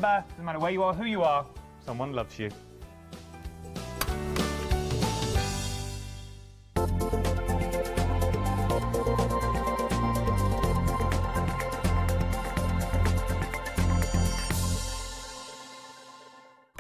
remember, doesn't matter where you are, who you are, someone loves you.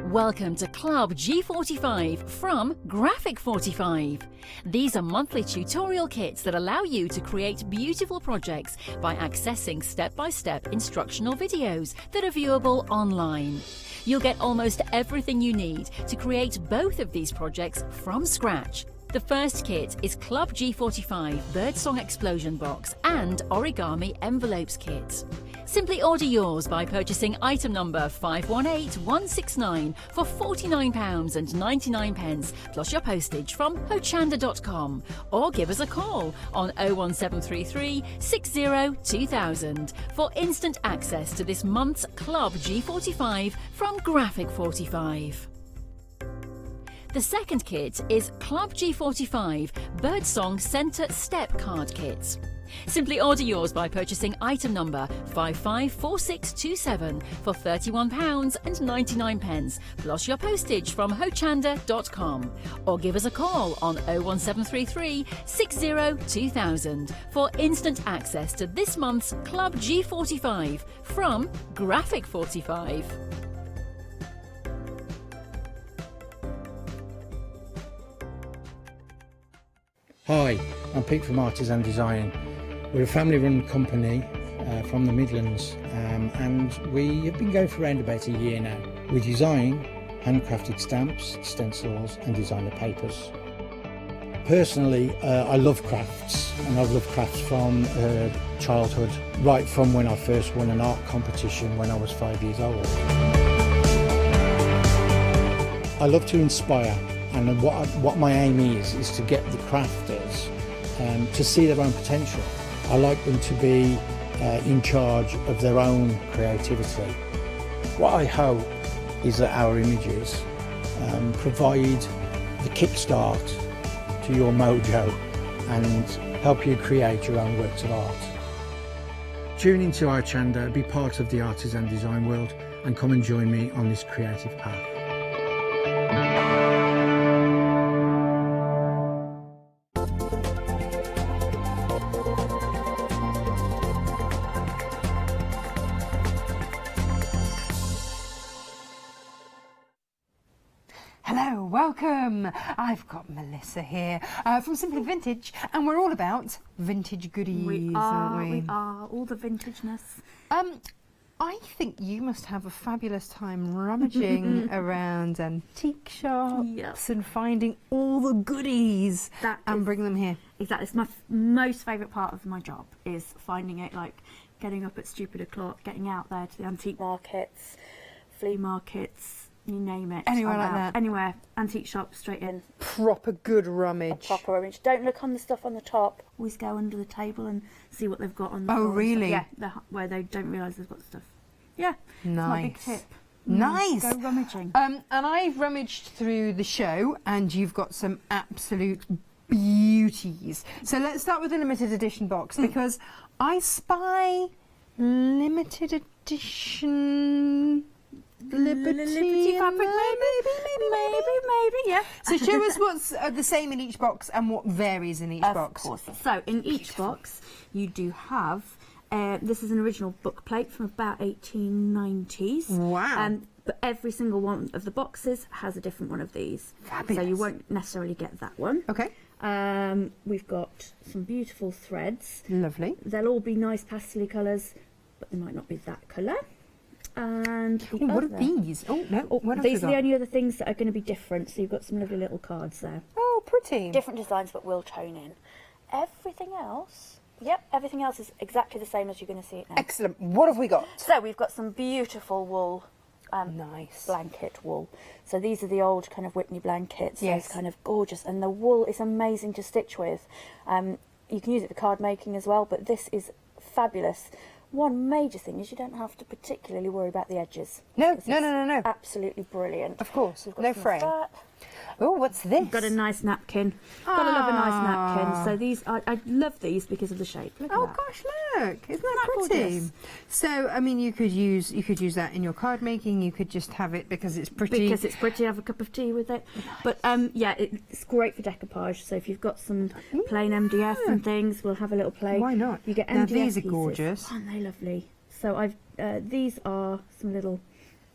Welcome to Club G45 from Graphic 45. These are monthly tutorial kits that allow you to create beautiful projects by accessing step-by-step instructional videos that are viewable online. You'll get almost everything you need to create both of these projects from scratch. The first kit is Club G45 Birdsong Explosion Box and Origami Envelopes Kit. Simply order yours by purchasing item number 518169 for £49.99 plus your postage from Hochanda.com, or give us a call on 01733 60 2000 for instant access to this month's Club G45 from Graphic 45. The second kit is Club G45 Birdsong Centre Step Card Kit. Simply order yours by purchasing item number 554627 for £31.99 plus your postage from Hochanda.com, or give us a call on 01733 60 2000 for instant access to this month's Club G45 from Graphic 45. Hi, I'm Pete from Hobbies and Design. We're a family-run company from the Midlands, and we have been going for around about a year now. We design handcrafted stamps, stencils and designer papers. Personally, I love crafts, and I've loved crafts from childhood, right from when I first won an art competition when I was 5 years old. I love to inspire, and what my aim is to get the crafters to see their own potential. I like them to be in charge of their own creativity. What I hope is that our images provide the kickstart to your mojo and help you create your own works of art. Tune into Hochanda, be part of the artisan design world, and come and join me on this creative path. Hello, welcome. I've got Melissa here from Simply Vintage, and we're all about vintage goodies, aren't we? We are, all the vintageness. I think you must have a fabulous time rummaging around antique shops and finding all the goodies and bringing them here. Exactly, it's my most favourite part of my job is finding it, like getting up at stupid o'clock, getting out there to the antique markets, flea markets, you name it. Anywhere like that? Anywhere. Antique shop, straight in. Proper good rummage. Proper rummage. Don't look on the stuff on the top. Always go under the table and see what they've got on the floor. Oh, really? Yeah, where they don't realise they've got stuff. Yeah. Nice. My big tip. Nice. Go rummaging. And I've rummaged through the show, and you've got some absolute beauties. So let's start with the limited edition box, because I spy limited edition Liberty fabric, maybe, yeah. So show us what's the same in each box and what varies in each box. Of course. So in each box you do have, this is an original book plate from about 1890s. Wow. But every single one of the boxes has a different one of these. Fabulous. So you won't necessarily get that one. Okay. We've got some beautiful threads. Lovely. They'll all be nice pastel colours, but they might not be that colour. And what are these? Oh, no. What these are the only other things that are going to be different. So you've got some lovely little cards there. Oh, pretty. Different designs, but we'll tone in. Everything else, everything else is exactly the same as you're going to see it now. Excellent. What have we got? So we've got some beautiful wool, nice blanket wool. So these are the old kind of Whitney blankets. Yes. Those kind of gorgeous, and the wool is amazing to stitch with. You can use it for card making as well, but this is fabulous. One major thing is you don't have to particularly worry about the edges. No. Absolutely brilliant. Of course, We've got no some fraying. of that. Oh, what's this? Got a nice napkin. Gotta love a nice napkin. So these, I love these because of the shape. Look at Oh that. gosh, look! Isn't that Isn't that pretty? gorgeous? So, I mean, you could use that in your card making. You could just have it because it's pretty. Because it's pretty, have a cup of tea with it. But yeah, it's great for decoupage. So if you've got some plain MDF and things, we'll have a little play. Why not? You get MDF Now these are pieces. gorgeous. Aren't they lovely? So these are some little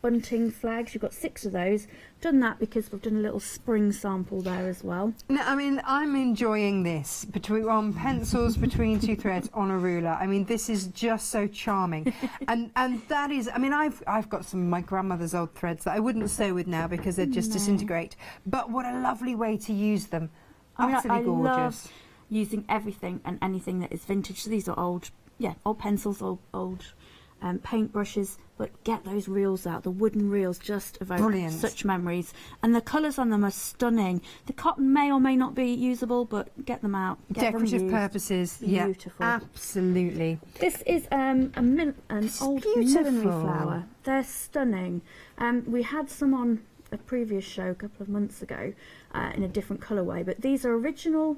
bunting flags. You've got 6 of those. Done that because we've done a little spring sample there as well. No, I mean, I'm enjoying this on pencils between 2 threads on a ruler. I mean, this is just so charming, and that is. I mean, I've got some of my grandmother's old threads that I wouldn't sew with now because they'd just disintegrate. But what a lovely way to use them! Utterly I gorgeous. love using everything and anything that is vintage. So these are old pencils, old paintbrushes, but get those reels out. The wooden reels just evoke such memories, and the colours on them are stunning. The cotton may or may not be usable, but get them out. Get Decorative them used. purposes, Beautiful. Yeah, absolutely. This is an old millinery flower. They're stunning. We had some on a previous show a couple of months ago in a different colourway, but these are original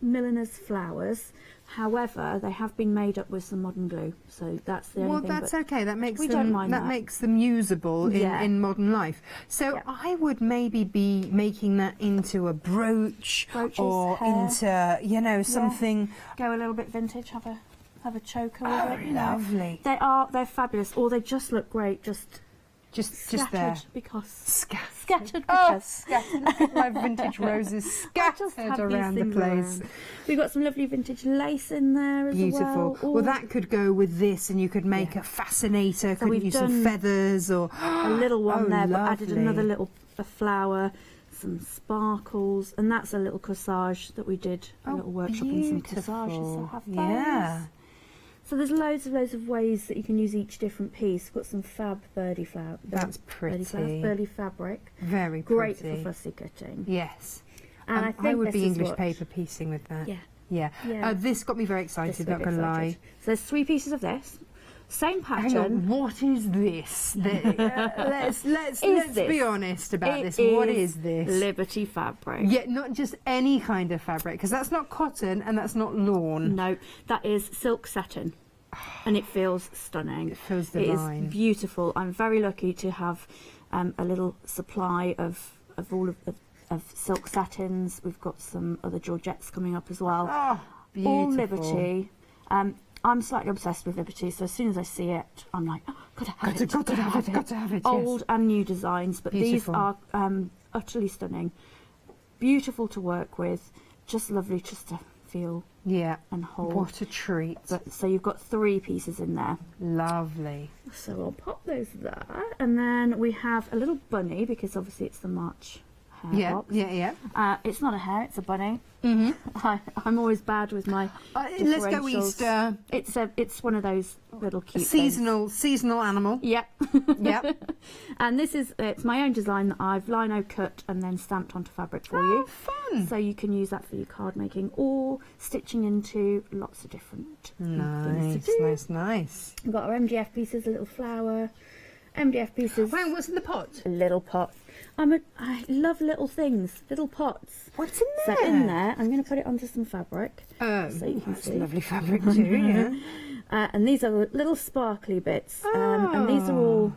milliner's flowers. However, they have been made up with some modern glue, so that's the only thing. Well, that's okay. That makes we them don't mind that. makes them usable in modern life. So I would maybe be making that into a brooch or into something. Go a little bit vintage. Have a choker with it. Lovely. They're fabulous. Or they just look great. Just there. Because Scattered. because Look at my vintage roses scattered around the place. We've got some lovely vintage lace in there as Beautiful. well. Well, that could go with this, and you could make a fascinator. So Couldn't we've you? Some done feathers or a little one there, but added lovely. another little flower, some sparkles, and that's a little corsage that we did, a little workshop in some corsages. So have those. Yeah. So there's loads of ways that you can use each different piece. We've got some fab birdie flower. That's pretty. Birdie fabric. Very Great pretty. for fussy cutting. Yes. And I think would this be is English what- paper piecing with that. Yeah. Yeah. This got me very excited, not going to lie. So there's 3 pieces of this. Same Hang pattern. on, what is this? Let's this? be honest about It this. What is this? Liberty fabric. Yeah, not just any kind of fabric, because that's not cotton and that's not lawn. No, that is silk satin. And it feels stunning. It feels It divine. is beautiful. I'm very lucky to have a little supply of all of silk satins. We've got some other Georgettes coming up as well. Oh, beautiful. All Liberty. I'm slightly obsessed with Liberty, so as soon as I see it, I'm like, oh, gotta have it. Got to have it. Old and new designs, but Beautiful. these are utterly stunning. Beautiful to work with, just lovely just to feel Yeah. and hold. What a treat. So you've got 3 pieces in there. Lovely. So I'll pop those there, and then we have a little bunny, because obviously it's the March hair box. Yeah. It's not a hare, it's a bunny. Mm-hmm. I'm always bad with my Let's go differentials. Easter. It's one of those little cute Seasonal animal. things. Yep. Yep. And it's my own design that I've lino cut and then stamped onto fabric for you. Fun. So you can use that for your card making or stitching into lots of different things to do. Nice. We've got our MDF pieces, a little flower, MDF pieces. Wow, what's in the pot? A little pot. I love little things, little pots. What's in there? So in there, I'm going to put it onto some fabric. Oh, so you can that's see. lovely fabric too, yeah. And these are little sparkly bits. And these are all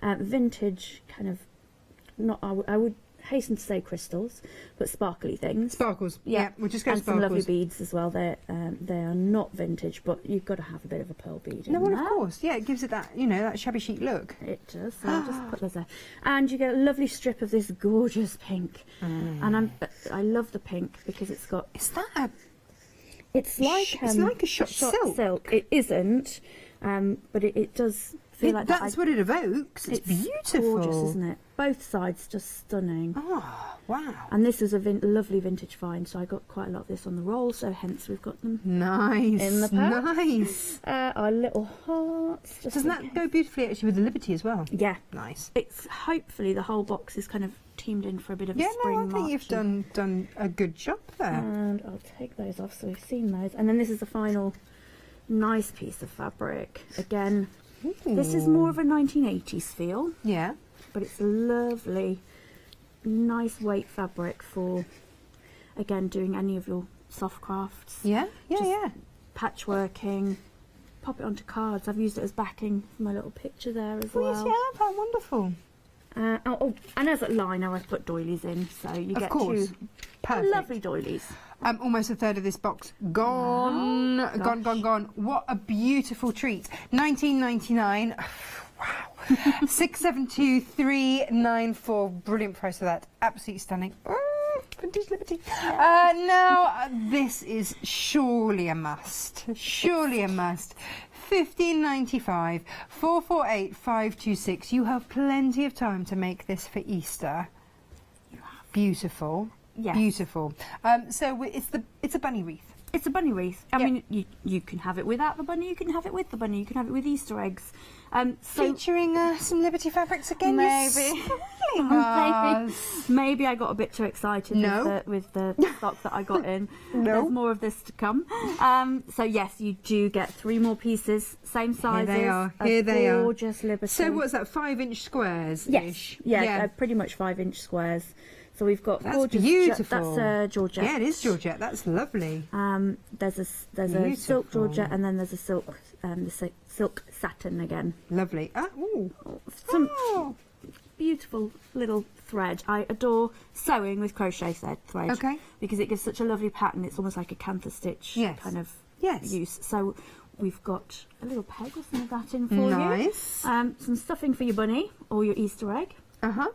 vintage kind of, I would hasten to say crystals, but sparkly things. Sparkles. Yeah, we'll just go and some sparkles. lovely beads as well. They are not vintage, but you've got to have a bit of a pearl bead in No, well, there. of course. Yeah, it gives it that, that shabby chic look. It does. So I'll just put those there, and you get a lovely strip of this gorgeous pink. And I love the pink because it's got. Is that a... It's like a shot silk. It isn't, but it does feel like that. That's what it evokes. It's beautiful. Gorgeous, isn't it? Both sides just stunning. Oh, wow. And this is a lovely vintage find, so I got quite a lot of this on the roll, so hence we've got them Nice. in the pack. Nice. Our little hearts. Doesn't that go beautifully actually with the Liberty as well? Yeah. Nice. It's hopefully the whole box is kind of teamed in for a bit of Yeah, spring. no, I think you've done a good job there. And I'll take those off, so we've seen those. And then this is the final nice piece of fabric. Again, this is more of a 1980s feel. Yeah. But it's lovely nice weight fabric for, again, doing any of your soft crafts. Yeah, yeah, Just yeah. Patchworking, pop it onto cards. I've used it as backing for my little picture there as Oh, yes, well. you have. How wonderful. And as a liner, I've put doilies in, so you Of get course. two Perfect. lovely doilies. Almost a third of this box gone. Wow. Gone, gone, gone. What a beautiful treat. 19.99. Wow. 672394. Brilliant price for that. Absolutely stunning. Vintage Liberty. Now, this is surely a must. Surely a must. 15.95. 448526. You have plenty of time to make this for Easter. Beautiful. Yes. Beautiful. So it's a bunny wreath. It's a bunny wreath. I Yep. mean, you can have it without the bunny, you can have it with the bunny, you can have it with Easter eggs. So Featuring some Liberty fabrics again. Maybe. Maybe I got a bit too excited with the stock that I got in. No. There's more of this to come. So yes, you do get 3 more pieces, same sizes. they are. of Here they are. Gorgeous Liberty. So what's that? 5-inch squares? Yes. Yeah, pretty much 5-inch squares. So we've got That's gorgeous. beautiful. That's Georgette. Yeah, it is Georgette. That's lovely. There's a Beautiful. silk Georgette, and then there's a silk silk satin again. Lovely. Ooh. Some Oh. beautiful little thread. I adore sewing with crochet thread. Okay. Because it gives such a lovely pattern. It's almost like a cantha stitch kind of Yes. use. So we've got a little peg with some of that in for you. Nice. Some stuffing for your bunny or your Easter egg. Uh-huh.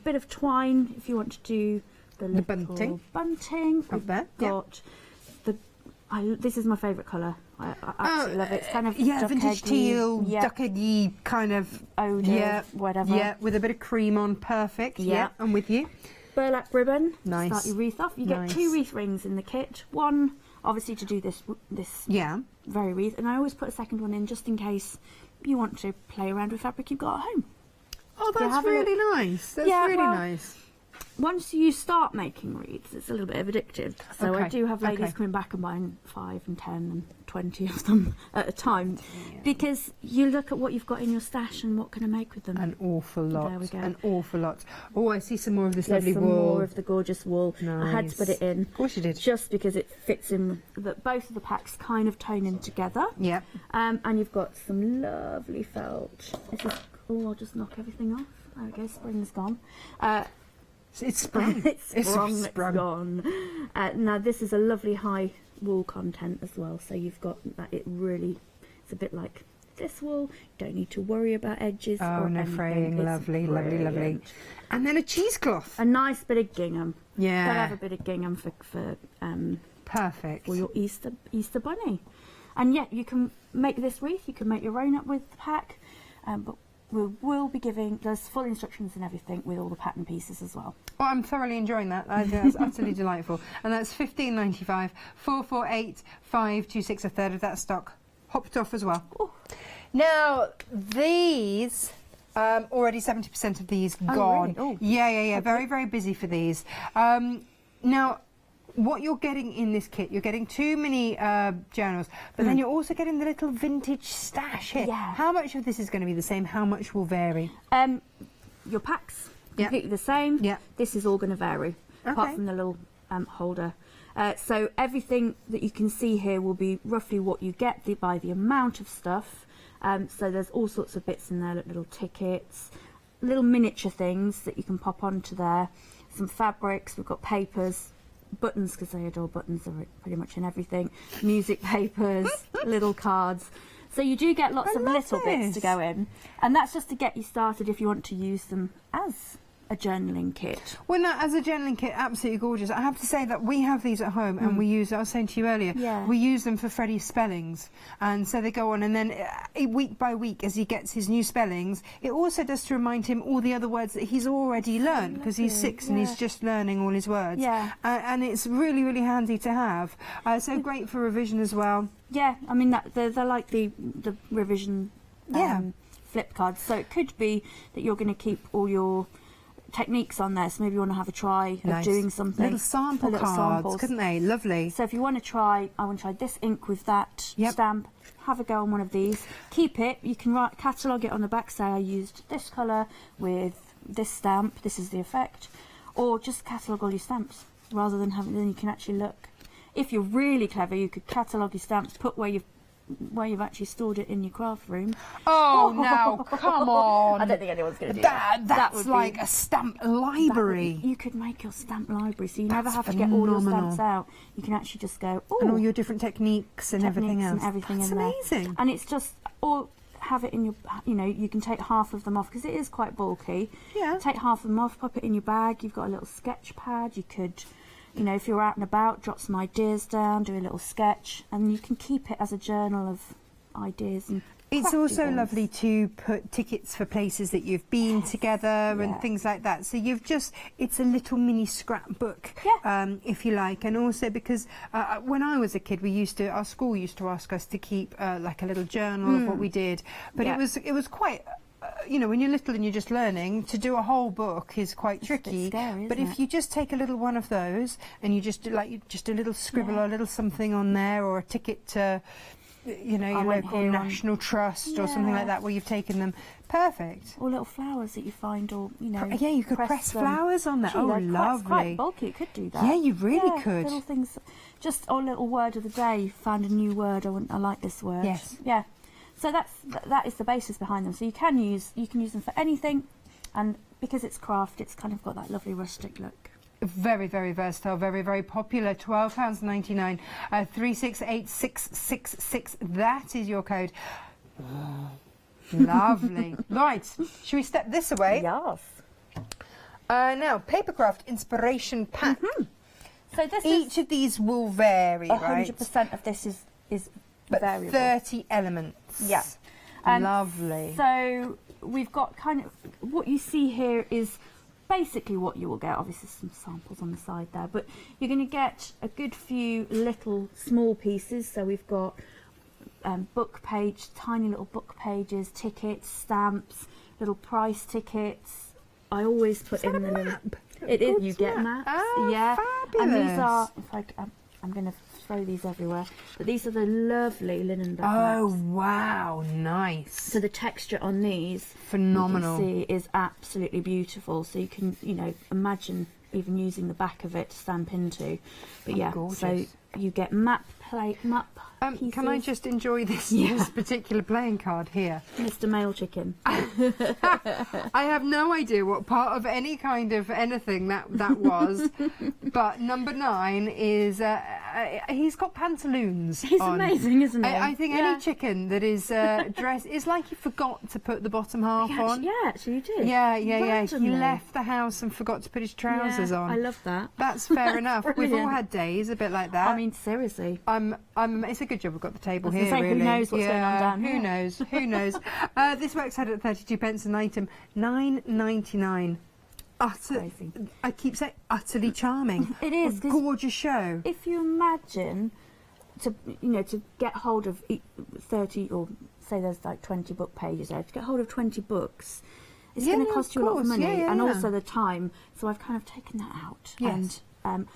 Bit of twine if you want to do the little bunting. We've there, yeah. got this is my favourite colour. I absolutely love it. It's kind of vintage duck-eggy, teal, yeah, duck-eggy kind of Odor, whatever. Yeah, with a bit of cream on. Perfect. Yeah. Yeah, I'm with you. Burlap ribbon. Nice. Start your wreath off. You Nice. get 2 wreath rings in the kit. One, obviously, to do this Yeah. very wreath, and I always put a second one in just in case you want to play around with fabric you've got at home. Oh, So that's have a really nice. That's Yeah, really well, nice. Once you start making wreaths, it's a little bit addictive. So I Okay, do have ladies okay. coming back and buying 5 and 10 and 20 of them at a time, because you look at what you've got in your stash and what can I make with them. An awful lot. There we go. An awful lot. Oh, I see some more of this There's lovely some wool. more of the gorgeous wool. I had to put it in. Of course you did. Just because it fits in, that both of the packs kind of tone in together. Yeah. And you've got some lovely felt. This is, I'll just knock everything off. There we go, spring's gone. It's sprung. It's sprung, It's it's gone. Now this is a lovely high wool content as well, so you've got that. It's a bit like this wool. You don't need to worry about edges Oh, or no anything. fraying. It's Lovely, lovely, lovely. brilliant. And then a cheesecloth. A nice bit of gingham. Yeah. Gotta have a bit of gingham for Perfect. your Easter bunny. And yeah, you can make this wreath. You can make your own up with the pack, but we will be giving, there's full instructions and everything with all the pattern pieces as well. Oh, I'm thoroughly enjoying that. That's utterly delightful. And that's 15.95. 448526. A third of that stock hopped off as well. Ooh. Now these. Already 70% of these Oh, gone. really? Oh. Yeah. Okay. Very, very busy for these. Now, what you're getting in this kit, you're getting 2 mini journals, but then you're also getting the little vintage stash here. Yeah. How much of this is going to be the same? How much will vary? Your packs, Yeah. completely the same. Yeah. This is all going to vary, apart Okay. from the little holder. So everything that you can see here will be roughly what you get by the amount of stuff. So there's all sorts of bits in there, like little tickets, little miniature things that you can pop onto there. Some fabrics, we've got papers, buttons, because I adore buttons, are pretty much in everything. Music papers, little cards. So you do get lots I of love little bits to this. go in, and that's just to get you started if you want to use them as a journaling kit. Well, no, as a journaling kit, absolutely gorgeous. I have to say that we have these at home, and we use, I was saying to you earlier, Yeah. we use them for Freddie's spellings. And so they go on, and then week by week, as he gets his new spellings, it also does to remind him all the other words that he's already learned, because he's 6 and he's yeah. just learning all his words. Yeah. And it's really, really handy to have. So great for revision as well. Yeah, I mean they're like the revision Yeah. flip cards. So it could be that you're going to keep all your techniques on there. So maybe you want to have a try of Nice. doing something. Little sample Little cards, samples. couldn't they? Lovely. So if you want to try, I want to try this ink with that Yep. stamp. Have a go on one of these. Keep it. You can catalogue it on the back. Say I used this colour with this stamp, this is the effect, or just catalogue all your stamps rather than having. Then you can actually look. If you're really clever, you could catalogue your stamps, put where you've actually stored it in your craft room. Oh, now, come on. I don't think anyone's going to do that. That's like a stamp library. You could make your stamp library, so you never That's have to get all your phenomenal. stamps out. You can actually just go, And all your different techniques and everything else. and everything That's in there. amazing. And it's just, or have it in your, you can take half of them off because it is quite bulky. Yeah. Take half of them off, pop it in your bag. You've got a little sketch pad. You could, if you're out and about, jot some ideas down, do a little sketch, and you can keep it as a journal of ideas. And It's crafty also things. lovely to put tickets for places that you've been together and Yeah. things like that. So it's a little mini scrapbook, Yeah. if you like. And also because when I was a kid, our school used to ask us to keep like a little journal of what we did. But Yeah. it was quite, when you're little and you're just learning, to do a whole book is quite It's a bit tricky. scary, But isn't if it? you just take a little one of those and you just do a little scribble or a little something on there, or a ticket to your went local here on- National Trust or something like Yeah. that where you've taken them. Perfect. Or little flowers that you find, or Yeah, you could press them. flowers on that. Gee, Oh, they're lovely. Quite bulky. It could do that. Yeah, you really Yeah, could. Little things, just a little word of the day. You found a new word. I like this word. Yes. Yeah. So that is the basis behind them. So you can use them for anything, and because it's craft, it's kind of got that lovely rustic look. Very, very versatile, very, very popular. £12.99, 368666. That is your code. Lovely. Right, should we step this away? Yes. Now, papercraft inspiration pack. So this Each of these will vary, right? 100% of this is But variable. 30 elements. Yeah. And Lovely. So we've got kind of what you see here is basically what you will get. Obviously some samples on the side there, but you're going to get a good few little small pieces. So we've got tiny little book pages, tickets, stamps, little price tickets. I always put in the little map? It is. Good You get map. maps. Oh, Yeah. And these are. fabulous. I'm going to throw these everywhere. But these are the lovely linen back Oh, maps. wow, nice. So the texture on these, Phenomenal. you can see, is absolutely beautiful. So you can, imagine even using the back of it to stamp into. But yeah, gorgeous. so you get map pieces. Can I just enjoy this particular playing card here? Mr. Male Chicken. I have no idea what part of any kind of anything that was, but number 9 is he's got pantaloons. He's on. amazing, isn't he? I think Yeah. any chicken that is dressed is like he forgot to put the bottom half on. Yeah, actually you did. Yeah. He Randomly. left the house and forgot to put his trousers Yeah, on. I love that. That's fair enough. We've all Brilliant. had days a bit like that. I mean, seriously. It's a good job we've got the table I was here. gonna say, who really. knows what's going on down Who here? knows? Who knows? This works out at 32 pence an item, £9.99. Crazy. I keep saying utterly charming. It is, A 'cause gorgeous show. If you imagine to get hold of 30, or say there's like 20 book pages there, to get hold of 20 books, it's Yeah, going to no, cost of you a lot of course. money, Yeah, and yeah. also the time. So I've kind of taken that out. Yes. And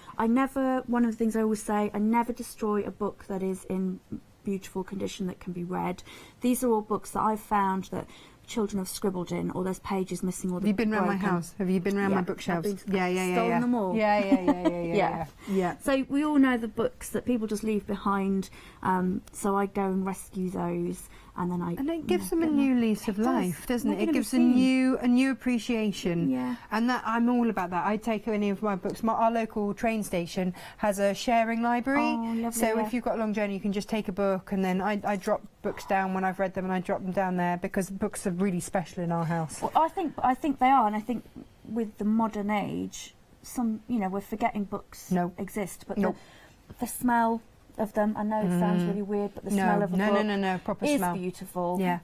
one of the things I always say, I never destroy a book that is in beautiful condition that can be read. These are all books that I've found that children have scribbled in, or there's pages missing, or Have you been round my broken. house? Have you been round Yeah, my I've bookshelves? been- Yeah. stolen them all. Yeah. Yeah. So we all know the books that people just leave behind. So I go and rescue those, and then And it gives them a get new lease of It does. life, doesn't They're it? It gonna be gives a seen. new appreciation. Yeah. And that I'm all about that. I take any of my books. Our local train station has a sharing library. Oh, lovely, so yeah. if you've got a long journey, you can just take a book, and then I drop books down when I've read them, and I drop them down there because books are really special in our house. Well, I think they are, and I think with the modern age, we're forgetting books No. exist, but Nope. the smell of them. I know it sounds really weird, but the smell of a book No, proper is smell. beautiful. Yeah.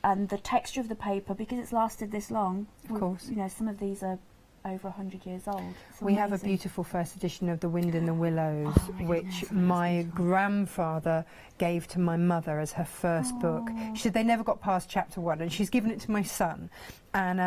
And the texture of the paper, because it's lasted this long. Of course. Some of these are over 100 years old. It's We have a amazing. beautiful first edition of The Wind in the Willows, Oh, my which goodness, that's my beautiful. grandfather gave to my mother as her first book. She said they never got past chapter 1, and she's given it to my son. And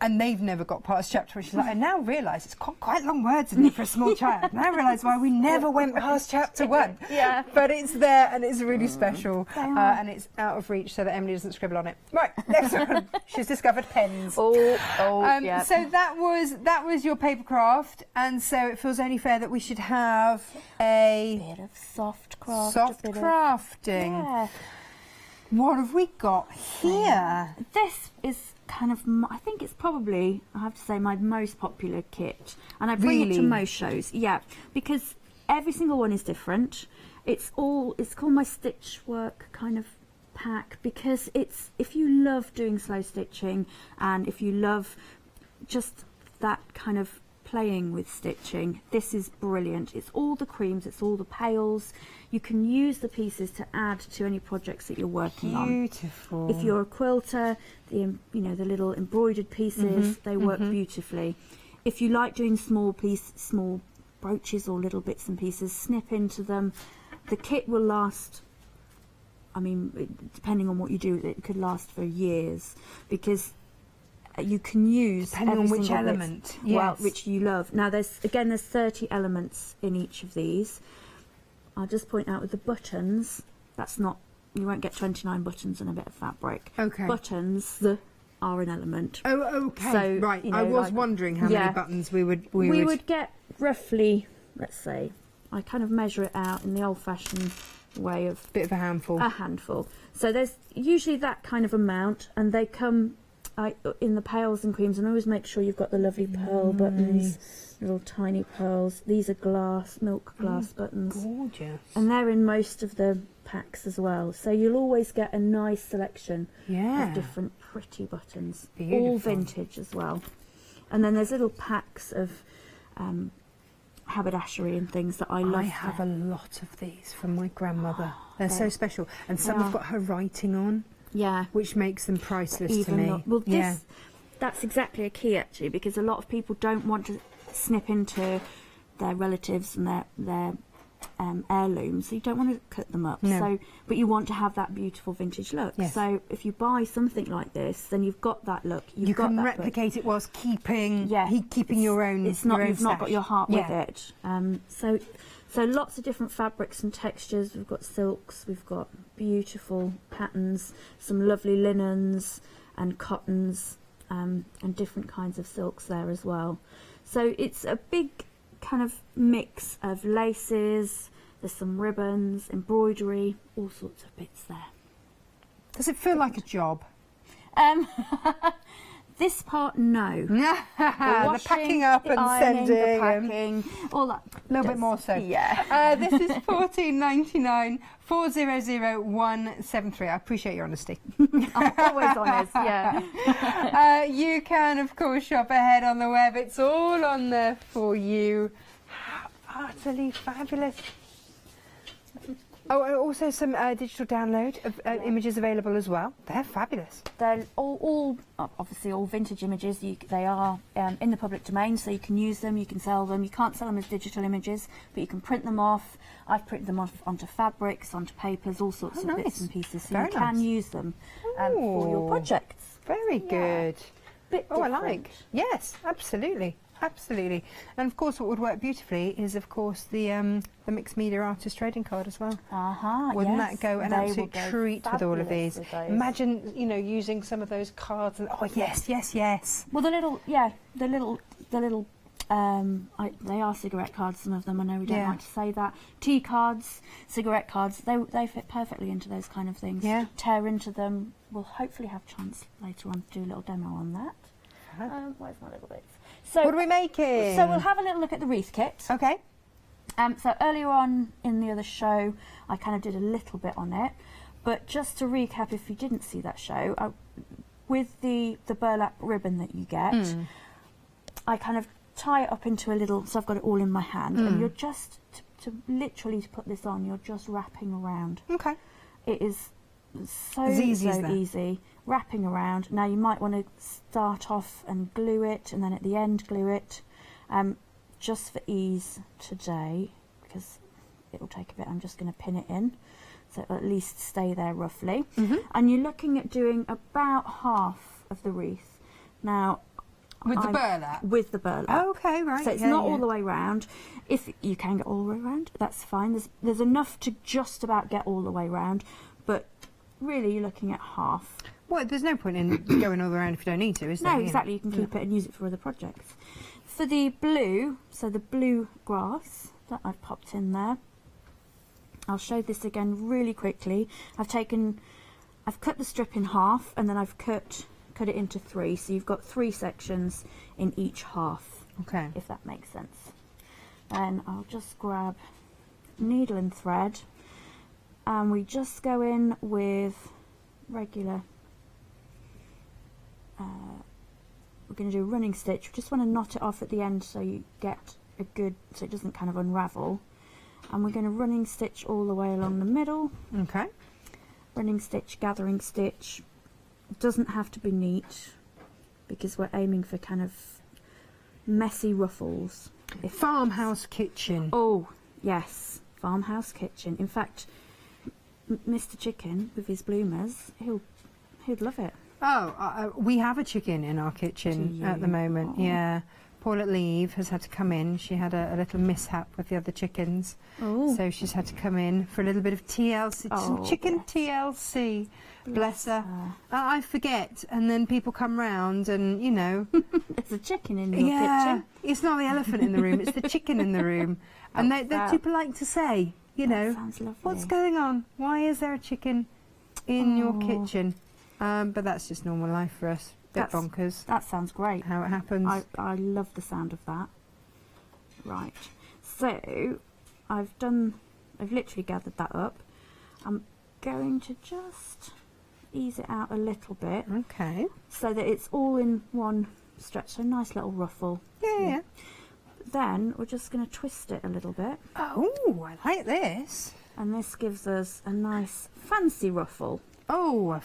and they've never got past chapter 1. She's like, I now realise it's quite long words in it for a small child. Now I realise why we never went past chapter 1. Yeah. But it's there and it's really special, and it's out of reach so that Emily doesn't scribble on it. Right, next one. She's discovered pens. Yeah. So that was your papercraft, and so it feels only fair that we should have a bit of soft craft. soft crafting. Yeah. What have we got here? This is kind of, I think it's probably, I have to say, my most popular kit. And I bring it to Really? most shows. Yeah, because every single one is different. It's called my stitch work kind of pack, because it's, if you love doing slow stitching and if you love just that kind of playing with stitching, this is brilliant. It's all the creams, it's all the pails. You can use the pieces to add to any projects that you're working on. Beautiful. If you're a quilter, the little embroidered pieces, they work beautifully. If you like doing small brooches or little bits and pieces, snip into them. The kit will last, I mean, depending on what you do, it could last for years, because you can use Depending on which element, which you love. Now there's 30 elements in each of these. I'll just point out with the buttons, you won't get 29 buttons and a bit of fabric. Okay. Buttons are an element. Oh, okay. So, right. you know, I was like, wondering how many buttons we would get roughly, let's say, I kind of measure it out in the old-fashioned way of bit of a handful. A handful. So there's usually that kind of amount, and they come in the pails and creams, and always make sure you've got the lovely pearl buttons, little tiny pearls. These are milk glass buttons. Gorgeous. And they're in most of the packs as well. So you'll always get a nice selection of different pretty buttons. Beautiful. All vintage as well. And then there's little packs of haberdashery and things that I love. I have a lot of these from my grandmother. They're so special. And some have got her writing on. Yeah. Which makes them priceless to me. That's exactly a key, actually, because a lot of people don't want to snip into their relatives and their heirlooms, so you don't want to cut them up. No. But you want to have that beautiful vintage look. Yes. So if you buy something like this, then you've got that look. You can replicate it whilst keeping your own. It's not. You've not stash. got your heart with it. So lots of different fabrics and textures. We've got silks, we've got beautiful patterns, some lovely linens and cottons, and different kinds of silks there as well. So it's a big kind of mix of laces, there's some ribbons, embroidery, all sorts of bits there. Does it feel like a job? This part, no. The packing up and ironing, sending. the packing, all that. A little bit more so. Yeah. This is $14.99, 400173. I appreciate your honesty. I'm always honest, yeah. You can, of course, shop ahead on the web. It's all on there for you. How utterly fabulous. Oh, and also some digital download of images available as well. They're fabulous. They're all obviously all vintage images. They are in the public domain, so you can use them, you can sell them. You can't sell them as digital images, but you can print them off. I've printed them off onto fabrics, onto papers, all sorts of bits and pieces, so you can use them for your projects. Very good. Bit I different. like. Yes, absolutely. Absolutely. And of course what would work beautifully is of course the mixed media artist trading card as well. Wouldn't that go an absolute treat with all of these? Imagine, using some of those cards and yes. Well, the little they are cigarette cards, some of them. I know we don't like to say that. Tea cards, cigarette cards, they fit perfectly into those kind of things. Yeah. Tear into them. We'll hopefully have a chance later on to do a little demo on that. Where's my little bits? So what are we making? So we'll have a little look at the wreath kit. Okay. So earlier on in the other show, I kind of did a little bit on it. But just to recap, if you didn't see that show, with the burlap ribbon that you get, I kind of tie it up into a little, so I've got it all in my hand, and you're just, to literally put this on, you're just wrapping around. Okay. It is so easy. Wrapping around. Now you might want to start off and glue it, and then at the end glue it. Just for ease today, because it will take a bit, I'm just going to pin it in, so it'll at least stay there roughly. And you're looking at doing about half of the wreath. Now, With the burlap? With the burlap. Oh, okay, right. So it's not all the way round. If you can get all the way round, that's fine. There's enough to just about get all the way round, but really you're looking at half. Well, there's no point in going all the way around if you don't need to, is there? No, exactly. You can keep it and use it for other projects. For the blue, so the blue grass that I've popped in there, I'll show this again really quickly. I've cut the strip in half, and then I've cut it into 3, so you've got 3 sections in each half. Okay. If that makes sense. Then I'll just grab needle and thread, and we just go in with regular. We're going to do a running stitch. We just want to knot it off at the end so you get a good, so it doesn't kind of unravel. And we're going to running stitch all the way along the middle. Okay. Running stitch, gathering stitch. It doesn't have to be neat because we're aiming for kind of messy ruffles. Farmhouse kitchen. Oh, yes, farmhouse kitchen. In fact, Mr. Chicken with his bloomers, he'd love it. Oh, we have a chicken in our kitchen at the moment. Oh. Yeah. Poor little Eve has had to come in. She had a little mishap with the other chickens. Oh. So she's had to come in for a little bit of TLC, some chicken TLC. Bless her. I forget, and then people come round and, you know. There's a chicken in your kitchen. It's not the elephant in the room, it's the chicken in the room. And they're too polite to say, you know, sounds lovely. what's going on? Why is there a chicken in your kitchen? But that's just normal life for us. Bit bonkers. That sounds great. How it happens. I love the sound of that. Right. So I've literally gathered that up. I'm going to just ease it out a little bit. Okay. So that it's all in one stretch. So a nice little ruffle. Yeah. Then we're just going to twist it a little bit. Oh, I like this. And this gives us a nice fancy ruffle. Oh, a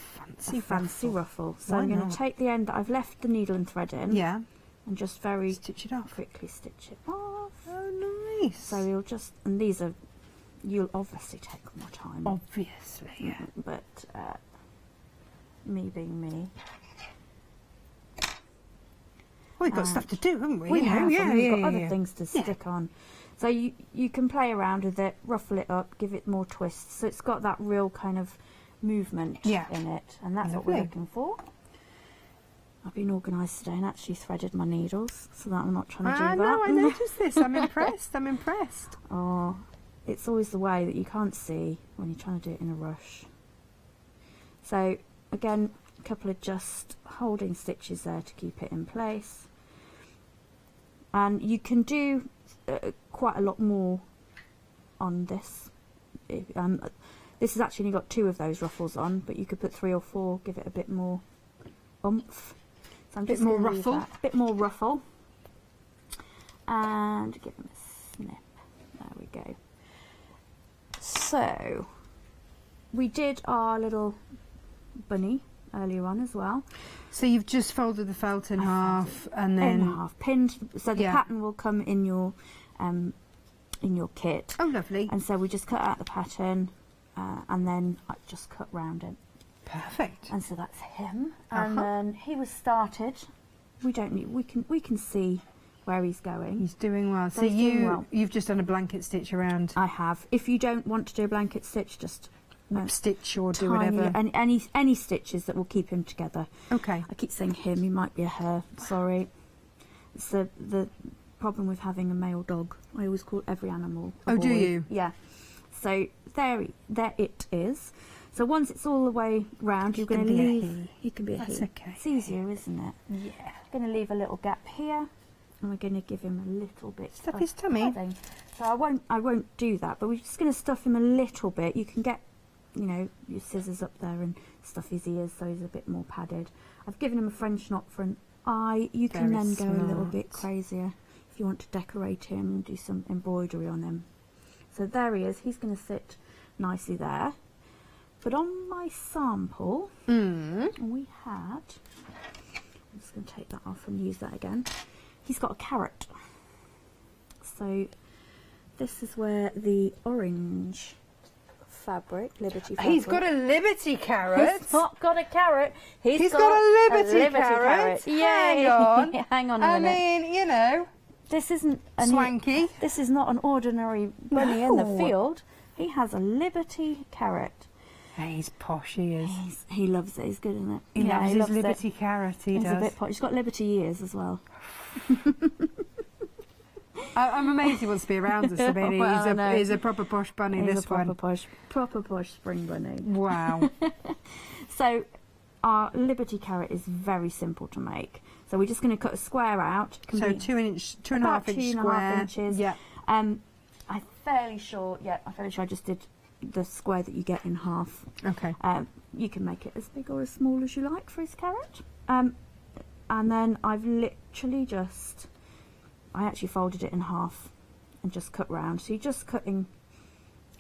fancy ruffle. So Why I'm going not? to take the end that I've left the needle and thread in. Yeah. And just very Stitch it off. quickly stitch it off. Oh, nice. So you'll just, and you'll obviously take more time. Obviously, yeah. But me being me. We've got stuff to do, haven't we? We have, and we've got yeah, other yeah. things to stick on. So you can play around with it, ruffle it up, give it more twists. So it's got that real kind of movement in it, and that's what we're Lovely. looking for. I've been organised today and actually threaded my needles, so that I'm not trying to do that. No, I noticed this. I'm impressed. I'm impressed. Oh, it's always the way that you can't see when you're trying to do it in a rush. So again, a couple of just holding stitches there to keep it in place. And you can do quite a lot more on this. This has actually only got 2 of those ruffles on, but you could put 3 or 4, give it a bit more oomph. So I'm Bit just more gonna leave ruffle. that. Bit more ruffle. And give them a snip. There we go. So we did our little bunny earlier on as well. So you've just folded the felt in half, and then In half, pinned, so the Yeah. pattern will come in your kit. oh, lovely, And so we just cut out the pattern, and then I just cut round it. perfect. And so that's him. And then he was started. We don't need. We can see where he's going. He's doing well. So He's doing well. you've just done a blanket stitch around, I have. If you don't want to do a blanket stitch, just stitch or do tiny, whatever. and any stitches that will keep him together. Okay. I keep saying him. He might be a her. Sorry. It's the problem with having a male dog. I always call every animal a Oh, do boy. you? Yeah. So there it is. So once it's all the way round, you're going to can be a leave. he. He can be a That's he. okay. It's easier, isn't it? Yeah. Going to leave a little gap here, and we're going to give him a little bit Stuff of his tummy. padding. So I won't do that, but we're just going to stuff him a little bit. You can get, your scissors up there and stuff his ears so he's a bit more padded. I've given him a French knot for an eye. You can Very then go a little smart. bit crazier if you want to decorate him and do some embroidery on him. So there he is. He's going to sit nicely there. But on my sample, we had, I'm just going to take that off and use that again. He's got a carrot. So this is where the orange fabric, Liberty fabric. He's got a Liberty carrot. He's not got a carrot. He's got a Liberty carrot. Yeah, Hang on. hang on a I minute. mean, you know, This isn't a swanky. This is not an ordinary bunny in the No. field. He has a Liberty carrot. He's posh, he is. He loves it. He's good in it. He loves his Liberty carrot, he He's does. a bit posh. He's got Liberty ears as well. I'm amazed he wants to be around us. I mean, Well, I know. he's a proper posh bunny, He's this a proper one. posh spring bunny. Wow. So our Liberty carrot is very simple to make. So we're just going to cut a square out. It can So be 2.5 about inch 2.5 square. inches. Yeah. I'm fairly sure I just did the square that you get in half. Okay. You can make it as big or as small as you like for his carrot. And then I've literally I actually folded it in half and just cut round. So you're just cutting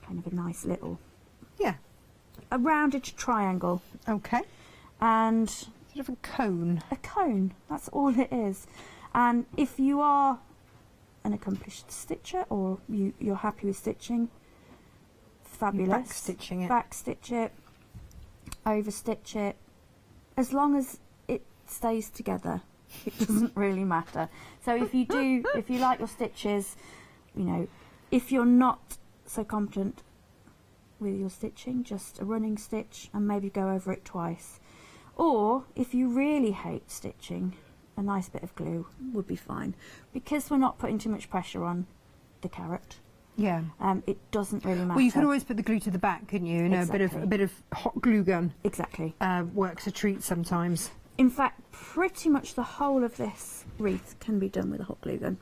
kind of a nice little, a rounded triangle. Okay. And Sort of a cone. a cone, that's all it is. And if you are an accomplished stitcher or you're happy with stitching, fabulous. Backstitching it. Backstitch it, overstitch it, as long as it stays together. It doesn't really matter. So if you like your stitches, you know, if you're not so competent with your stitching, just a running stitch and maybe go over it twice. Or if you really hate stitching, a nice bit of glue would be fine, because we're not putting too much pressure on the carrot. Yeah. It doesn't really matter. Well, you could always put the glue to the back, couldn't you? You know, Exactly. a bit of hot glue gun Exactly. works a treat sometimes. In fact, pretty much the whole of this wreath can be done with a hot glue gun.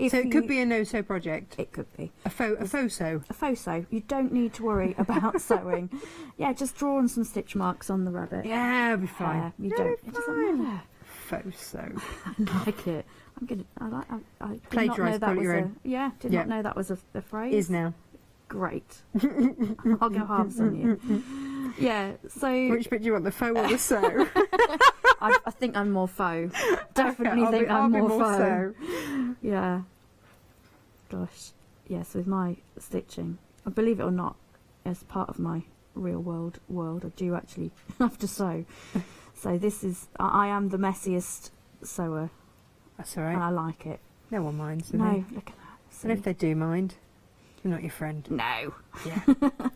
So it could be a no-sew project. It could be. A faux sew. A faux sew. You don't need to worry about sewing. Yeah, just draw on some stitch marks on the rabbit. Yeah, it'll be fine. You It'll don't. be It doesn't fine. matter. Faux sew. I like it. I did not know Plagiarise, that call it was your a. own. Yeah, did Yeah. not know that was a phrase. Is now. Great. I'll go halves on you. Yeah. So Which bit do you want, the faux or the sew? I think I'm more faux. Definitely Okay, think I'll I'm be more faux. sew. Yeah. Gosh. Yes, with my stitching, believe it or not, as part of my real world, I do actually have to sew. So this is, I am the messiest sewer, That's all and right. I like it. No one minds, do No, they? look at that. And if they do mind, you're not your friend. No. Yeah,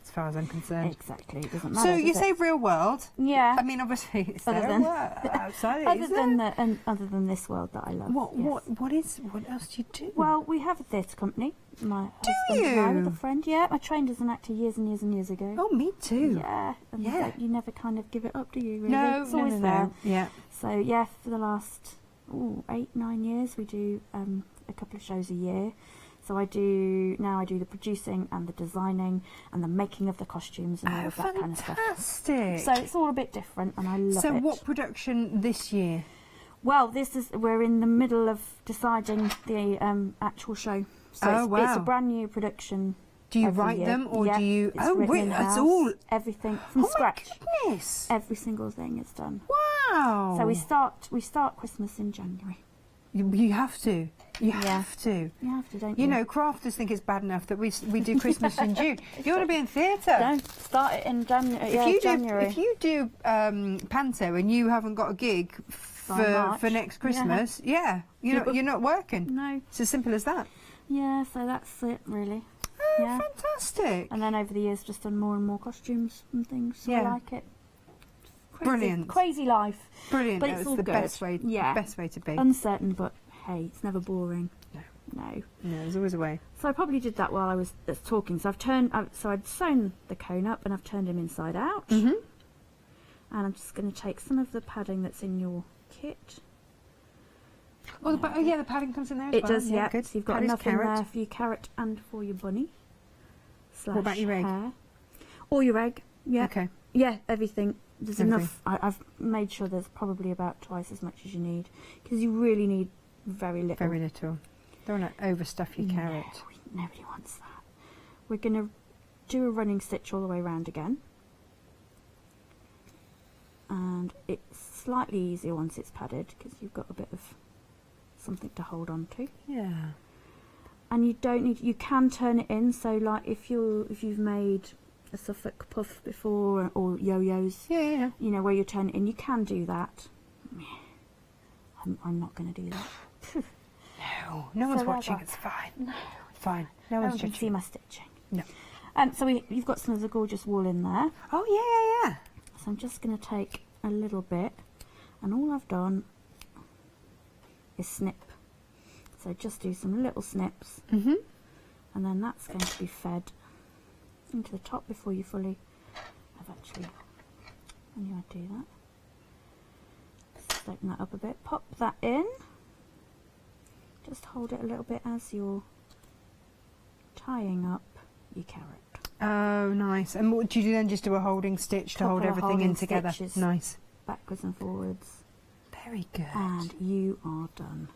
as far as I'm concerned. Exactly. It doesn't matter. So you does say it? real world. Yeah. I mean, obviously, it's Other there than- outside it, Other is than there? other than this world that I love. yes. What else do you do? Well, we have a theatre company. My Do husband and I you? with a friend. Yeah, I trained as an actor years and years and years ago. Oh, me too. Yeah, and Yeah. you never kind of give it up, do you? Really? No, it's no, always no, there. no. Yeah. So yeah, for the last 8-9 years, we do a couple of shows a year. So I do the producing and the designing and the making of the costumes and all Oh, of that kind of stuff. fantastic. So it's all a bit different, and I love So it. what production this year? Well, we're in the middle of deciding the actual show. So Oh, it's a wow. brand new production. Do you every write year. them or Yeah, do you? it's Oh, written wait, in-house. that's all. Everything from Oh scratch. my goodness! Every single thing is done. Wow. So we start Christmas in January. You have to. You Yeah. have to. You have to, don't you? You know, crafters think it's bad enough that we do Christmas in June. You want to be in theatre? Don't start it in January. If you do panto and you haven't got a gig March. for next Christmas, you're not working. No. It's as simple as that. Yeah, so that's it really. Oh, Yeah. fantastic! And then over the years, just done more and more costumes and things. So Yeah. I like it. Crazy, Brilliant. Crazy life. Brilliant. But That it's was all the good. best way. Yeah. Best way to be. Uncertain, but hey, it's never boring. No. No, there's always a way. So I probably did that while I was talking. So I'd sewn the cone up and I've turned him inside out. Mm-hmm. And I'm just going to take some of the padding that's in your kit. Well, the padding comes in there as It well. does, yeah. Good. So you've got Paddy's enough in carrot. there for your carrot and for your bunny. What about your egg? Hare. Or your egg, yeah. Okay. Yeah, everything. There's Everything. enough. I've made sure there's probably about twice as much as you need, because you really need very little. Very little. Don't want to overstuff your carrot. No, nobody wants that. We're going to do a running stitch all the way around again. And it's slightly easier once it's padded, because you've got a bit of something to hold on to. Yeah. And you don't need, you can turn it in, so like if you've made a Suffolk puff before, or yo-yos. Yeah. You know, where you turn it in. You can do that. I'm not going to do that. No one's So watching. there. It's fine. No. It's fine. No No one's one can see judging. my stitching. No. So you've got some of the gorgeous wool in there. Oh, yeah. So I'm just going to take a little bit, and all I've done is snip. So just do some little snips, Mm-hmm. and then that's going to be fed into the top before you fully have actually, when you do that. Just open that up a bit, pop that in, just hold it a little bit as you're tying up your carrot. Oh, nice. And what do you do then? Just do a holding stitch to hold Couple of everything in holding together. stitches. Nice. Backwards and forwards, Very good. and you are done.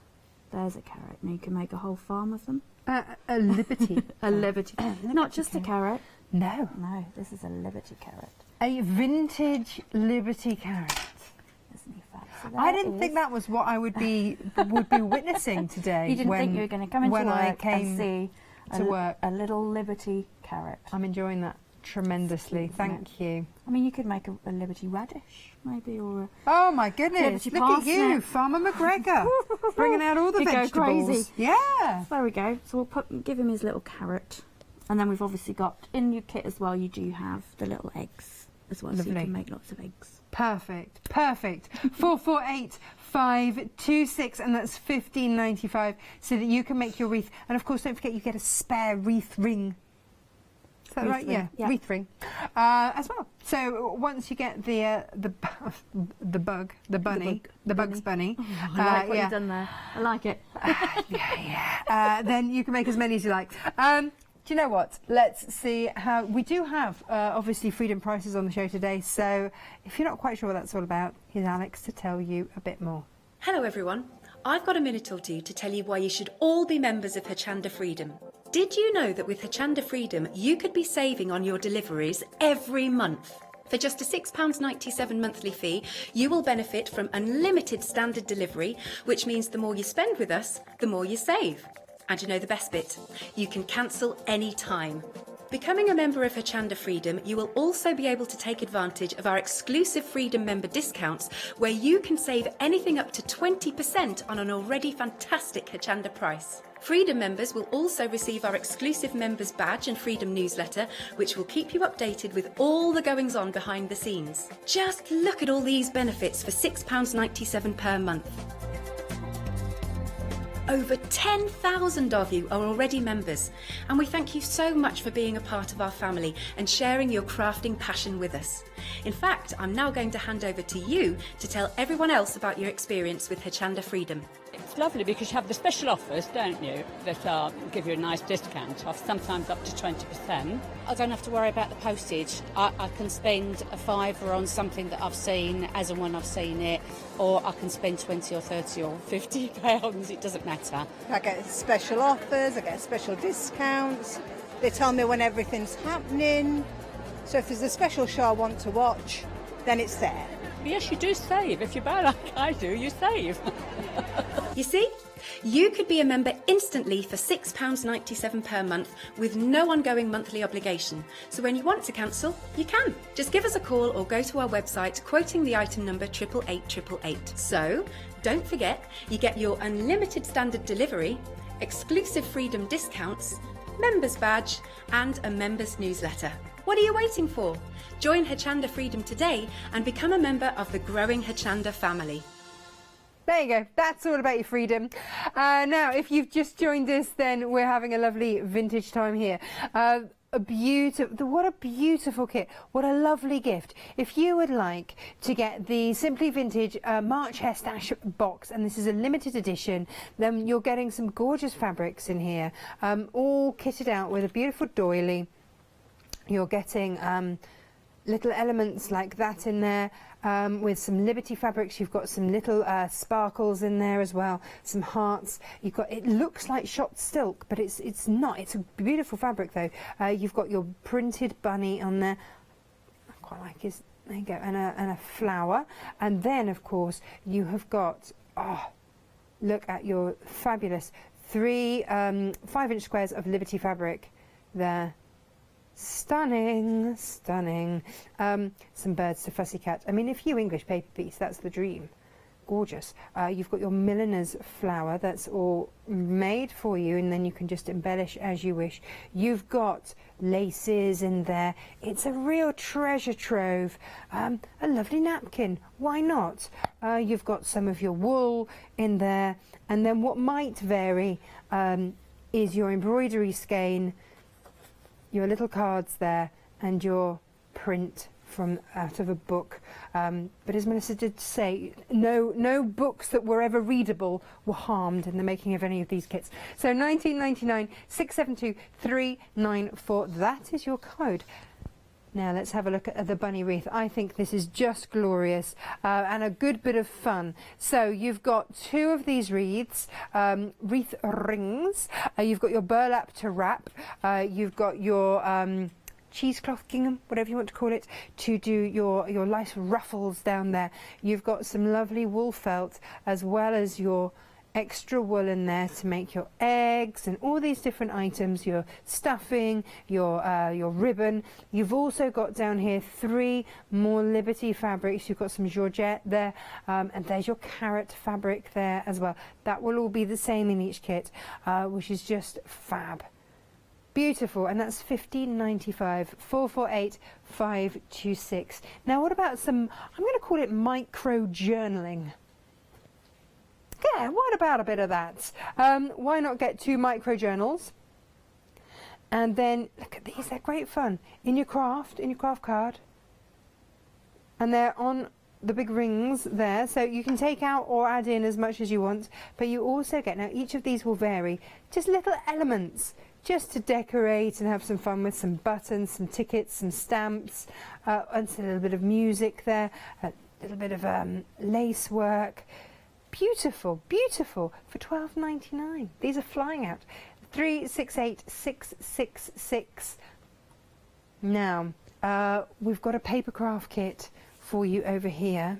There's a carrot. Now you can make a whole farm of them. A liberty. A liberty, not just a carrot. No. No, this is a liberty carrot. A vintage liberty carrot. Isn't he fab? So I there didn't is- think that was what I would be witnessing today. You didn't think you were going to come into when work I came and see to work. a little liberty carrot. I'm enjoying that tremendously. Isn't Thank you. I mean, you could make a liberty radish, maybe, or a... Oh my goodness! Liberty Look at you, parsnip. Farmer McGregor, bringing out all the You go vegetables. crazy. Yeah. There we go. So we'll give him his little carrot. And then we've obviously got, in your kit as well, you do have the little eggs as well, so you Lovely. can make lots of eggs. Perfect. 448526, and that's $15.95, so that you can make your wreath. And of course, don't forget you get a spare wreath ring. Is that Wreath right? ring, yeah. Wreath ring as well. So once you get the bunny, the Bugs Bunny, I like what yeah. you've done there. I like it. Then you can make as many as you like. Do you know what? Let's see how we do have obviously freedom prices on the show today. So if you're not quite sure what that's all about, here's Alex to tell you a bit more. Hello everyone. I've got a minute or two to tell you why you should all be members of Hochanda Freedom. Did you know that with Hochanda Freedom you could be saving on your deliveries every month? For just a £6.97 monthly fee, you will benefit from unlimited standard delivery, which means the more you spend with us, the more you save. And you know the best bit? You can cancel any time. Becoming a member of Hochanda Freedom, you will also be able to take advantage of our exclusive Freedom member discounts, where you can save anything up to 20% on an already fantastic Hochanda price. Freedom members will also receive our exclusive members badge and Freedom newsletter, which will keep you updated with all the goings on behind the scenes. Just look at all these benefits for £6.97 per month. Over 10,000 of you are already members, and we thank you so much for being a part of our family and sharing your crafting passion with us. In fact, I'm now going to hand over to you to tell everyone else about your experience with Hochanda Freedom. It's lovely because you have the special offers, don't you, that give you a nice discount off, sometimes up to 20%. I don't have to worry about the postage. I can spend a £5 on something that I've seen as and when I've seen it, or I can spend 20 or 30 or 50 pounds, it doesn't matter. I get special offers, I get special discounts. They tell me when everything's happening. So if there's a special show I want to watch, then it's there. Yes, you do save. If you buy like I do, you save. You see? You could be a member instantly for £6.97 per month with no ongoing monthly obligation. So when you want to cancel, you can. Just give us a call or go to our website quoting the item number 88888. So don't forget, you get your unlimited standard delivery, exclusive Freedom discounts, members badge and a members newsletter. What are you waiting for? Join Hochanda Freedom today and become a member of the growing Hochanda family. There you go. That's all about your freedom. Now, if you've just joined us, then we're having a lovely vintage time here. What a beautiful kit. What a lovely gift. If you would like to get the Simply Vintage March Hair Stash box, and this is a limited edition, then you're getting some gorgeous fabrics in here, all kitted out with a beautiful doily. You're getting little elements like that in there, with some Liberty fabrics. You've got some little sparkles in there as well, some hearts. You've got, it looks like shot silk, but it's not. It's a beautiful fabric though. You've got your printed bunny on there. I quite like his. There you go, and a flower. And then of course you have got, look at your fabulous 3 5-inch squares of Liberty fabric there. Stunning, stunning. Some birds to fussy cat. I mean, a few English paper piece, that's the dream. Gorgeous. You've got your milliner's flower, that's all made for you, and then you can just embellish as you wish. You've got laces in there. It's a real treasure trove. A lovely napkin, why not? You've got some of your wool in there, and then what might vary is your embroidery skein, your little cards there, and your print from out of a book. But as Melissa did say, no books that were ever readable were harmed in the making of any of these kits. So 1999 672 394, that is your code. Now let's have a look at the bunny wreath. I think this is just glorious and a good bit of fun. So you've got 2 of these wreaths, wreath rings. You've got your burlap to wrap. You've got your cheesecloth gingham, whatever you want to call it, to do your nice ruffles down there. You've got some lovely wool felt as well as your extra wool in there to make your eggs and all these different items, your stuffing, your ribbon. You've also got down here 3 more Liberty fabrics. You've got some Georgette there, and there's your carrot fabric there as well. That will all be the same in each kit, which is just fab. Beautiful, and that's $15.95, 448 526. Now, what about some, I'm going to call it micro journaling. Yeah, what about a bit of that? Why not get 2 micro journals? And then, look at these, they're great fun. In your craft card. And they're on the big rings there, so you can take out or add in as much as you want, but you also get, now each of these will vary, just little elements, just to decorate and have some fun with some buttons, some tickets, some stamps, and a little bit of music there, a little bit of lace work. Beautiful, beautiful, for $12.99. These are flying out. 368 666. Now, we've got a papercraft kit for you over here.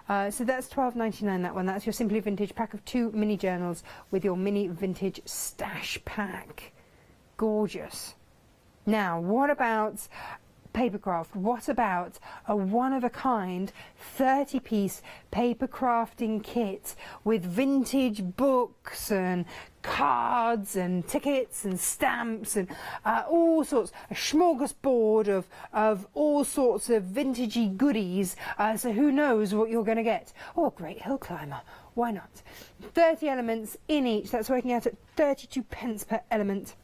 So that's $12.99, that one. That's your Simply Vintage pack of 2 mini journals with your mini vintage stash pack. Gorgeous. Now, what about papercraft? What about a one-of-a-kind 30-piece paper crafting kit with vintage books and cards and tickets and stamps and all sorts, a smorgasbord of all sorts of vintagey goodies, so who knows what you're going to get. Oh, a great hill climber, why not? 30 elements in each, that's working out at 32 pence per element.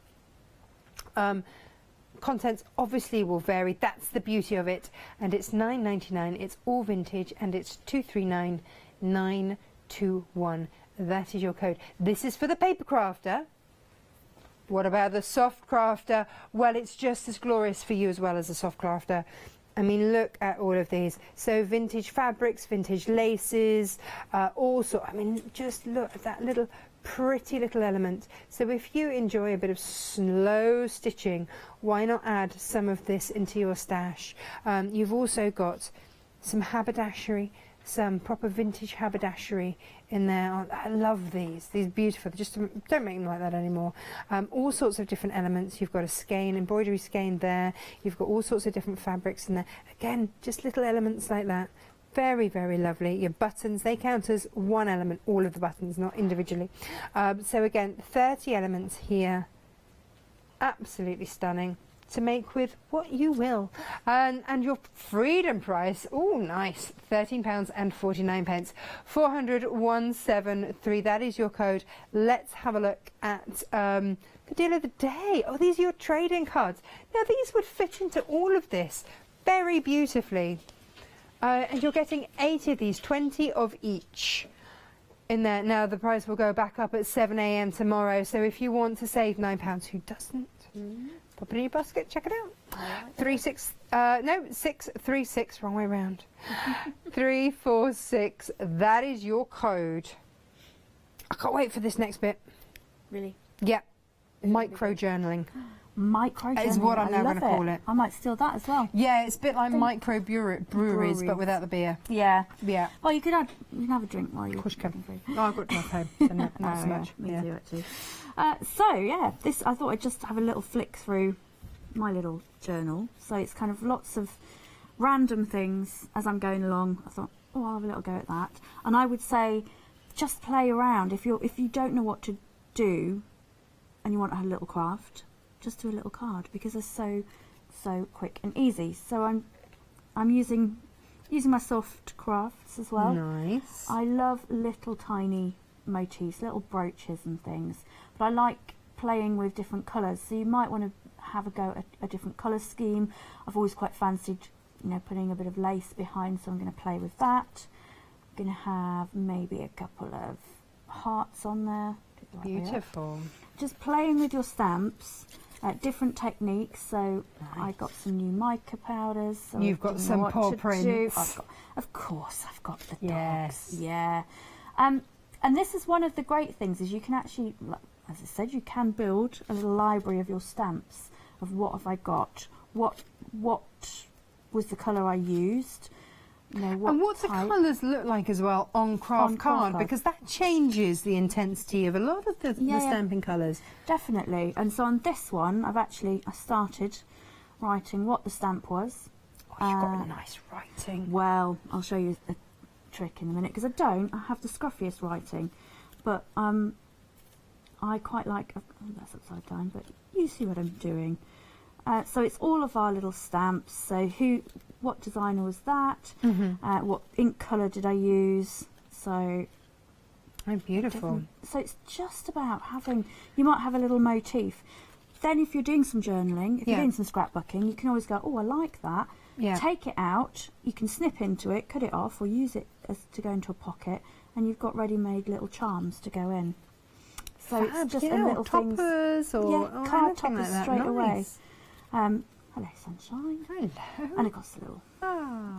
Contents obviously will vary, that's the beauty of it, and it's $9.99, it's all vintage, and it's 239921. That is your code. This is for the paper crafter. What about the soft crafter? Well, it's just as glorious for you as well as the soft crafter. I mean, look at all of these. So vintage fabrics, vintage laces, also, I mean, just look at that little pretty little element. So if you enjoy a bit of slow stitching, why not add some of this into your stash? You've also got some haberdashery, some proper vintage haberdashery in there. I love these beautiful, just don't make them like that anymore. All sorts of different elements. You've got a skein, embroidery skein there, you've got all sorts of different fabrics in there. Again, just little elements like that. Very, very lovely. Your buttons, they count as one element, all of the buttons, not individually. So again, 30 elements here. Absolutely stunning. To make with what you will. And your freedom price, oh nice, £13.49. 400,173, that is your code. Let's have a look at the deal of the day. Oh, these are your trading cards. Now these would fit into all of this very beautifully. And you're getting 80 of these, 20 of each in there. Now the price will go back up at 7 AM tomorrow, so if you want to save £9, who doesn't? Pop it in your basket, check it out. 636, wrong way round. 346, that is your code. I can't wait for this next bit. Really? Yep, micro journaling. Micro journaling Is what I'm now going to call it. I might steal that as well. Yeah, it's a bit like micro breweries, but without the beer. Yeah. Yeah. Well, you can have a drink while you're cooking. Oh, I've got to have home, so not so much. Me too, actually. So yeah, this I thought I'd just have a little flick through my little journal. So it's kind of lots of random things as I'm going along. I thought, oh, I'll have a little go at that. And I would say, just play around. If you don't know what to do, and you want a little craft, just do a little card, because they're so quick and easy. So I'm using my soft crafts as well. Nice. I love little tiny motifs, little brooches and things, but I like playing with different colours. So you might want to have a go at a different colour scheme. I've always quite fancied, putting a bit of lace behind, so I'm going to play with that. I'm going to have maybe a couple of hearts on there. Beautiful. Just playing with your stamps. Different techniques. So I got some new mica powders. So You've got some paw prints. Of course, I've got the Yes. dogs. Yeah. And this is one of the great things, is you can actually, as I said, you can build a little library of your stamps, of what have I got, what was the colour I used, and what's the colours look like as well on craft card, because that changes the intensity of a lot of the stamping colours. Definitely. And so on this one, I started writing what the stamp was. Oh, you've got nice writing. Well, I'll show you a trick in a minute, because I have the scruffiest writing, but I quite like, that's upside down, but you see what I'm doing. So it's all of our little stamps. So what designer was that? What ink colour did I use? So beautiful. So it's just about you might have a little motif. Then if you're doing some journaling, if you're doing some scrapbooking, you can always go, oh, I like that. Yeah. Take it out, you can snip into it, cut it off, or use it to go into a pocket, and you've got ready-made little charms to go in. So it's just a little toppers or card toppers like that. straight away. Nice. Hello, sunshine. Hello. And it got a little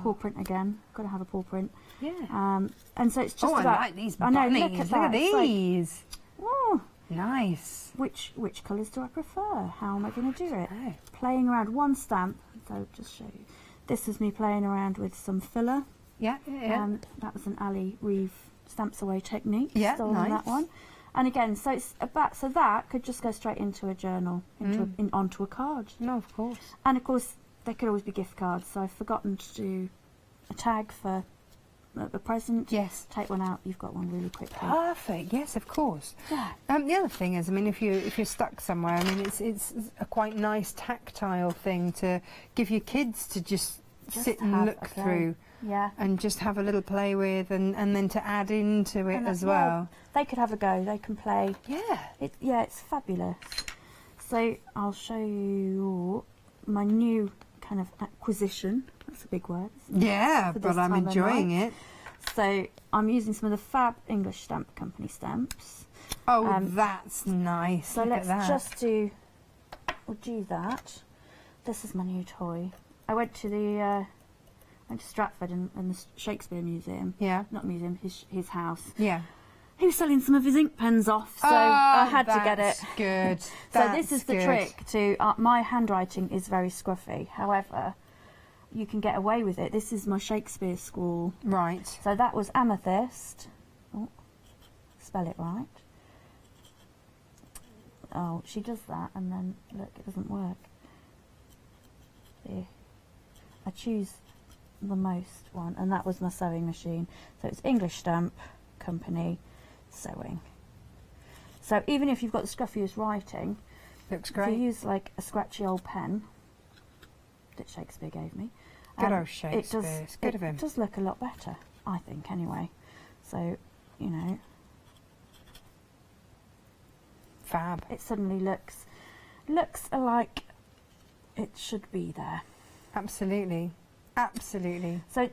paw print again. Got to have a paw print. Yeah. And so it's just I about. like these I know. bunnies. Look at that. Look at these. Oh, Nice. which colours do I prefer? How am I going to do it? Oh. Playing around one stamp. So I'll just show you. This is me playing around with some filler. Yeah. That was an Ali Reeve Stamps Away technique. Yeah, Stolen nice. that one. And again, so it's about, so that could just go straight into a journal, onto a card. No, of course. And of course, there could always be gift cards. So I've forgotten to do a tag for a present. Yes. Take one out. You've got one really quickly. Perfect. Yes, of course. Yeah. The other thing is, I mean, if you're stuck somewhere, I mean, it's a quite nice tactile thing to give your kids to just sit and look through. Yeah. And just have a little play with, and then to add into it as well. They could have a go. They can play. Yeah. It's fabulous. So I'll show you my new kind of acquisition. That's a big word. Isn't it? Yeah, For but this I'm time of enjoying night. it. So I'm using some of the Fab English Stamp Company stamps. Oh, that's nice. So Look at let's that. just do that. This is my new toy. I went to Stratford and the Shakespeare Museum. Yeah. Not museum, his house. Yeah. He was selling some of his ink pens off, so I had to get it. Good. So this is the trick to my handwriting is very scruffy. However, you can get away with it. This is my Shakespeare scrawl. Right. So that was amethyst. Oh, spell it right. Oh, she does that, and then look, it doesn't work. See, I choose the most one, and that was my sewing machine. So it's English Stamp Company sewing. So even if you've got the scruffiest writing, Looks if great. you use like a scratchy old pen that Shakespeare gave me, Good old Shakespeare. It's good of him. It does look a lot better, I think, anyway. So, Fab. it suddenly looks like it should be there. Absolutely. Absolutely. So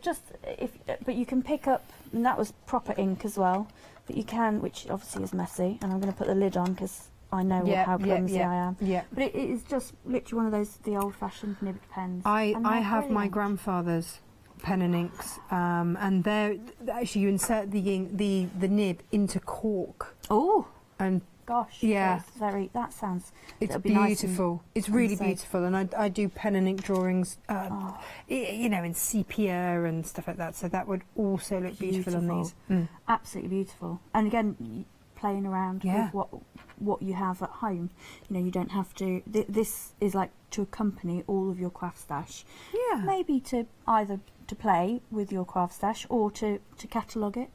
but you can pick up, and that was proper ink as well, but you can, which obviously is messy, and I'm going to put the lid on because I know how clumsy I am. Yeah. But it is just literally one of those, the old-fashioned nibbed pens. I and they're have my brilliant. grandfather's pen and inks, and they're actually, you insert the ink, the nib into cork, Oh, and gosh. Yeah. That sounds... it's it'll be nice beautiful. It's really beautiful, and I do pen and ink drawings, in sepia and stuff like that. So that would also look beautiful on these. Absolutely beautiful. And again, playing around with what you have at home. You know, you don't have to. This is like to accompany all of your craft stash. Yeah. Maybe to either to play with your craft stash or to catalogue it.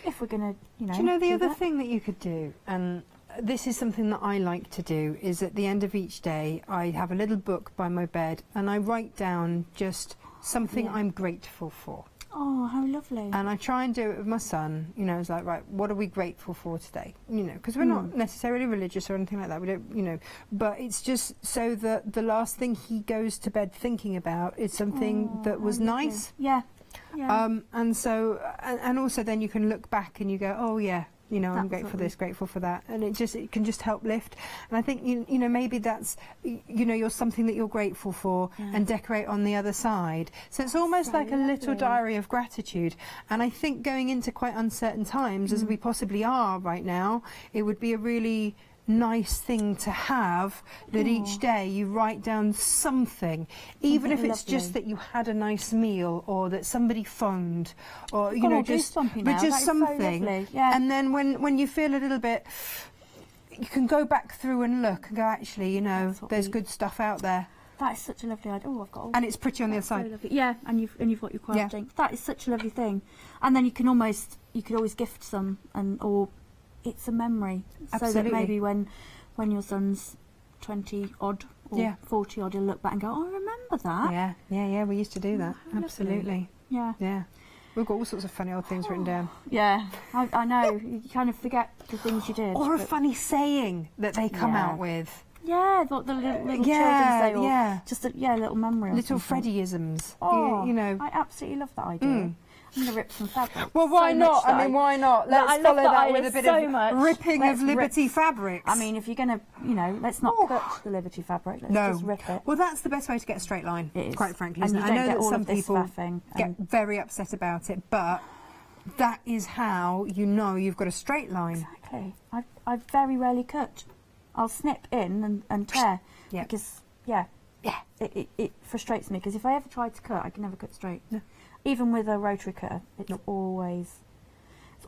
If we're going to, you know. Do you know the do other that. thing that you could do, and this is something that I like to do, is at the end of each day I have a little book by my bed and I write down just something I'm grateful for. Oh, how lovely. And I try and do it with my son. You know, it's like, right, what are we grateful for today? You know, because we're not necessarily religious or anything like that. We don't, you know, but it's just so that the last thing he goes to bed thinking about is something that was nice. Yeah. Yeah. And so, and also then you can look back and you go, oh yeah, you know, I'm grateful for this, grateful for that, and it can just help lift. And I think you know maybe that's you're something that you're grateful for, and decorate on the other side. So it's almost like a little diary of gratitude. And I think going into quite uncertain times, as we possibly are right now, it would be a really nice thing to have, that each day you write down something, even if it's just that you had a nice meal, or that somebody phoned, or you know, just something. And then when you feel a little bit, you can go back through and look and go, actually, you know, there's good stuff out there. That is such a lovely idea. Oh, I've got all, and it's pretty on the other side. So yeah, and you've got your crafting. That is such a lovely thing. And then you could always gift some, or it's a memory. Absolutely. So that maybe when your son's 20 odd or 40 odd, he'll look back and go, oh, I remember that. Yeah, we used to do that. Absolutely. Yeah. We've got all sorts of funny old things written down. Yeah, I know. You kind of forget the things you did. Or a funny saying that they come out with. Yeah, the little children's say, or just a little memory. Little Freddyisms. Oh, you know. I absolutely love that idea. I'm going to rip some fabric. Well, why not? I mean, why not? Let's follow that with a bit of ripping of Liberty fabrics. I mean, if you're going to, you know, let's not cut the Liberty fabric. Let's just rip it. Well, that's the best way to get a straight line, quite frankly. And I know that some people get very upset about it, but that is how you know you've got a straight line. Exactly. I very rarely cut. I'll snip in and tear because, it frustrates me, because if I ever try to cut, I can never cut straight. No. Even with a rotary cutter, it's always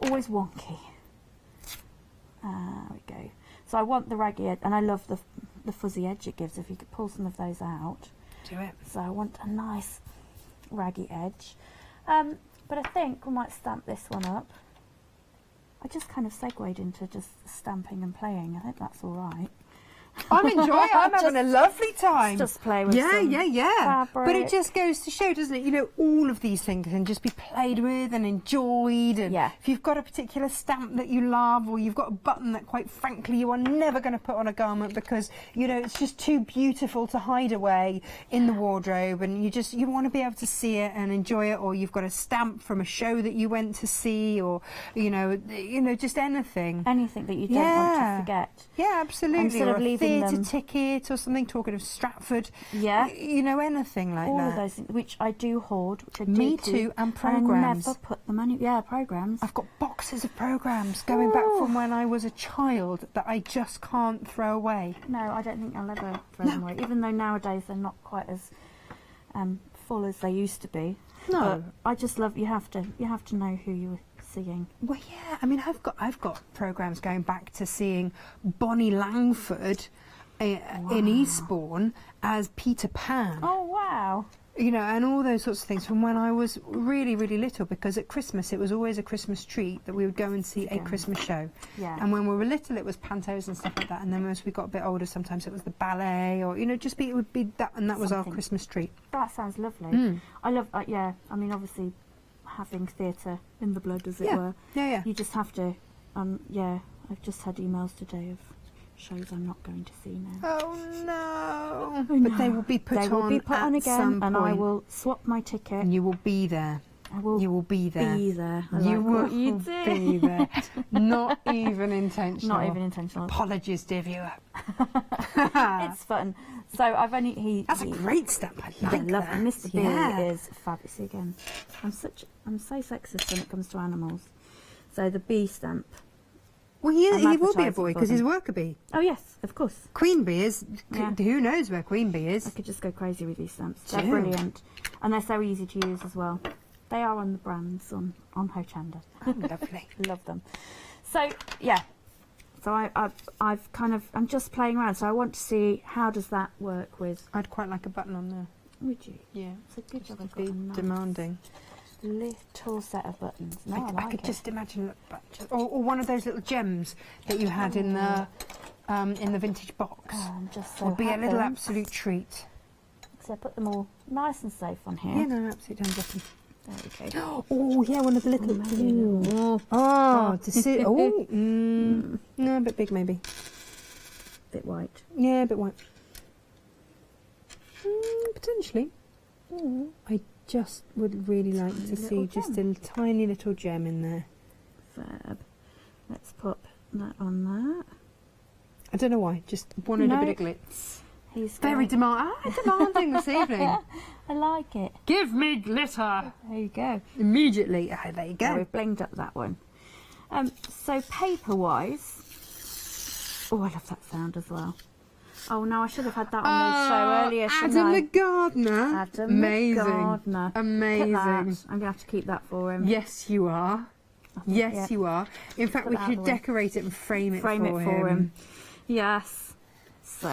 wonky. There we go. So I want the raggy edge, and I love the fuzzy edge it gives. If you could pull some of those out. Do it. So I want a nice raggy edge. But I think we might stamp this one up. I just kind of segued into just stamping and playing. I think that's all right. I'm enjoying it. I'm having a lovely time. Just play with some fabric. But it just goes to show, doesn't it? You know, all of these things can just be played with and enjoyed. And if you've got a particular stamp that you love, or you've got a button that, quite frankly, you are never going to put on a garment because, you know, it's just too beautiful to hide away in the wardrobe, and you want to be able to see it and enjoy it. Or you've got a stamp from a show that you went to see, or you know, just anything. Anything that you don't want to forget. Yeah, absolutely. Instead of leaving theatre ticket or something, talking of Stratford, you know, anything like all that. Of those things, which I do hoard, which I Me do too, and programmes. I never put the money. Programmes. I've got boxes of programmes going back from when I was a child that I just can't throw away. No, I don't think I'll ever throw them away, even though nowadays they're not quite as full as they used to be. No, but I just love. You have to know who you're seeing. Well, yeah. I mean, I've got programmes going back to seeing Bonnie Langford in Eastbourne as Peter Pan. Oh, wow. You know, and all those sorts of things from when I was really, really little, because at Christmas it was always a Christmas treat that we would go and see a Christmas show. Yeah. And when we were little it was pantos and stuff like that, and then as we got a bit older sometimes it was the ballet, or, you know, it would be that, and that was our Christmas treat. That sounds lovely. I love, I mean, obviously having theatre in the blood, as it were. Yeah. You just have to, I've just had emails today of shows I'm not going to see now. Oh no! But they will be put on again, and I will swap my ticket. And you will be there. You will be there. Be there. You will be there. Not even intentional. Not even intentional. Apologies, dear viewer. It's fun. So I've only That's a great stamp. I like that. Mr. B is fabulous again. I'm so sexist when it comes to animals. So the bee stamp. Well, he will be a boy because he's a worker bee. Oh yes, of course. Queen bee is. Who knows where Queen bee is? I could just go crazy with these stamps. They're brilliant, and they're so easy to use as well. They are on the brands on Hochanda. Oh, lovely. Love them. So yeah, So I'm just playing around. So I want to see how does that work with. I'd quite like a button on there. Would you? Yeah. It's a good job. I've Be got a nice demanding. little set of buttons. No, I like could it. just imagine, or one of those little gems that you had in the vintage box. Oh, I'm just so Would be a little happy. absolute treat. So I put them all nice and safe on here. Yeah, no, absolutely done. There we go. Oh, yeah, one of the little. Oh, to see. Oh, no, a bit big maybe. Bit white. Yeah, a bit white. Potentially. I just would really like to see just a tiny little gem in there. Fab. Let's pop that on that. I don't know why, just wanted a bit of glitz. He's Very demanding this evening. I like it. Give me glitter! There you go. Immediately. Ah, there you Yeah, go. we've blinged up that one. So paper-wise... Oh, I love that sound as well. Oh, no, I should have had that on the show earlier, shouldn't Adam I? the gardener. Adam Amazing. the gardener. Amazing. Look at that. I'm going to have to keep that for him. Yes, you are. Yes, you are. In fact, we Put that out should the way. decorate it and frame it Frame for it for him. Yes. So,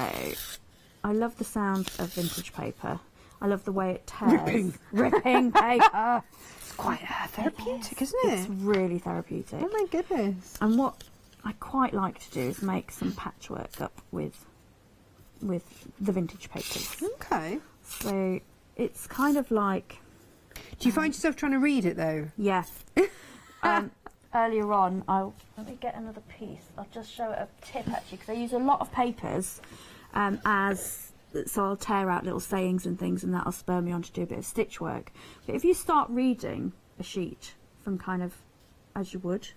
I love the sound of vintage paper. I love the way it tears. Ripping paper. It's quite therapeutic, isn't it? It's really therapeutic. Oh my goodness. And what I quite like to do is make some patchwork up with the vintage papers. Okay. So it's kind of like... Do you find yourself trying to read it though? Yeah. Earlier on, let me get another piece. I'll just show it a tip actually, because I use a lot of papers so I'll tear out little sayings and things, and that'll spur me on to do a bit of stitch work. But if you start reading a sheet from kind of as you would,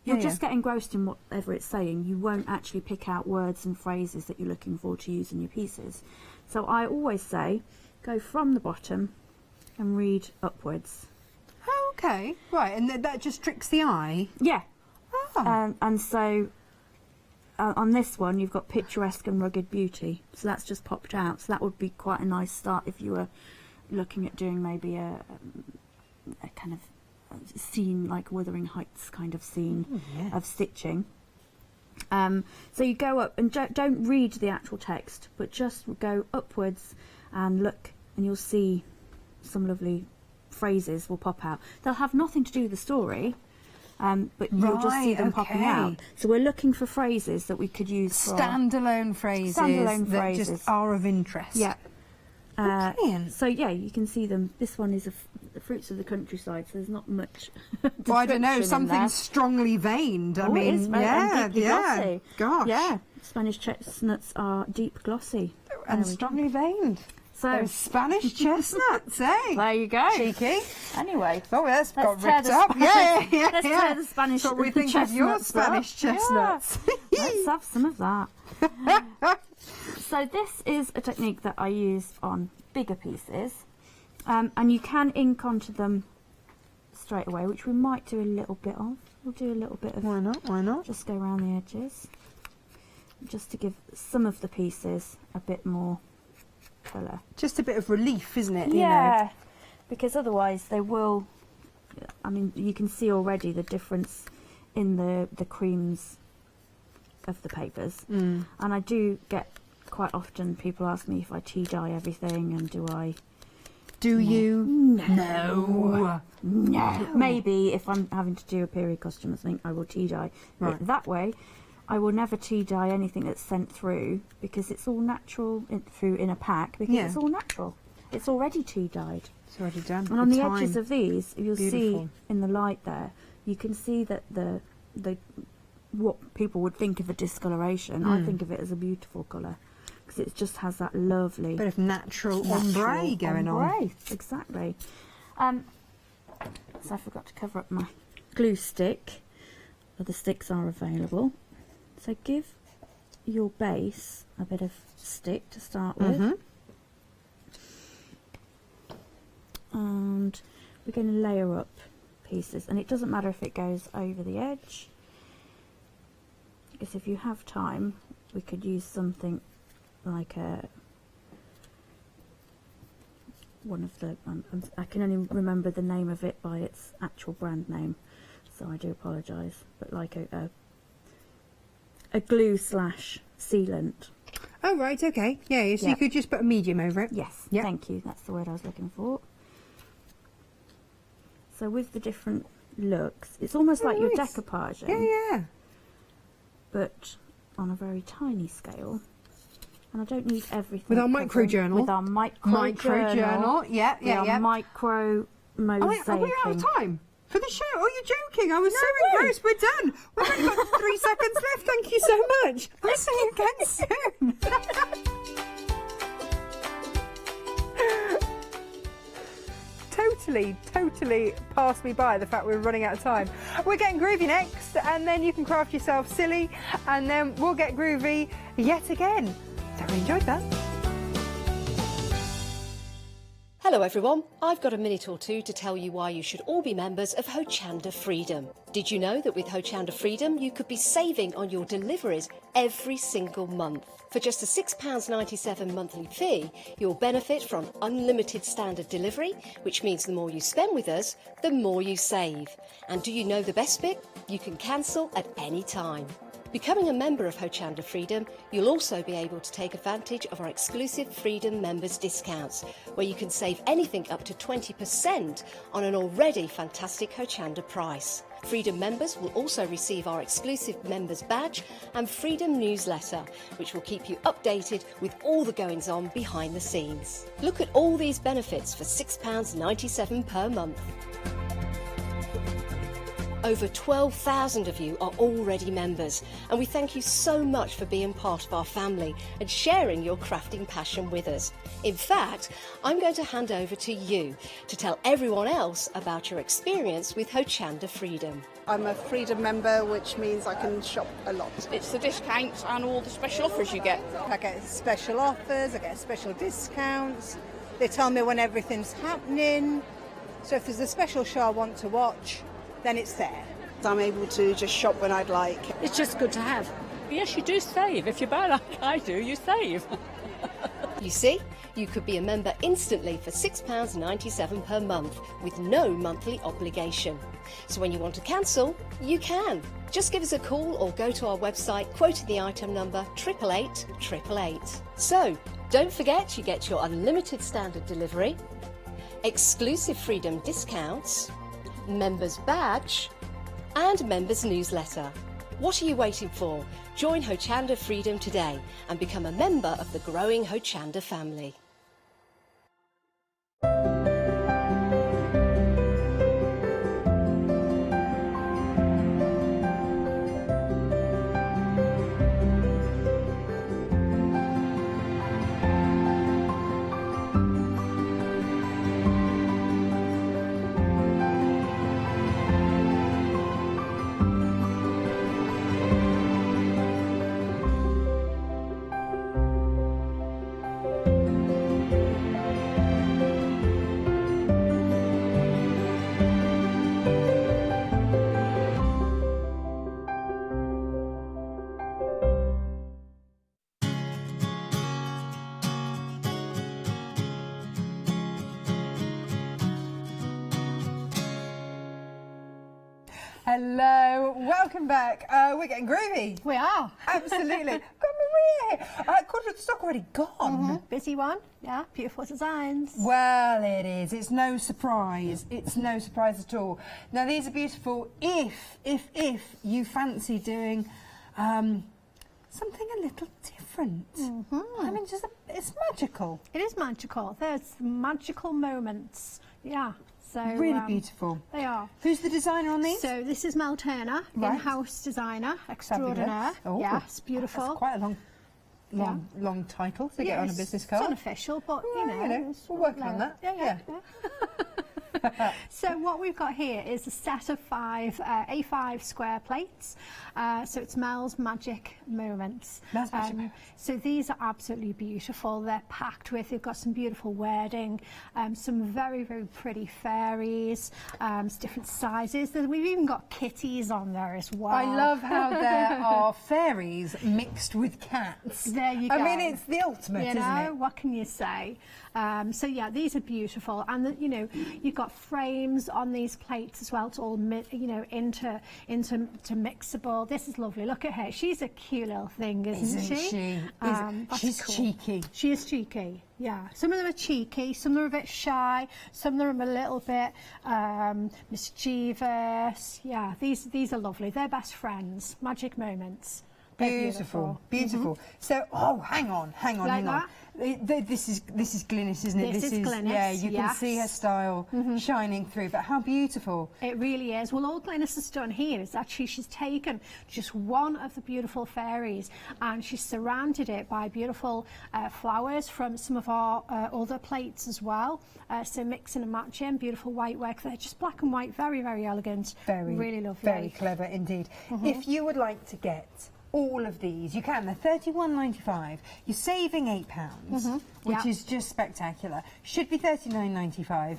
you'll just get engrossed in whatever it's saying. You won't actually pick out words and phrases that you're looking for to use in your pieces. So I always say, go from the bottom and read upwards. Oh, okay. Right, and that just tricks the eye? Yeah. Oh. And so on this one, you've got picturesque and rugged beauty. So that's just popped out. So that would be quite a nice start if you were looking at doing maybe a kind of scene, like Wuthering Heights kind of scene of stitching. So you go up and don't read the actual text, but just go upwards and look, and you'll see some lovely phrases will pop out. They'll have nothing to do with the story, but you'll just see them popping out. So we're looking for phrases that we could use for standalone phrases that just are of interest. Yeah. Brilliant. So yeah, you can see them. This one is the fruits of the countryside, so there's not much. Well, I don't know, description in something there. strongly veined. I Oh, it mean, is very- and deeply glossy. Gosh. Yeah, Spanish chestnuts are deep glossy. And There we go. strongly veined. So Those Spanish chestnuts, eh? there you go. Cheeky. Anyway, Oh, that's got tear ripped the up. Spanish- Yeah. let's tear the Spanish. What we the think of your chestnuts up. Spanish chestnuts. Yeah. Let's have some of that. So this is a technique that I use on bigger pieces, and you can ink onto them straight away, which we might do a little bit of. We'll do a little bit of. Why not? Why not? Just go around the edges, just to give some of the pieces a bit more colour. Just a bit of relief, isn't it? You Yeah, know? because otherwise they will. I mean, you can see already the difference in the creams of the papers, and I do get quite often people ask me if I tea dye everything, and do I? Do you? No. Maybe if I'm having to do a period costume, I think I will tea dye. Right. But that way, I will never tea dye anything that's sent through, because it's all natural through in a pack, because it's all natural. It's already tea dyed. It's already done. And on the edges of these, you'll see Beautiful. in the light there, you can see that the what people would think of a discoloration, I think of it as a beautiful colour, because it just has that lovely bit of natural ombre going on. Exactly. So I forgot to cover up my glue stick. Other sticks are available. So give your base a bit of stick to start with. And we're going to layer up pieces, and it doesn't matter if it goes over the edge, because if you have time we could use something like one of the I can only remember the name of it by its actual brand name, so I do apologise, but like a a glue / sealant. Oh, right, okay. Yeah, so you Yep. could just put a medium over it. Yes, Yep. thank you. That's the word I was looking for. So with the different looks, it's almost like you're nice. decoupaging, Yeah. but on a very tiny scale. And I don't need everything. With our micro covered. journal. With our micro journal. Yeah, We are micro mosaicing. Are we out of time for the show? Oh, you're joking. I was so engrossed. We're done. We've only got 3 seconds left. Thank you so much. I'll see you again soon. Totally passed me by the fact we're running out of time. We're getting groovy next, and then you can craft yourself silly, and then we'll get groovy yet again. So I enjoyed that. Hello everyone, I've got a minute or two to tell you why you should all be members of Hochanda Freedom. Did you know that with Hochanda Freedom you could be saving on your deliveries every single month? For just a £6.97 monthly fee, you'll benefit from unlimited standard delivery, which means the more you spend with us, the more you save. And do you know the best bit? You can cancel at any time. Becoming a member of Hochanda Freedom, you'll also be able to take advantage of our exclusive Freedom members discounts, where you can save anything up to 20% on an already fantastic Hochanda price. Freedom members will also receive our exclusive members badge and Freedom newsletter, which will keep you updated with all the goings on behind the scenes. Look at all these benefits for £6.97 per month. Over 12,000 of you are already members, and we thank you so much for being part of our family and sharing your crafting passion with us. In fact, I'm going to hand over to you to tell everyone else about your experience with Hochanda Freedom. I'm a Freedom member, which means I can shop a lot. It's the discounts and all the special offers you get. I get special offers, I get special discounts. They tell me when everything's happening. So if there's a special show I want to watch, then it's there. I'm able to just shop when I'd like. It's just good to have. Yes, you do save. If you buy like I do, you save. You see, you could be a member instantly for £6.97 per month with no monthly obligation. So when you want to cancel, you can. Just give us a call or go to our website, quoting the item number 888 888. So, don't forget you get your unlimited standard delivery, exclusive Freedom discounts, members badge and members newsletter. What are you waiting for? Join Hochanda Freedom today and become a member of the growing Hochanda family. Hello, welcome back. We're getting groovy. We are. Absolutely. Got Maria here. Quarter of the stock already gone. Busy one. Yeah, beautiful designs. Well, it is. It's no surprise. It's no surprise at all. Now, these are beautiful if you fancy doing something a little different. I mean, it's magical. It is magical. There's magical moments. Yeah. So Really beautiful. They are. Who's the designer on these? So this is Mel Turner, Right. in-house designer extraordinaire. Oh, Yes, beautiful. That's quite a long title to get on a business card. It's unofficial, but Well, you know, it's we're working on that. Yeah. So what we've got here is a set of 5 A5 square plates. So it's Mel's Magic Moments. Mel's Magic Moments. So these are absolutely beautiful. They're packed with, they've got some beautiful wording, some very, very pretty fairies, different sizes. We've even got kitties on there as well. I love how there are fairies mixed with cats. There you go. I mean, it's the ultimate, you isn't know, it? what can you say? So yeah, these are beautiful, and you've got got frames on these plates as well to all into mixable. This is lovely. Look at her. She's a cute little thing, isn't she? She's cool. cheeky. She is cheeky. Yeah, some of them are cheeky, some of them are a bit shy, some of them are a little bit mischievous. Yeah, these are lovely. They're best friends. Magic moments. Beautiful, beautiful. So, hang on. This is Glynis, isn't it? This is Glynis. Yeah, you can see her style shining through. But how beautiful! It really is. Well, all Glynis has done here is actually she's taken just one of the beautiful fairies and she's surrounded it by beautiful flowers from some of our other plates as well. So mixing and matching, beautiful white work there, just black and white, very, very elegant. Really lovely. Very clever indeed. If you would like to get all of these, you can. They're £31.95. You're saving £8, which is just spectacular. Should be £39.95.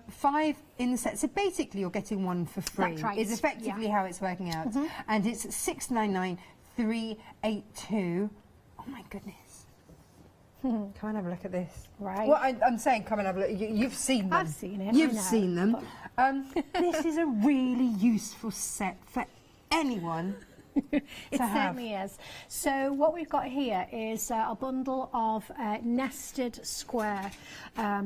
5 in the set. So basically, you're getting one for free. That's right. Is effectively how it's working out. And it's £699,382. Oh my goodness. Come and have a look at this. Right. Well, I'm saying come and have a look. You've seen them. I've seen it. You've seen them. This is a really useful set for anyone. It certainly is. So what we've got here is a bundle of nested square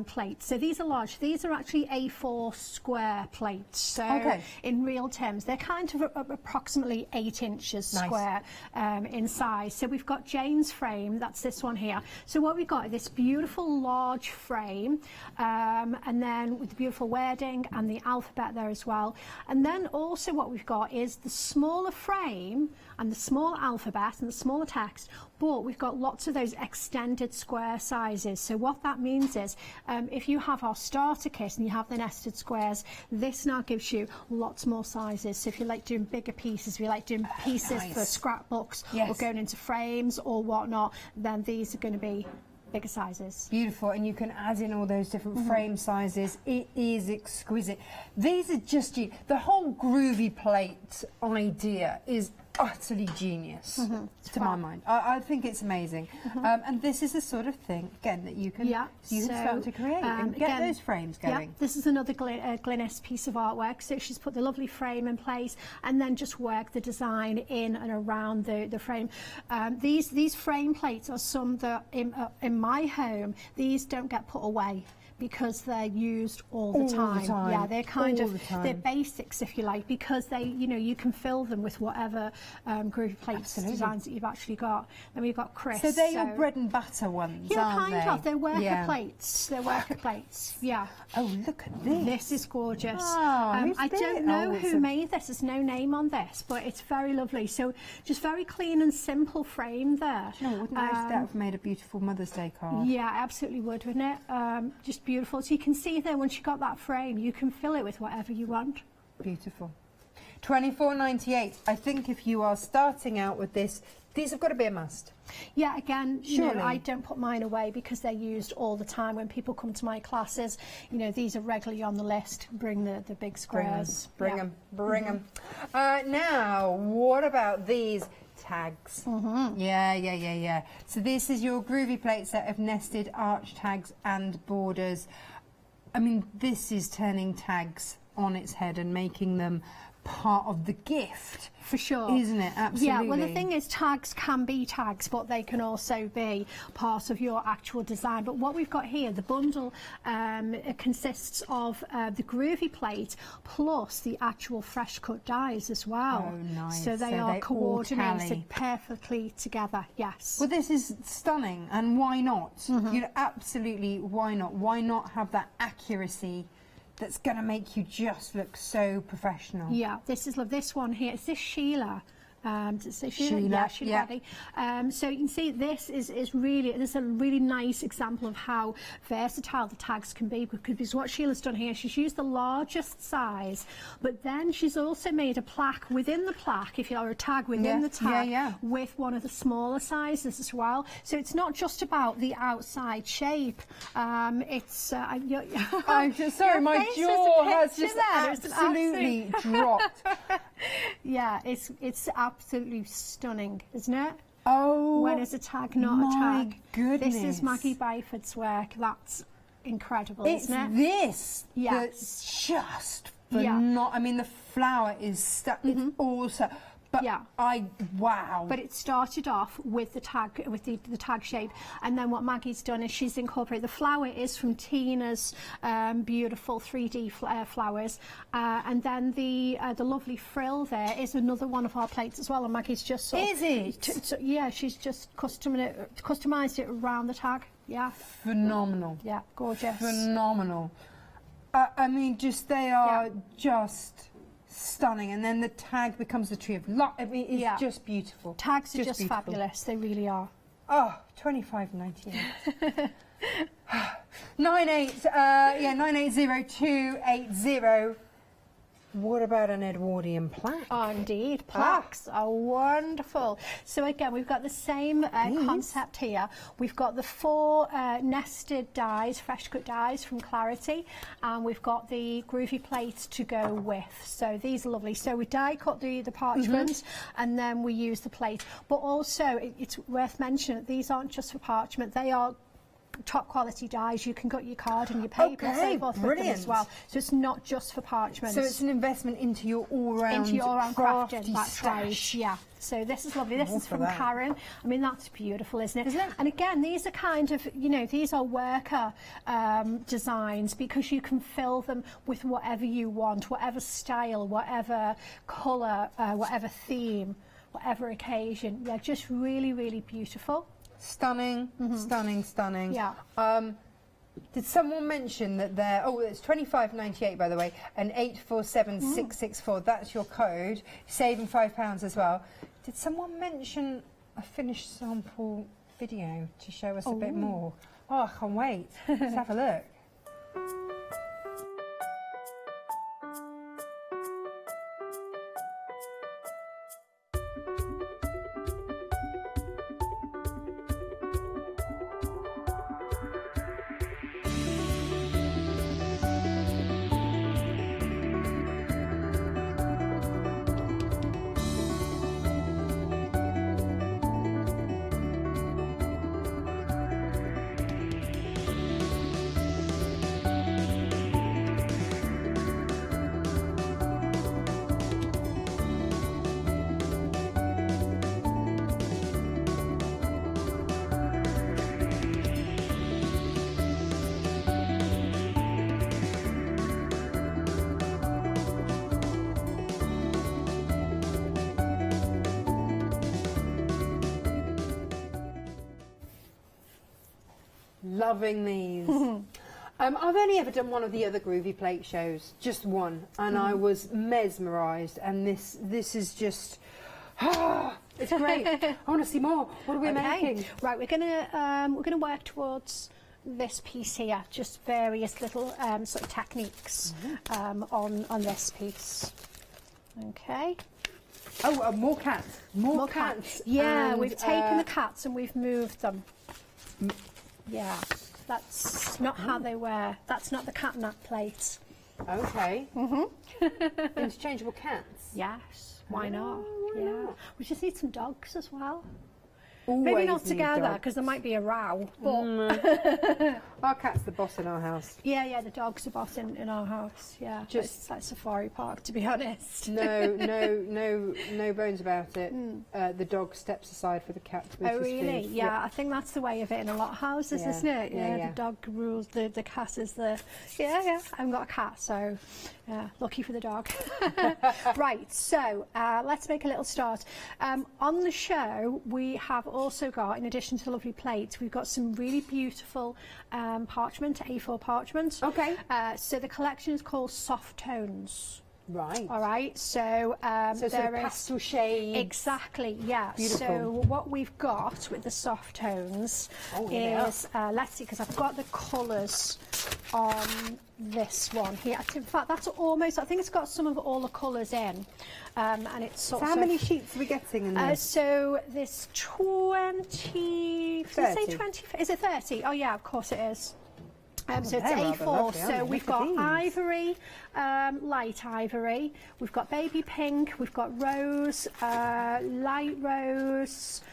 plates. So these are large. These are actually A4 square plates. So in real terms, they're kind of approximately 8 inches square in size. So we've got Jane's frame. That's this one here. So what we've got is this beautiful large frame, and then with the beautiful wording and the alphabet there as well. And then also what we've got is the smaller frame and the small alphabet and the smaller text, but we've got lots of those extended square sizes. So what that means is if you have our starter kit and you have the nested squares, this now gives you lots more sizes. So if you like doing bigger pieces, if you like doing pieces for scrapbooks or going into frames or whatnot, then these are going to be bigger sizes. Beautiful, and you can add in all those different frame sizes. It is exquisite. These are just the whole groovy plate idea is utterly genius to my mind. I think it's amazing. And this is the sort of thing again that you can start to create and get those frames going. This is another Glynis piece of artwork. So she's put the lovely frame in place and then just worked the design in and around the frame. These frame plates are some that in my home, these don't get put away, because they're used all the time. Yeah, they're kind of they're basics, if you like, because they, you can fill them with whatever groovy plates designs that you've actually got. Then we've got Chris. So they're your bread and butter ones, aren't they? Kind of. They're worker plates. They're worker plates. Yeah. Oh, look at this. This is gorgeous. I don't know who made this. There's no name on this, but it's very lovely. So just very clean and simple frame there. Wouldn't that have made a beautiful Mother's Day card? Yeah, absolutely would, wouldn't it? Just beautiful. So you can see there, once you got that frame, you can fill it with whatever you want. Beautiful. £24.98. I think if you are starting out with this, these have got to be a must. Yeah, again, I don't put mine away because they're used all the time. When people come to my classes, these are regularly on the list. Bring the big squares. Bring them. Now, what about these tags? Yeah. So this is your groovy plate set of nested arch tags and borders. I mean, this is turning tags on its head and making them part of the gift. For sure. Isn't it? Absolutely. Yeah, well, the thing is, tags can be tags, but they can also be part of your actual design. But what we've got here, the bundle, it consists of the groovy plate plus the actual fresh cut dies as well. Oh, nice. So they are coordinated perfectly together, yes. Well, this is stunning, and why not? Absolutely, why not? Why not have that accuracy that's going to make you just look so professional? Yeah, this one here. Is this Sheila? Sheila. Yeah. So you can see this is a really nice example of how versatile the tags can be, because what Sheila's done here, she's used the largest size, but then she's also made a plaque within the plaque, or a tag within the tag, with one of the smaller sizes as well. So it's not just about the outside shape. It's I'm just sorry, my jaw has just absolutely dropped. Yeah, it's absolutely stunning, isn't it? Oh, when is a tag not a tag? Goodness. This is Maggie Byford's work. incredible, It's isn't it? this Yes. that's just phenomenal. I mean, the flower is it's also. But wow. But it started off with the tag, with the tag shape, and then what Maggie's done is she's incorporated the flower is from Tina's beautiful 3D flowers, and then the lovely frill there is another one of our plates as well. And Maggie's just yeah, she's just customized it around the tag. Yeah, phenomenal. Yeah, gorgeous. Phenomenal. I mean, just they are just stunning, and then the tag becomes the tree of life. I mean, it's just beautiful. Tags are just fabulous. They really are. Oh, $25.98. 980280. What about an Edwardian plaque? Oh, indeed. Plaques are wonderful. So again, we've got the same concept here. We've got the 4 nested dies, fresh cut dies from Clarity, and we've got the groovy plates to go with. So these are lovely. So we die cut the parchment, and then we use the plate. But also, it's worth mentioning, these aren't just for parchment. They are top quality dies. You can cut your card and your paper and so forth with them as well. So it's not just for parchment. So it's an investment into your all-round crafting. That's right. Yeah. So this is lovely. This is from Karen. I mean, that's beautiful, isn't it? And again, these are kind of, you know, these are worker designs, because you can fill them with whatever you want, whatever style, whatever colour, whatever theme, whatever occasion. Yeah, just really, really beautiful. Stunning, stunning, stunning. Yeah. Did someone mention that they're... Oh, it's $25.98, by the way, and 847664. That's your code. Saving £5 as well. Did someone mention a finished sample video to show us a bit more? Oh, I can't wait. Let's have a look. Loving these. I've only ever done one of the other Groovy Plate shows, just one, and I was mesmerised. And this is just, it's great. I want to see more. What are we making? Right, we're gonna work towards this piece here. Just various little sort of techniques on this piece. Okay. Oh, more cats. More cats. Yeah, we've taken the cats and we've moved them. Yeah, that's not how they were. That's not the catnap plate. Okay. Interchangeable cats. Yes. Why not? Yeah. We just need some dogs as well. Always maybe not need together, dogs. because there might be a row. But our cat's the boss in our house. Yeah, the dog's the boss in our house. Yeah, just it's like Safari Park, to be honest. No bones about it. The dog steps aside for the cat to Oh, really? food. Yeah, I think that's the way of it in a lot of houses, isn't it? Yeah, the dog rules, the cat is the... Yeah, I haven't got a cat, so lucky for the dog. Right, so let's make a little start. On the show, we have also got, in addition to the lovely plates, we've got some really beautiful parchment, A4 parchment. Okay. So the collection is called Soft Tones. Right. All right. So so there sort of pastel shades. Exactly. Yeah. Beautiful. So what we've got with the soft tones is let's see, because I've got the colours on this one here. In fact, that's almost. I think it's got some of all the colours in, and it's sort of. So how many sheets are we getting in this? So there's 20. Did I say 20? Is it 30? Oh yeah, of course it is. So it's A4, lovely, so we've got ivory, light ivory, we've got baby pink, we've got rose, light rose,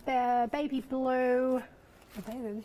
baby blue, The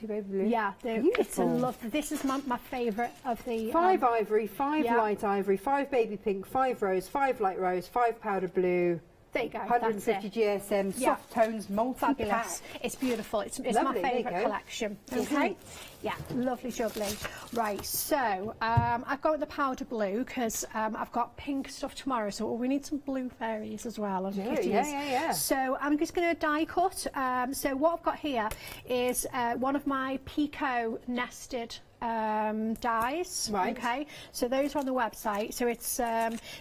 baby blue. Yeah, it's a beautiful. lovely. This is my favourite of the 5 ivory, 5 light ivory, 5 baby pink, 5 rose, 5 light rose, 5 powder blue. There you go. 150 GSM, soft tones, multi-pack. Fabulous. It's beautiful. It's my Lovely, there you favourite go. collection. Okay. Yeah, lovely jubbly. Right, so I've got the powder blue because I've got pink stuff tomorrow, so we need some blue fairies as well. And kitties. Yeah. So I'm just going to die cut. So what I've got here is one of my Pico nested dies. Right. Okay, so those are on the website. So it's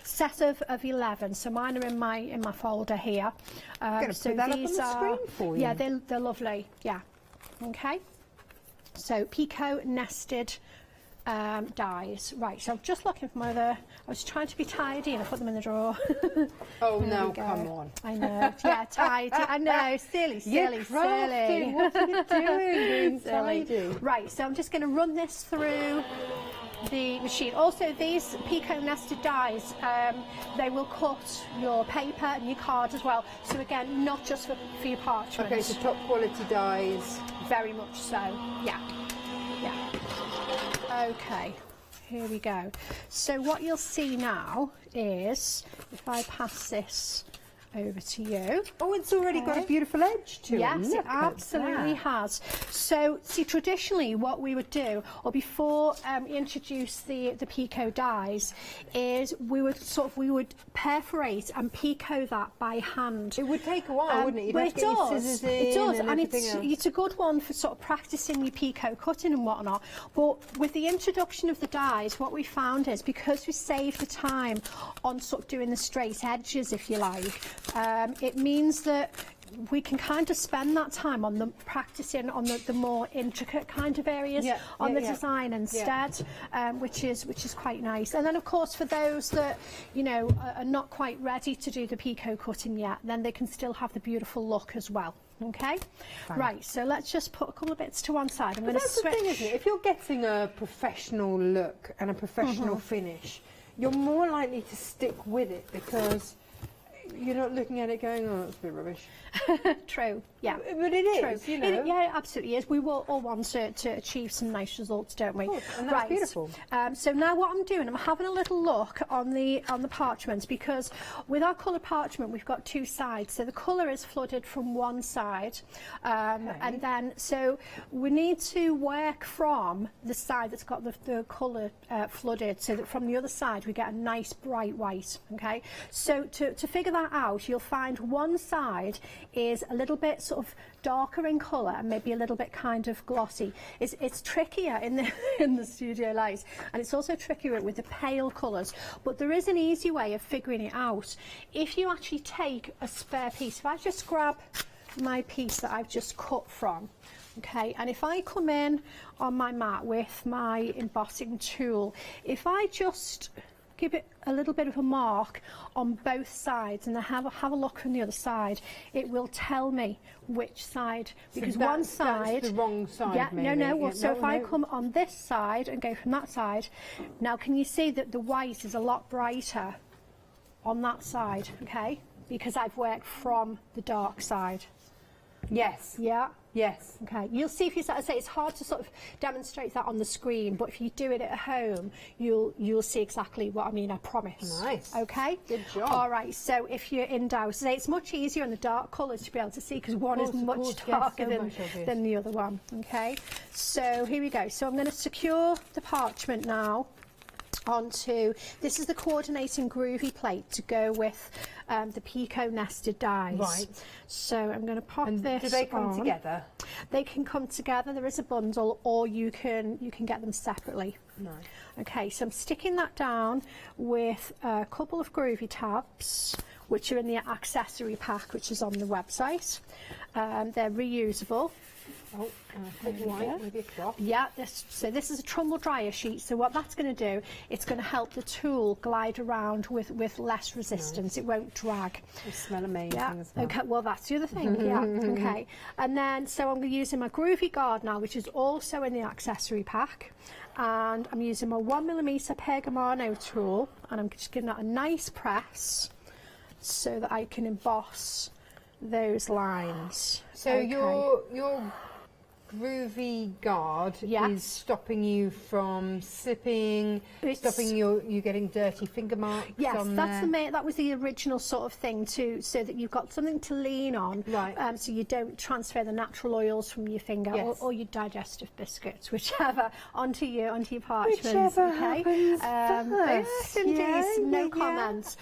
set of 11. So mine are in my folder here. Gonna so put that these up on the screen for you. Yeah, they're lovely. Yeah. Okay. So Pico nested dies. Right. So I'm just looking for my other. I was trying to be tidy and I put them in the drawer. Oh There no, we go. come on. I know. Yeah, tidy. I know. Silly. You're crafting. What are you doing? Silly. Tidy. Right, so I'm just going to run this through the machine. Also, these Pico nested dies, they will cut your paper and your card as well. So again, not just for your parchment. Okay, so top quality dies. Very much so. Yeah. Okay. Here we go. So what you'll see now is, if I pass this over to you. Oh, it's already got a beautiful edge to it. Yes, Look it absolutely at that. has. So, see, traditionally what we would do, or before we introduced the Pico dies, is we would perforate and Pico that by hand. It would take a while, wouldn't it? You'd have to get your scissors in It does, and everything else. it's a good one for sort of practicing your Pico cutting and whatnot. But with the introduction of the dies, what we found is, because we saved the time on sort of doing the straight edges, if you like, it means that we can kind of spend that time on the practicing on the more intricate kind of areas on the design instead, which is quite nice. And then of course for those that are not quite ready to do the Pico cutting yet, then they can still have the beautiful look as well. Okay, right. So let's just put a couple of bits to one side. I'm going to That's switch. the thing, isn't it? If you're getting a professional look and a professional finish, you're more likely to stick with it because you're not looking at it going, oh, that's a bit rubbish. True, yeah. But it is, you know. Yeah, it absolutely is. We will all want to achieve some nice results, don't we? Of course, and that's beautiful. So now what I'm doing, I'm having a little look on the parchment, because with our colour parchment, we've got two sides. So the colour is flooded from one side, and then so we need to work from the side that's got the colour flooded, so that from the other side we get a nice bright white. Okay, so to figure that out, you'll find one side is a little bit sort of darker in colour and maybe a little bit kind of glossy. It's trickier in the studio light, and it's also trickier with the pale colours, but there is an easy way of figuring it out. If you actually take a spare piece, if I just grab my piece that I've just cut from, okay, and if I come in on my mat with my embossing tool, if I just give it a little bit of a mark on both sides and then have a look on the other side, it will tell me which side, because So one side, that's the wrong side. yeah, maybe. no. Well, Yeah, so if I no. come on this side and go from that side, now can you see that the white is a lot brighter on that side? Okay, because I've worked from the dark side. Yes. Yeah. Yes. Okay, you'll see if you say it's hard to sort of demonstrate that on the screen, but if you do it at home, you'll see exactly what I mean. I promise. Nice. Okay. Good job. All right. So if you're in doubt, say it's much easier on the dark colours to be able to see, because one is much darker than the other one. Okay. So here we go. So I'm going to secure the parchment now onto, this is the coordinating groovy plate to go with the Pico nested dies. Right. So I'm going to pop this. Do they come on. together? They can come together. There is a bundle, or you can get them separately. Nice. Okay, so I'm sticking that down with a couple of groovy tabs, which are in the accessory pack, which is on the website. They're reusable. Oh, white with your cloth. Yeah, so this is a trundle dryer sheet. So what that's going to do, it's going to help the tool glide around with less resistance. Nice. It won't drag. They smell amazing Yeah. as well. Okay. Well, that's the other thing. Yeah. Okay. And then so I'm using my groovy guard now, which is also in the accessory pack, and I'm using my 1mm Pergamano tool, and I'm just giving that a nice press so that I can emboss those lines. So okay. your groovy guard is stopping you from slipping, stopping you getting dirty finger marks. Yes, on that's there. that was the original sort of thing too, so that you've got something to lean on, right? So you don't transfer the natural oils from your finger or your digestive biscuits, whichever, onto your parchments. Whichever okay. happens Yes, first. indeed. No Yeah. comments.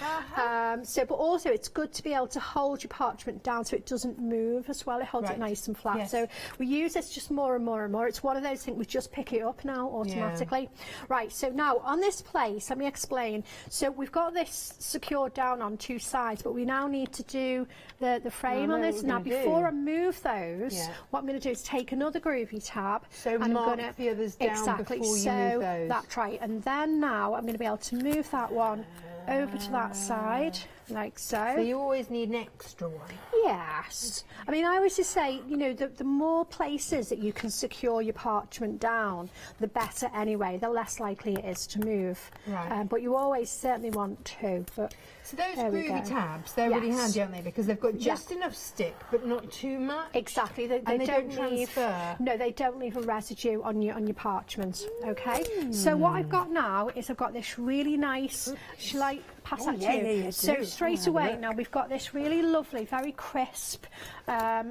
So, but also it's good to be able to hold your parchment down so it doesn't move as well. It holds it nice and flat. Yes. So we use this just more and more and more. It's one of those things we just pick it up now automatically. Right. So now on this place, let me explain. So we've got this secured down on two sides, but we now need to do the frame on this. Now before I move those, what I'm going to do is take another groovy tab. So and mark I'm gonna, the others down before you move those. That's right. And then now I'm going to be able to move that one over to that side, like so. So you always need an extra one. Yes. I mean, I always just say, you know, the more places that you can secure your parchment down, the better anyway, the less likely it is to move. Right. But you always certainly want two. But so those groovy tabs, they're really handy, aren't they? Because they've got just enough stick, but not too much. Exactly. They don't leave, transfer. No, they don't leave a residue on your parchment. Okay. So what I've got now is I've got this really nice. Shall I pass that to you? Yeah, so do. straight away now we've got this really lovely, very crisp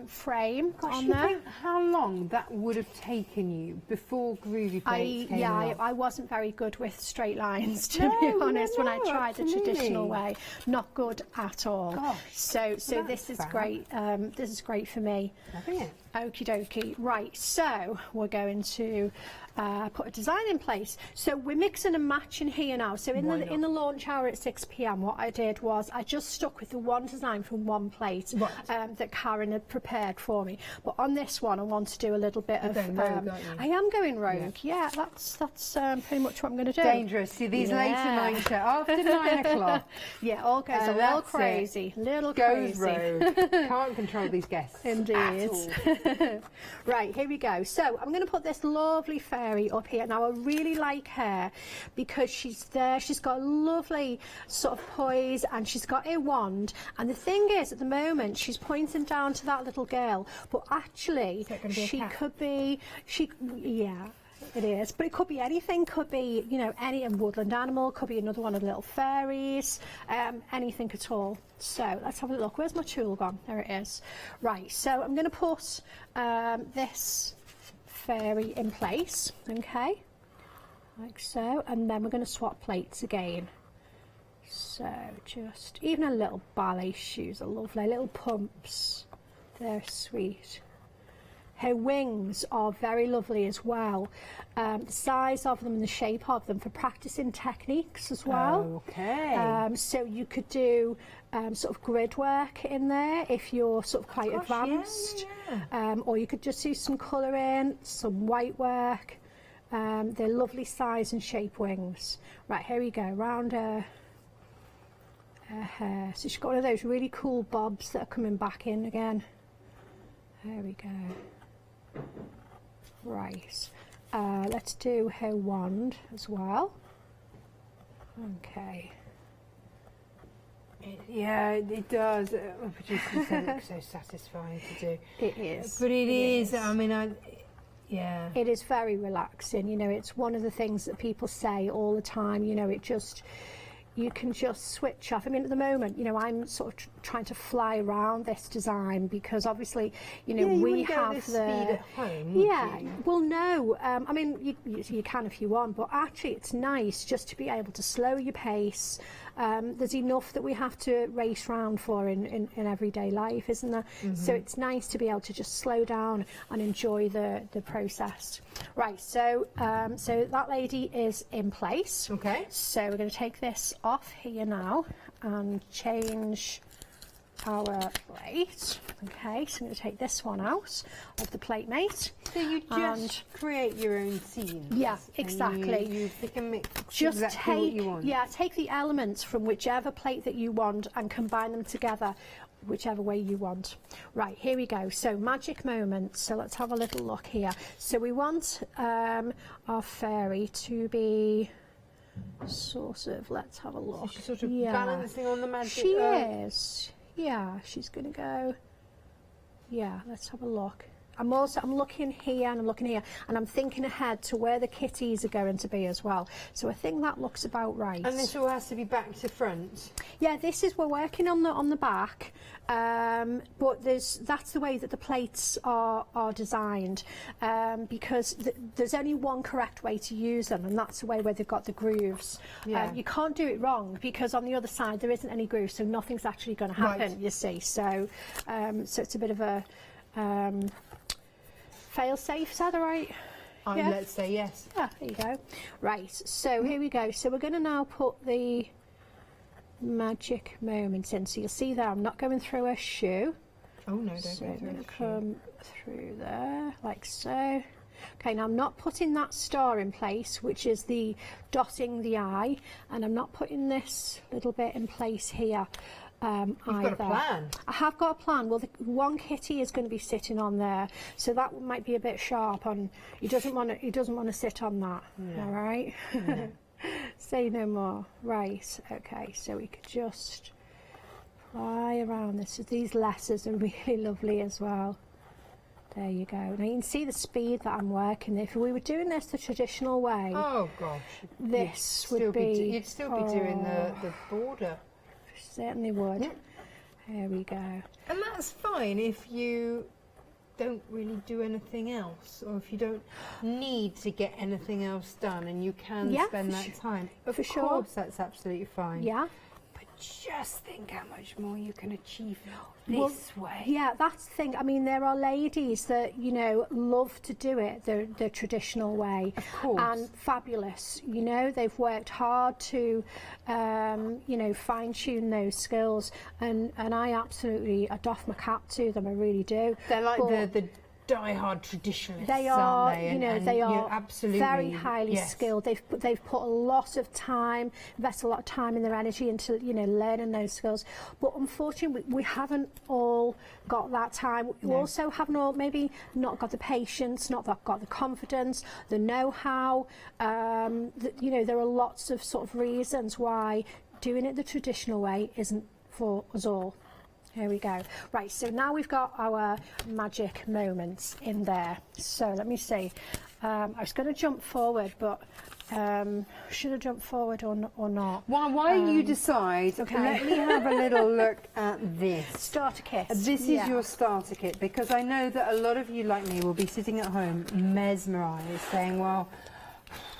frame on there. Think how long that would have taken you before groovy plates came along? I wasn't very good with straight lines, to be honest, when I tried the traditional way. Not good at all. Gosh, so this is great. This is great for me. Brilliant. Okie dokie. Right, so we're going to put a design in place. So we're mixing and matching here now. So in the launch hour at 6 p.m, what I did was I just stuck with the one design from one plate that Karen had prepared for me. But on this one, I want to do a little bit of. Rogue, aren't you? I am going rogue. Yeah, that's pretty much what I'm going to do. Dangerous. See these later nights after 9 o'clock. Yeah, all goes a little crazy. Little goes crazy. rogue. Can't control these guests. Indeed. Right, here we go. So I'm going to put this lovely fairy up here. Now I really like her because she's there. She's got a lovely sort of poise and she's got a wand. And the thing is, at the moment, she's pointing down to that little girl. But actually, she could be. Yeah. It is, but it could be anything. Could be, you know, any woodland animal. Could be another one of the little fairies. Anything at all. So let's have a look. Where's my tool gone? There it is. Right. So I'm going to put this fairy in place. Okay, like so, and then we're going to swap plates again. So just even a little ballet shoes are lovely. Little pumps. They're sweet. Her wings are very lovely as well. The size of them and the shape of them for practicing techniques as well. Okay. So you could do sort of grid work in there if you're sort of quite advanced. Or you could just do some colouring, some white work. They're lovely size and shape wings. Right, here we go, round her hair. So she's got one of those really cool bobs that are coming back in again. There we go. Right, let's do her wand as well. Okay. It does. My producer said it looks so satisfying to do. It is. But it is. I mean, yeah. It is very relaxing. You know, it's one of the things that people say all the time. You know, you can just switch off. I mean, at the moment, you know, I'm sort of trying to fly around this design because obviously, you know, we have the speed at home. Well, no. I mean, you can if you want, but actually, it's nice just to be able to slow your pace. There's enough that we have to race round for in everyday life, isn't there? So it's nice to be able to just slow down and enjoy the process. Right, so so that lady is in place. Okay. So we're going to take this off here now and change our plate. Okay, so I'm going to take this one out of the plate mate. So you just create your own scenes. Yeah, exactly. You pick and mix just exactly what you want. Yeah, take the elements from whichever plate that you want and combine them together whichever way you want. Right, here we go. So magic moments. So let's have a little look here. So we want our fairy to be sort of, let's have a look. So she's sort of balancing on the magic. She is. Yeah, she's going to go. Yeah, let's have a look. I'm looking here and I'm looking here, and I'm thinking ahead to where the kitties are going to be as well. So I think that looks about right. And this all has to be back to front? Yeah, this is, we're working on the back, but that's the way that the plates are designed, because there's only one correct way to use them, and that's the way where they've got the grooves. Yeah. You can't do it wrong, because on the other side there isn't any grooves, so nothing's actually going to happen, Right. you see. So so it's a bit of a fail-safe, is that all right? Yeah. Let's say yes. Yeah, there you go. Right, so here we go. So we're going to now put the magic moments in. So you'll see there, I'm not going through a shoe. Oh no, don't So go I'm through going the to come through there, like so. Okay, now I'm not putting that star in place, which is the dotting the eye, and I'm not putting this little bit in place here. You've got a plan. I have got a plan. Well, the one kitty is going to be sitting on there, so that might be a bit sharp. And he doesn't want to sit on that. No. All right. No. Say no more. Right. Okay. So we could just fly around this. These letters are really lovely as well. There you go. Now you can see the speed that I'm working. If we were doing this the traditional way, oh gosh, this would be. You'd still be doing the border. Certainly would. Yeah. There we go. And that's fine if you don't really do anything else, or if you don't need to get anything else done, and you can spend that time. Of course, that's absolutely fine. Yeah. But just think how much more you can achieve this way. Yeah, that's the thing. I mean, there are ladies that, you know, love to do it the traditional way. Of course. And fabulous. You know, they've worked hard to, you know, fine-tune those skills. And I absolutely, I doff my cap to them, I really do. They're like But the die-hard traditionalists, they are, aren't they? you know, and they are absolutely very highly skilled. They've put a lot of time, invested a lot of time in their energy into, you know, learning those skills. But unfortunately, we haven't all got that time. We also haven't all maybe not got the patience, not got the confidence, the know-how. You know, there are lots of sort of reasons why doing it the traditional way isn't for us all. Here we go. Right, so now we've got our magic moments in there. So let me see. I was going to jump forward, but should I jump forward or not? Why don't you decide? Okay. Let me have a little look at this. Starter kit. This is your starter kit, because I know that a lot of you, like me, will be sitting at home mesmerised, saying, well,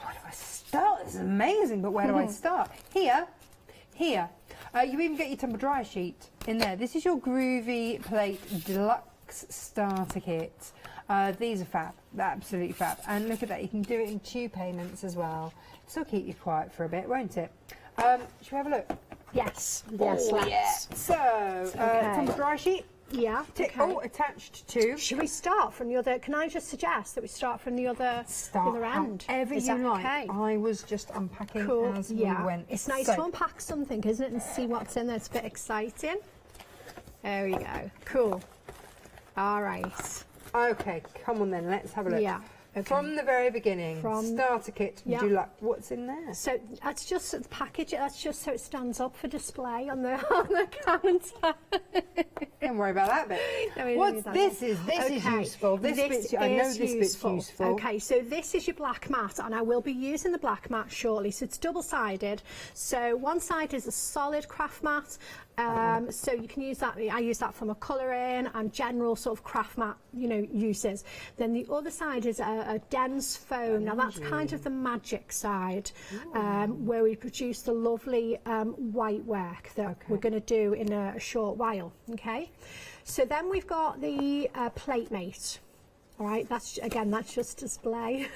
where do I start? This is amazing, but where do I start? Here. You even get your tumble dryer sheet in there. This is your Groovy Plate Deluxe Starter Kit. These are fab, they're absolutely fab. And look at that, you can do it in 2 payments as well. It'll keep you quiet for a bit, won't it? Should we have a look? Yes. Yes, let's. So, tumble dryer sheet. Yeah. Tick. Okay. Oh, attached to. Should we start from the other? Can I just suggest that we start from the other end? However Is you that like. okay? I was just unpacking Cool. as we went. It's nice to unpack something, isn't it, and see what's in there. It's a bit exciting. There we go. Cool. All right. Okay, come on then. Let's have a look. Yeah. Okay. From the very beginning, starter kit. Yeah. Do you like what's in there? So that's just the package. That's just so it stands up for display on the counter. Don't worry about that bit. No, What's this? Is useful. I know this bit's useful. Okay, so this is your black mat, and I will be using the black mat shortly. So it's double-sided. So one side is a solid craft mat. So you can use that. I use that for my colouring and general sort of craft mat, you know, uses. Then the other side is a dense foam. Now that's kind of the magic side, where we produce the lovely white work that we're going to do in a short while. Okay, so then we've got the plate mate. All right, that's just display.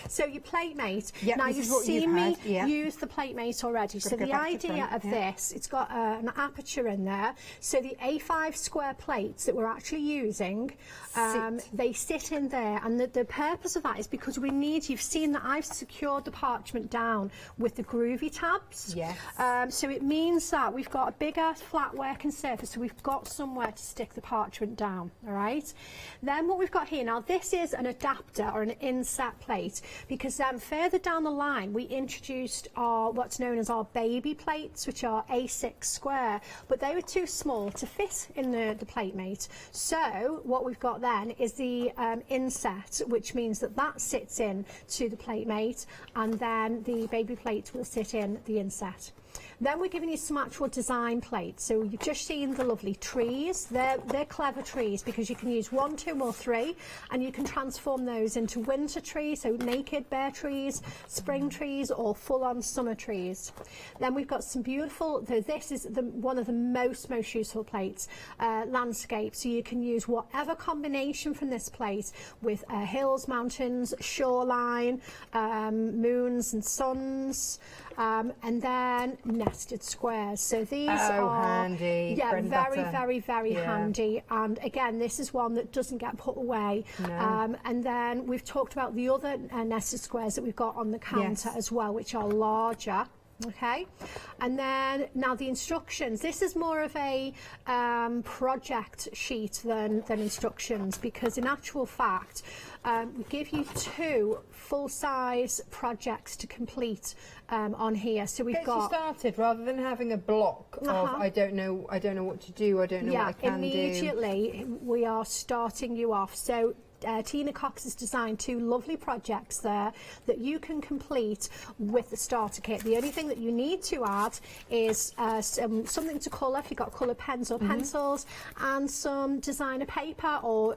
So your plate mate. Yep, now you've seen me use the plate mate already. So the idea of this, it's got an aperture in there. So the A5 square plates that we're actually using, they sit in there, and the purpose of that is because we need. You've seen that I've secured the parchment down with the groovy tabs. Yes. So it means that we've got a bigger flat working surface, so we've got somewhere to stick the parchment down. All right. Then what we've got here here, now this is an adapter or an inset plate, because further down the line we introduced our what's known as our baby plates, which are A6 square, but they were too small to fit in the plate mate. So what we've got then is the inset, which means that that sits in to the plate mate, and then the baby plate will sit in the inset. Then we're giving you some actual design plates. So you've just seen the lovely trees. They're clever trees because you can use 1, 2 or 3, and you can transform those into winter trees, so naked bare trees, spring trees, or full-on summer trees. Then we've got some beautiful, this is one of the most useful plates, landscape. So you can use whatever combination from this plate with hills, mountains, shoreline, moons and suns, and then nested squares. So these are handy. Yeah, very handy. And again, this is one that doesn't get put away. No. And then we've talked about the other nested squares that we've got on the counter as well, which are larger. Okay, and then now the instructions. This is more of a project sheet than instructions, because in actual fact we give you 2 full-size projects to complete on here. So we've got you started rather than having a block of I don't know what to do, I don't know what I can do. Immediately we are starting you off. So Tina Cox has designed 2 lovely projects there that you can complete with the starter kit. The only thing that you need to add is something to colour, if you've got coloured pens or pencils, and some designer paper or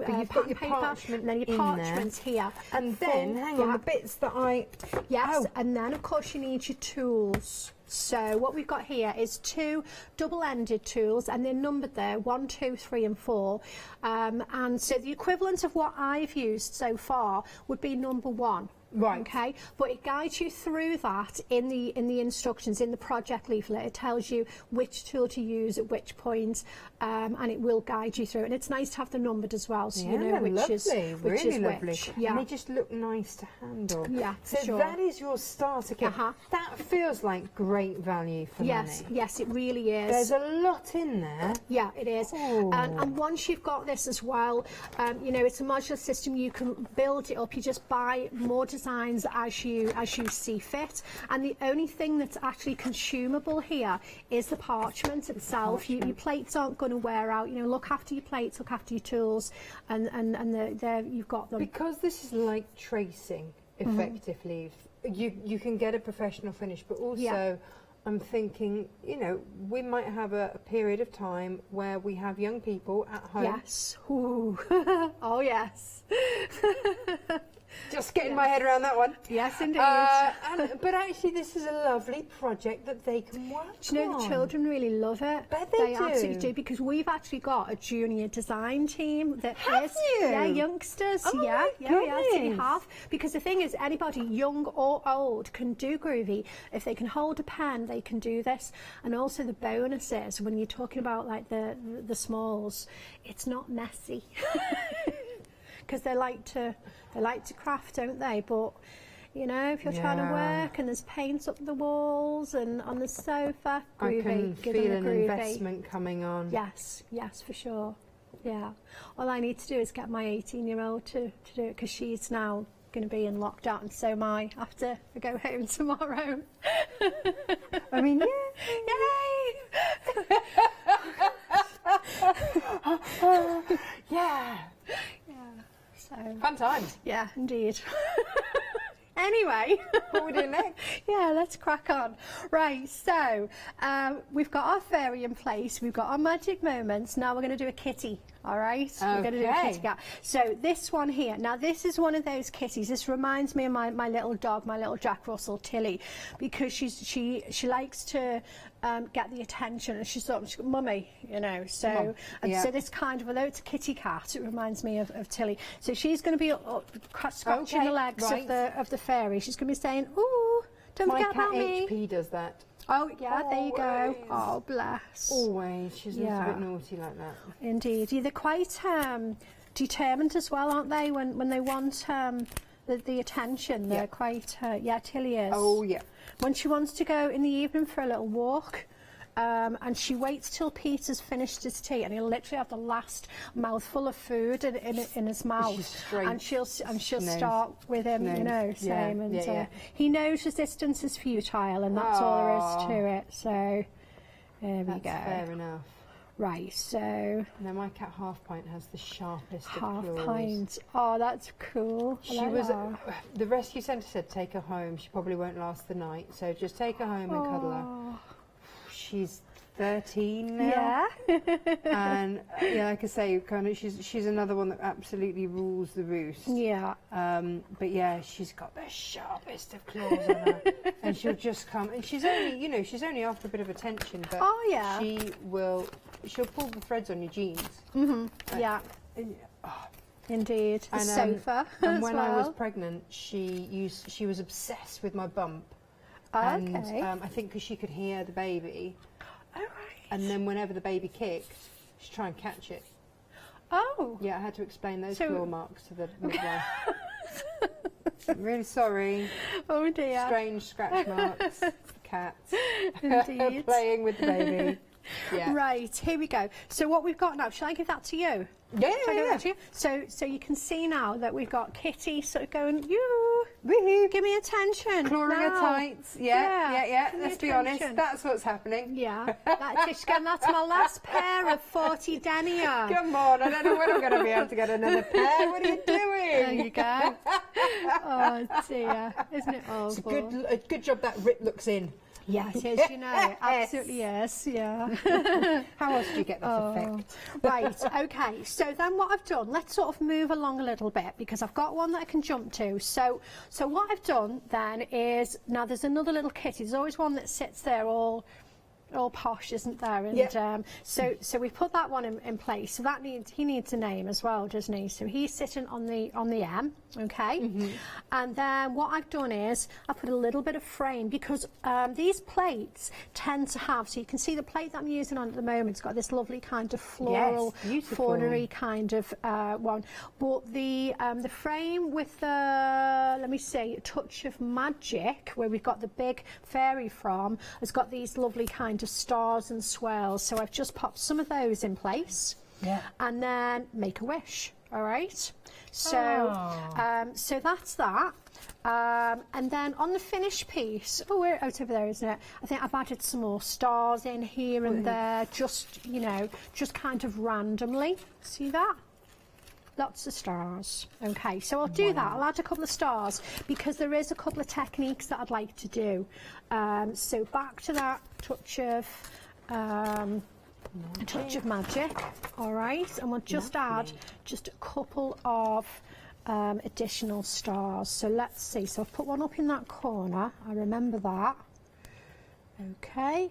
you've got your paper, parchment and then your parchments here. And then, hang on, the bits that I... Yes, and then of course you need your tools. So what we've got here is 2 double-ended tools, and they're numbered there, 1, 2, 3 and 4. And so the equivalent of what I've used so far would be number 1. Right. Okay, but it guides you through that in the instructions, in the project leaflet. It tells you which tool to use at which point, and it will guide you through. And it's nice to have them numbered as well, so you know which is really lovely. which. Yeah, and they just look nice to handle. Yeah, so sure. that is your starter kit. That feels like great value for money. Yes, it really is. There's a lot in there. Yeah, it is. And once you've got this as well, you know, it's a modular system. You can build it up. You just buy more designs as you see fit, and the only thing that's actually consumable here is the parchment itself. Your plates aren't going to wear out. You know, look after your plates, look after your tools, and there you've got them. Because this is like tracing effectively. You can get a professional finish, but also I'm thinking, you know, we might have a period of time where we have young people at home. Yes. Ooh. Oh yes. Just getting my head around that one. Yes, indeed. But actually, this is a lovely project that they can work on. Do you know, the children really love it? Bet they do. Absolutely do, because we've actually got a junior design team that Have you? Yeah, youngsters. Oh yeah, my so we have. Because the thing is, anybody young or old can do groovy. If they can hold a pen, they can do this. And also the bonus is, when you're talking about like the smalls, it's not messy. Because they like to craft, don't they? But you know, if you're trying to work and there's paint up the walls and on the sofa, groovy. I can give feel them an groovy. investment coming on. Yes, for sure. Yeah. All I need to do is get my 18-year-old to do it, because she's now going to be in lockdown, and so am I, after I go home tomorrow. I mean, Yay! Yeah. So, fun times. Yeah, indeed. Anyway, what are we doing next? Yeah, let's crack on. Right, so we've got our fairy in place, we've got our magic moments. Now we're going to do a kitty. All right, we're going to do a kitty cat. So this one here, now this is one of those kitties. This reminds me of my little dog, my little Jack Russell Tilly, because she likes to get the attention, and she's mummy, you know. So so this kind of, although it's a kitty cat, it reminds me of Tilly. So she's going to be scratching the legs of the fairy. She's going to be saying, "Ooh, don't forget about me." My cat HP does that. Oh yeah, there you go. Oh bless. Always, she's a little bit naughty like that. Indeed, they're quite determined as well, aren't they? When they want the attention, they're quite. Yeah, Tilly is. Oh yeah. When she wants to go in the evening for a little walk, and she waits till Peter's finished his tea, and he'll literally have the last mouthful of food in his mouth, and she'll start with him, you know, same, and he knows resistance is futile, and that's all there is to it. So there we go. Fair enough. Right, so now my cat Half Pint has the sharpest Half of claws. Pint. Oh, that's cool. The rescue centre said take her home. She probably won't last the night, so just take her home and cuddle her. She's 13 now. Yeah. And like I say, kind of, she's another one that absolutely rules the roost. Yeah. But yeah, she's got the sharpest of claws on her, and she'll just come. And she's only, you know, she's only after a bit of attention, but she'll pull the threads on your jeans. Yeah. Indeed. The sofa. And when I was pregnant, she was obsessed with my bump. And I think because she could hear the baby. Oh, right. And then whenever the baby kicked, she'd try and catch it. Oh. Yeah, I had to explain those claw marks to the midwife. I'm really sorry. Oh dear. Strange scratch marks. Cats. Indeed. Playing with the baby. Yeah. Right, here we go. So what we've got now, shall I give that to you? Yeah, Shall I give that to you? So you can see now that we've got Kitty sort of going, woohoo, give me attention. Clawing her tights. Yeah. Give me Let's be honest, attention. that's what's happening. Yeah. That's my last pair of 40 denier. Come on, I don't know when I'm going to be able to get another pair. What are you doing? There you go. Oh dear, isn't it awful? It's a good job that rip looks in. Yeah, it is, you know, it absolutely is, yeah. How else do you get that effect? Right, okay, so then what I've done, let's sort of move along a little bit, because I've got one that I can jump to. So what I've done then is, now there's another little kitty, there's always one that sits there all posh, isn't there? And so we put that one in place. So he needs a name as well, doesn't he? So he's sitting on the M, okay. And then what I've done is I put a little bit of frame, because these plates tend to have. So you can see the plate that I'm using on at the moment. It's got this lovely kind of floral, fawnery kind of one. But the frame with the, let me see, a touch of magic, where we've got the big fairy from, has got these lovely kind of stars and swirls. So I've just popped some of those in place, and then make a wish. All right. So so that's that. And then on the finished piece, it's over there, isn't it? I think I've added some more stars in here and there, just, you know, just kind of randomly. See that? Lots of stars. Okay, so I'll do that. I'll add a couple of stars, because there is a couple of techniques that I'd like to do. So back to that touch of magic. All right, and we'll just add just a couple of additional stars. So let's see. So I've put one up in that corner. I remember that. Okay.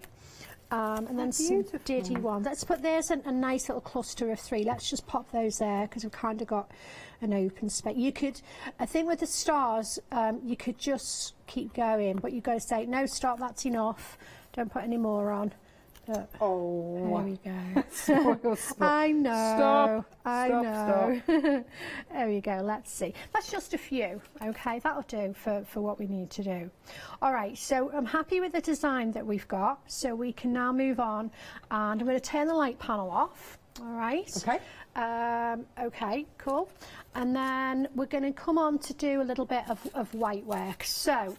And then some diddy ones. Let's put, there's a nice little cluster of 3. Let's just pop those there, because we've kind of got an open space. You could, I think with the stars, you could just keep going, but you've got to say, no, stop, that's enough. Don't put any more on. There we go. I know. Stop. There we go. Let's see. That's just a few. Okay, that'll do for what we need to do. All right. So I'm happy with the design that we've got. So we can now move on, and I'm going to turn the light panel off. All right. Okay. Okay. Cool. And then we're going to come on to do a little bit of white work. So.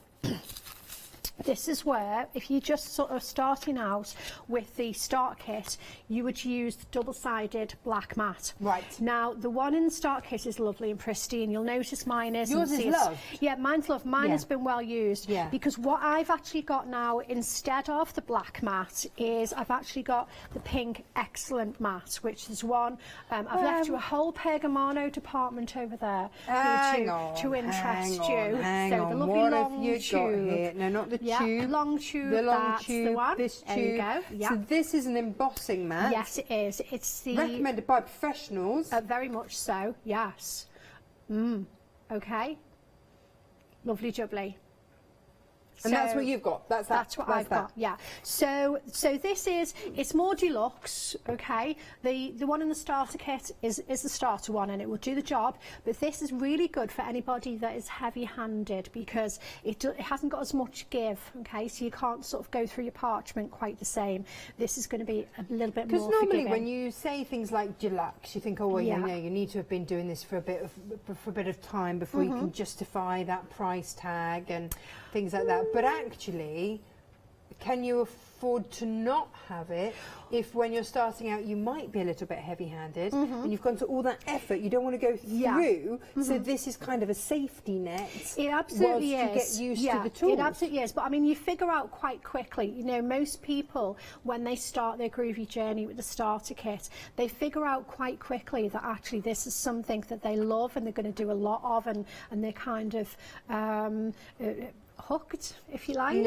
This is where, if you're just sort of starting out with the start kit, you would use the double-sided black mat. Right. Now, the one in the start kit is lovely and pristine. You'll notice mine is. Yours is loved. Yeah, mine's loved. Mine has been well used. Yeah. Because what I've actually got now, instead of the black mat, is I've actually got the pink excellent mat, which is one. I've left you a whole Pergamano department over there to interest you. Hang so on. the lovely What long have you tube. got here? No, not the tube. Long tube. The long that's tube. The one. This tube. There you go. Yeah. So this is an embossing mat. Yes, it is. It's the recommended by professionals. Very much so. Yes. Okay. Lovely jubbly. And that's what you've got. That's what I've got. Yeah. So this is, it's more deluxe. Okay. The one in the starter kit is the starter one, and it will do the job. But this is really good for anybody that is heavy-handed because it hasn't got as much give. Okay. So you can't sort of go through your parchment quite the same. This is going to be a little bit more. Because normally forgiving. when you say things like deluxe, you think, oh well, you know, you need to have been doing this for a bit of time before you can justify that price tag and things like that. But actually, can you afford to not have it if when you're starting out you might be a little bit heavy-handed and you've gone to all that effort, you don't want to go through, so this is kind of a safety net. It absolutely is. You get used to the tools. It absolutely is, but I mean you figure out quite quickly, you know, most people when they start their groovy journey with the starter kit, they figure out quite quickly that actually this is something that they love and they're going to do a lot of, and they're kind of hooked, if you like. And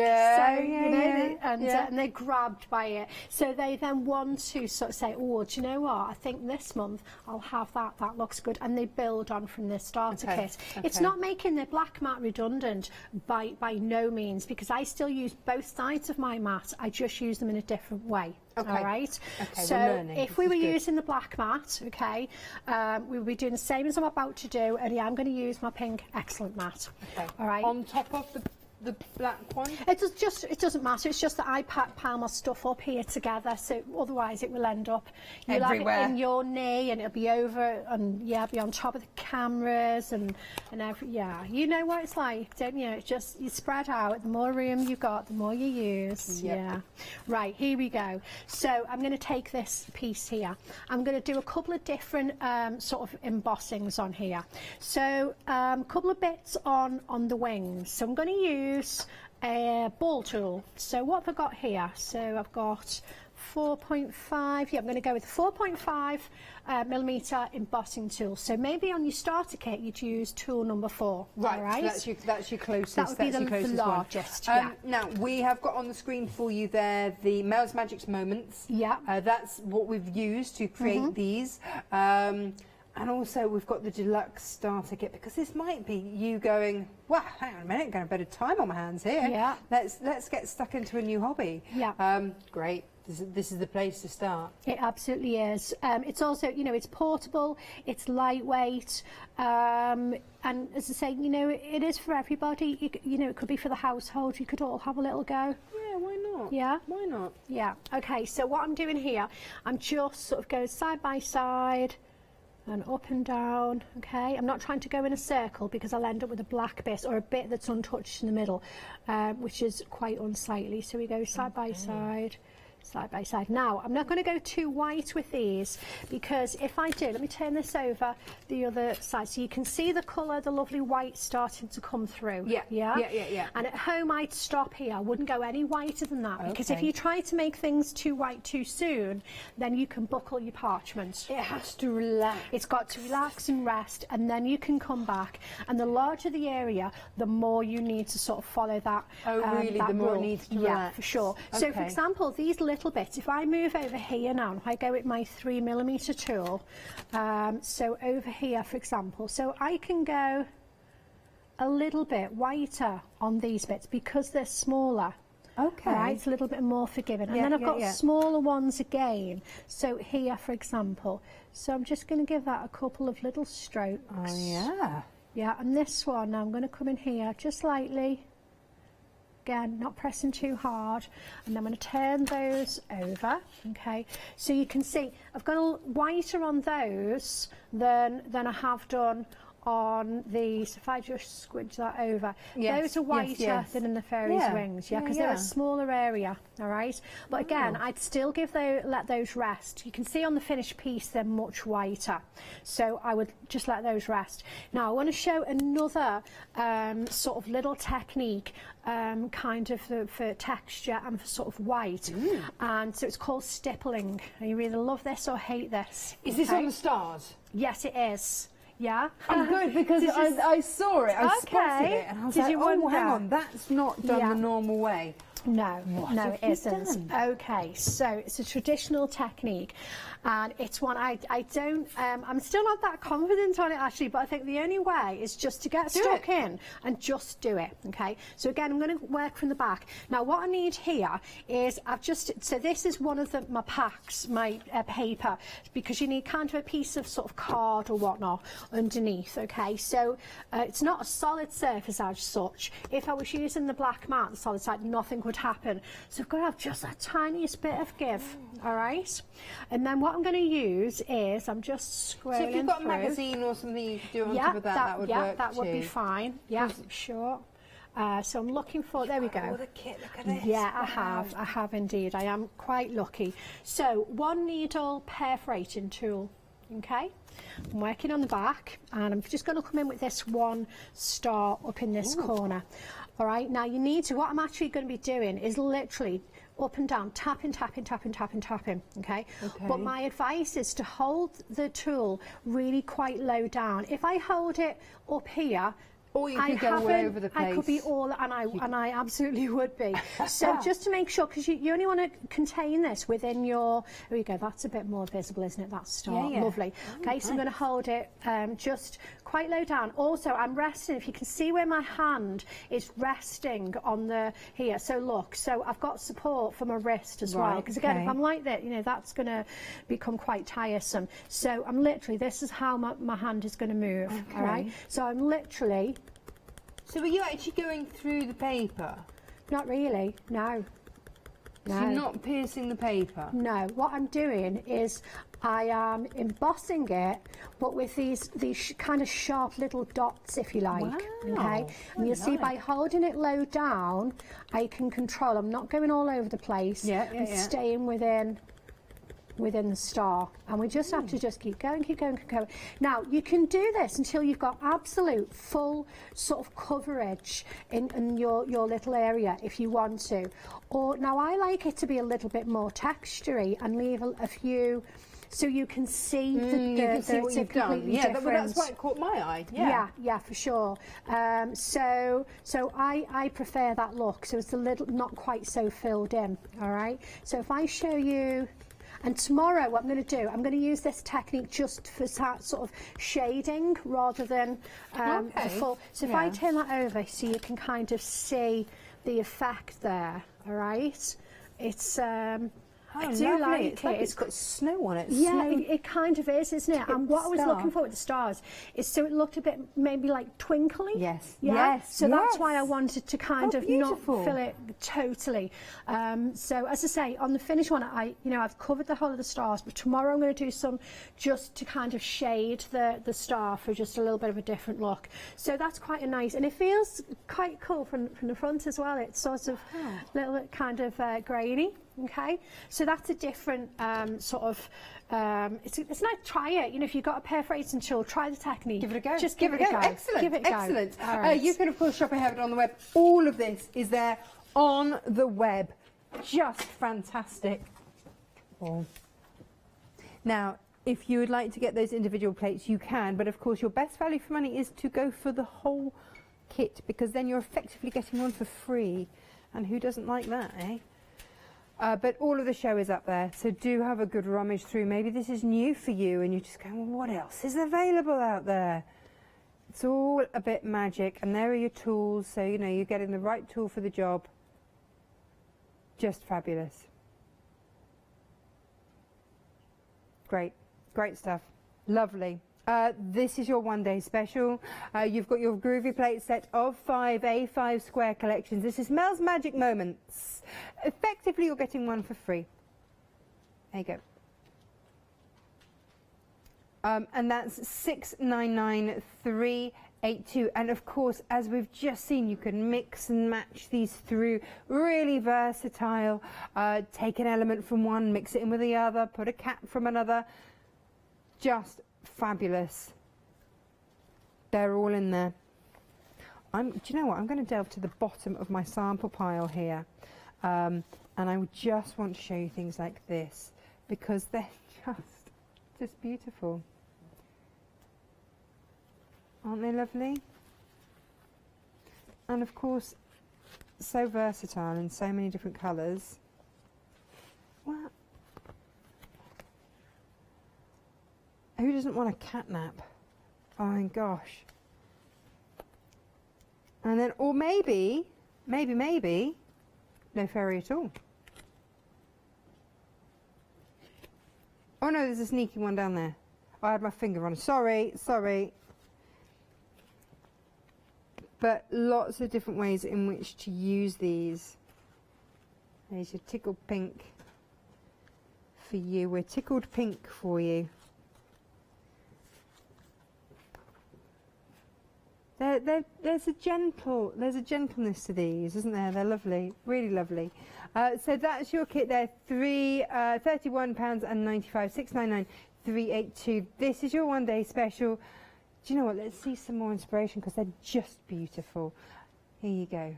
they're grabbed by it. So they then want to sort of say, oh, do you know what? I think this month I'll have that. That looks good. And they build on from their starter kit. It's not making their black mat redundant by no means, because I still use both sides of my mat. I just use them in a different way. All right. So if we were using the black mat, we would be doing the same as I'm about to do, only I'm going to use my pink excellent mat. All right. On top of the black one? It doesn't matter. It's just that I pile my stuff up here together, so otherwise it will end up everywhere. Have it in your knee, and it'll be over, and be on top of the cameras and you know what it's like, don't you? It's just you spread out. The more room you've got, the more you use. Right, here we go. So I'm going to take this piece here. I'm going to do a couple of different sort of embossings on here. So a couple of bits on the wings. So I'm going to use a ball tool. So what have I got here? So I've got 4.5, I'm going to go with 4.5 millimetre embossing tool. So maybe on your starter kit you'd use tool number 4. Right, so that's your closest. That would be the largest. Now we have got on the screen for you there the Mel's Magic's Moments. That's what we've used to create these. And also we've got the deluxe starter kit, because this might be you going, well, hang on a minute, got a bit of time on my hands here. Let's get stuck into a new hobby. Great. This is the place to start. It absolutely is. It's also, you know, it's portable, it's lightweight, and as I say, you know, it is for everybody. You know, it could be for the household. You could all have a little go. Yeah, why not? Yeah? Why not? Yeah. Okay, so what I'm doing here, I'm just sort of going side by side and up and down. Okay, I'm not trying to go in a circle because I'll end up with a black bit or a bit that's untouched in the middle, which is quite unsightly. So we go side by side, side by side. Now I'm not going to go too white with these, because if I do, let me turn this over the other side so you can see the colour, the lovely white starting to come through. And at home I'd stop here. I wouldn't go any whiter than that, because if you try to make things too white too soon, then you can buckle your parchment. It has to relax. It's got to relax and rest, and then you can come back, and the larger the area, the more you need to sort of follow that. The more it needs to relax. Yeah, for sure. So for example, these little bits, if I move over here now, if I go with my 3 millimetre tool, so over here for example, so I can go a little bit whiter on these bits because they're smaller. Right, it's a little bit more forgiving. And then I've got smaller ones again. So here, for example, so I'm just going to give that a couple of little strokes. Yeah, and this one, now I'm going to come in here just lightly. Again, not pressing too hard, and I'm going to turn those over. Okay, so you can see I've got a whiter on those than I have done on these. If I just squidge that over, those are whiter than in the fairies' wings, because they're a smaller area. All right, but again, I'd still let those rest. You can see on the finished piece they're much whiter, so I would just let those rest. Now I want to show another sort of little technique, kind of for texture and for sort of white, and so it's called stippling. You either love this or hate this. Is this on the stars? Yes, it is. Yeah. I'm good, because I saw it, I spotted it, and I was like, oh, hang on, that's not done the normal way. No, What no, have it you isn't. done? Okay, so it's a traditional technique, and it's one I don't. I'm still not that confident on it actually, but I think the only way is just to get stuck in and just do it. Okay, so again, I'm going to work from the back. Now, what I need here is so this is one of my packs, my paper, because you need kind of a piece of sort of card or whatnot underneath. Okay, so it's not a solid surface as such. If I was using the black mat, the solid side, nothing would happen. So I've got to have just that tiniest bit of give, all right? And then what I'm going to use is, I'm just scrolling So if you've got a through. magazine or something you could do on top of that would work that would be too. fine. Yeah, sure. So I'm looking for, there we go. All the kit, look at this. Yeah, I have indeed. I am quite lucky. So 1 needle perforating tool, okay? I'm working on the back, and I'm just going to come in with this 1 star up in this corner. All right, now you need to, what I'm actually going to be doing is literally up and down, tapping, tapping, tapping, tapping, tapping, okay? But my advice is to hold the tool really quite low down. If I hold it up here, or you could go all over the place. I could be all, and I absolutely would be. So just to make sure, because you only want to contain this within your, here we go, that's a bit more visible, isn't it, that star? Yeah. Lovely. Okay, so I'm going to hold it just quite low down. Also, I'm resting, if you can see where my hand is resting on the, here, so look, so I've got support for my wrist as well, because again, if I'm like that, you know, that's going to become quite tiresome. So I'm literally, this is how my hand is going to move, all right? So I'm literally, so are you actually going through the paper? not really, no. So you're not piercing the paper? No, what I'm doing is I am embossing it, but with these kind of sharp little dots, if you like. Okay, and you'll see by holding it low down, I can control. I'm not going all over the place. I'm staying within the star, and we just have to just keep going, keep going, keep going. Now you can do this until you've got absolute full sort of coverage in your little area if you want to. Or now I like it to be a little bit more textury and leave a few so you can see what you've done. Yeah, that's why it caught my eye. Yeah, for sure. So I prefer that look. So it's a little not quite so filled in. All right. So if I show you. And tomorrow what I'm going to do, I'm going to use this technique just for sort of shading rather than the full. So if I turn that over so you can kind of see the effect there, all right? It's, I do like it. It's got snow on it. Yeah, it kind of is, isn't it? And what I was looking for with the stars is so it looked a bit maybe like twinkly. Yes. Yeah? Yes. So that's why I wanted to kind of beautiful. not fill it totally. So as I say, on the finished one, I've covered the whole of the stars, but tomorrow I'm going to do some just to kind of shade the star for just a little bit of a different look. So that's quite a nice, and it feels quite cool from the front as well. It's sort of little bit kind of grainy. Okay, so that's a different sort of. It's nice. Try it. You know, if you've got a perforating tool, try the technique. Give it a go. Just give it a go. Excellent. Give it a go. Excellent. All right. You can of course shop and have it on the web. All of this is there on the web. Just fantastic. Now, if you would like to get those individual plates, you can. But of course, your best value for money is to go for the whole kit, because then you're effectively getting one for free. And who doesn't like that, eh? But all of the show is up there, so do have a good rummage through. Maybe this is new for you and you're just going, well, what else is available out there? It's all a bit magic, and there are your tools, so you know you're getting the right tool for the job. Just fabulous. Great, great stuff. Lovely. This is your one-day special. You've got your Groovy Plate set of 5 A5 square collections. This is Mel's Magic Moments. Effectively, you're getting one for free. There you go. And that's 699,382. And of course, as we've just seen, you can mix and match these through. Really versatile. Take an element from one, mix it in with the other, put a cap from another. Just fabulous. They're all in there. Do you know what? I'm going to delve to the bottom of my sample pile here. And I just want to show you things like this, because they're just beautiful. Aren't they lovely? And of course, so versatile in so many different colours. What? Who doesn't want a catnap? Oh my gosh. And then, or maybe, no fairy at all. Oh no, there's a sneaky one down there. I had my finger on it. Sorry. But lots of different ways in which to use these. There's your tickled pink for you. We're tickled pink for you. There's a gentleness to these, isn't there? They're lovely, really lovely. So that's your kit there. £31.95, £6.99, £3.82. This is your one-day special. Do you know what? Let's see some more inspiration because they're just beautiful. Here you go.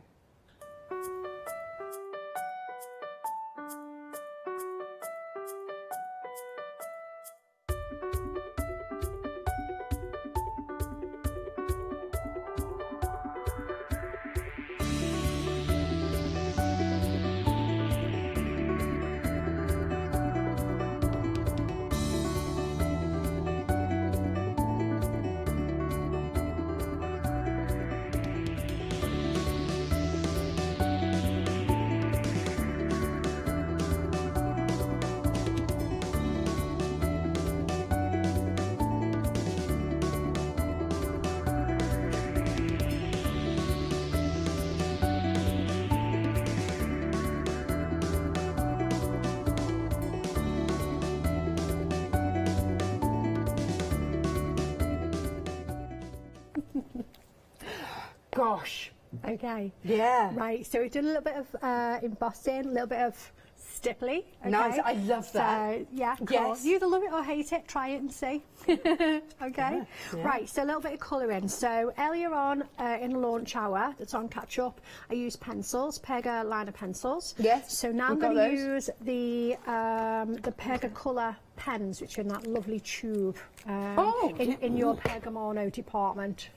Gosh. Okay. Yeah. Right, so we've done a little bit of embossing, a little bit of stipply. Okay? Nice, I love that. So, yeah, cool. Yes. You either love it or hate it, try it and see. Okay. Yeah. Right, so a little bit of colouring. So earlier on in the launch hour, that's on catch up, I used pencils, Pega liner pencils. Yes. So now I'm going to use the Pega colour pens, which are in that lovely tube in your Pergamono department.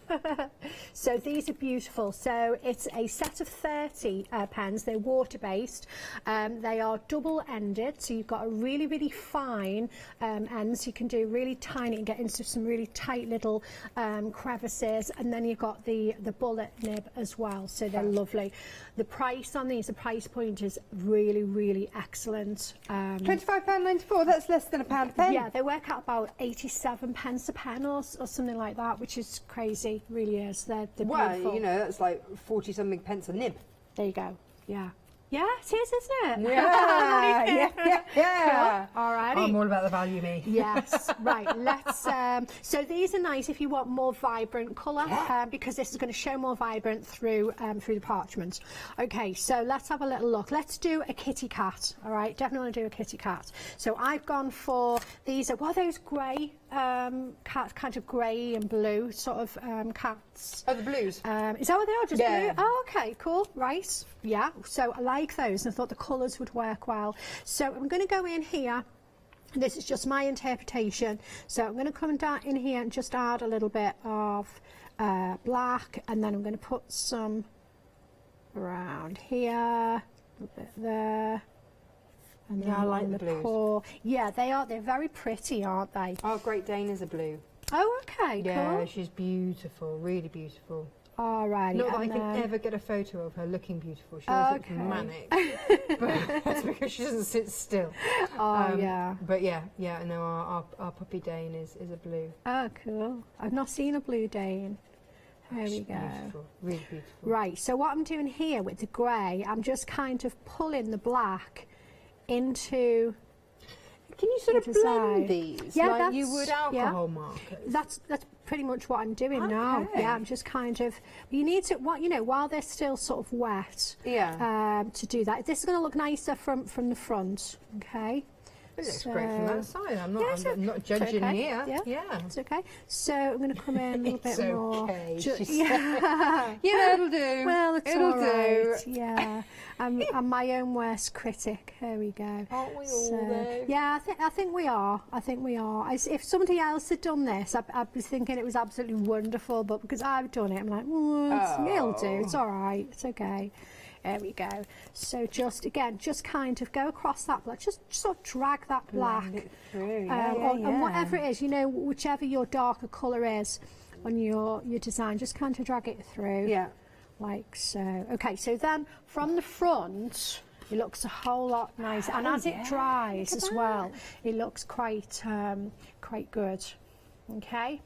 So these are beautiful. So it's a set of 30 pens. They're water-based. They are double-ended, so you've got a really, really fine ends. You can do really tiny and get into some really tight little crevices, and then you've got the bullet nib as well. So they're lovely. The price on these, the price point is really, really excellent. £25.94. That's less than £1 a pen. Yeah, they work out about 87 pence a pen or something like that, which is crazy, really is. They're well, beautiful. you know, that's like 40-something pence a nib. There you go. Yeah. Yeah, it is, isn't it? Yeah, yeah. Cool. All righty. I'm all about the value, me. Yes, right. Let's. So these are nice if you want more vibrant colour, because this is going to show more vibrant through the parchment. Okay, so let's have a little look. Let's do a kitty cat. All right, definitely want to do a kitty cat. So I've gone for these. What are those grey cat, kind of grey and blue sort of cats? Oh, the blues. Is that what they are? Just blue? Oh, okay, cool. Right. Yeah. So I like those, and I thought the colours would work well. So I'm going to go in here. This is just my interpretation. So I'm going to come down in here and just add a little bit of black, and then I'm going to put some around here, a little bit there. And yeah, I like the blues. Paw. Yeah, they are. They're very pretty, aren't they? Our Great Dane is a blue. Oh, okay, yeah, cool. she's beautiful, really beautiful. All right. Not that I can ever get a photo of her looking beautiful. She always looks manic. But that's because she doesn't sit still. Oh, yeah. But yeah, no, our puppy Dane is a blue. Oh, cool. I've not seen a blue Dane. There we go. Beautiful, really beautiful. Right, so what I'm doing here with the grey, I'm just kind of pulling the black into... Can you sort of blend these like you would alcohol markers? That's pretty much what I'm doing now. Yeah, I'm just kind of. You need to while they're still sort of wet. Yeah. To do that, this is going to look nicer from the front. Okay. It looks great from that side. I'm not judging here. Yeah, it's okay. So I'm going to come in a little bit more. Yeah, it'll do. Well, it's it'll all right. do. Yeah, I'm my own worst critic. Here we go. Aren't we all though? Yeah, I think we are. I think we are. If somebody else had done this, I'd be thinking it was absolutely wonderful. But because I've done it, I'm like, it'll do. It's all right. It's okay. There we go. So just again, just kind of go across that black, just sort of drag that black on whatever it is, you know, whichever your darker colour is on your design, just kind of drag it through. Yeah. Like so. Okay, so then from the front, it looks a whole lot nicer, and as it dries as well, it looks quite good. Okay,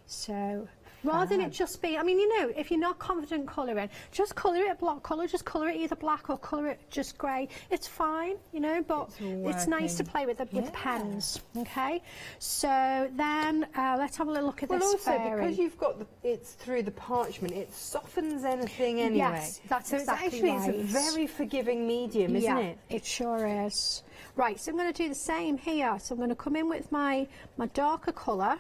so rather than it just be, I mean, you know, if you're not confident colouring, just colour it a block colour, just colour it either black or colour it just grey. It's fine, you know, but it's nice to play with the pens. Okay, so then let's have a little look at this fairy. Because you've got it's through the parchment, it softens anything anyway. Yes, that's so exactly it's a very forgiving medium, isn't it? It sure is. Right, so I'm going to do the same here. So I'm going to come in with my darker colour.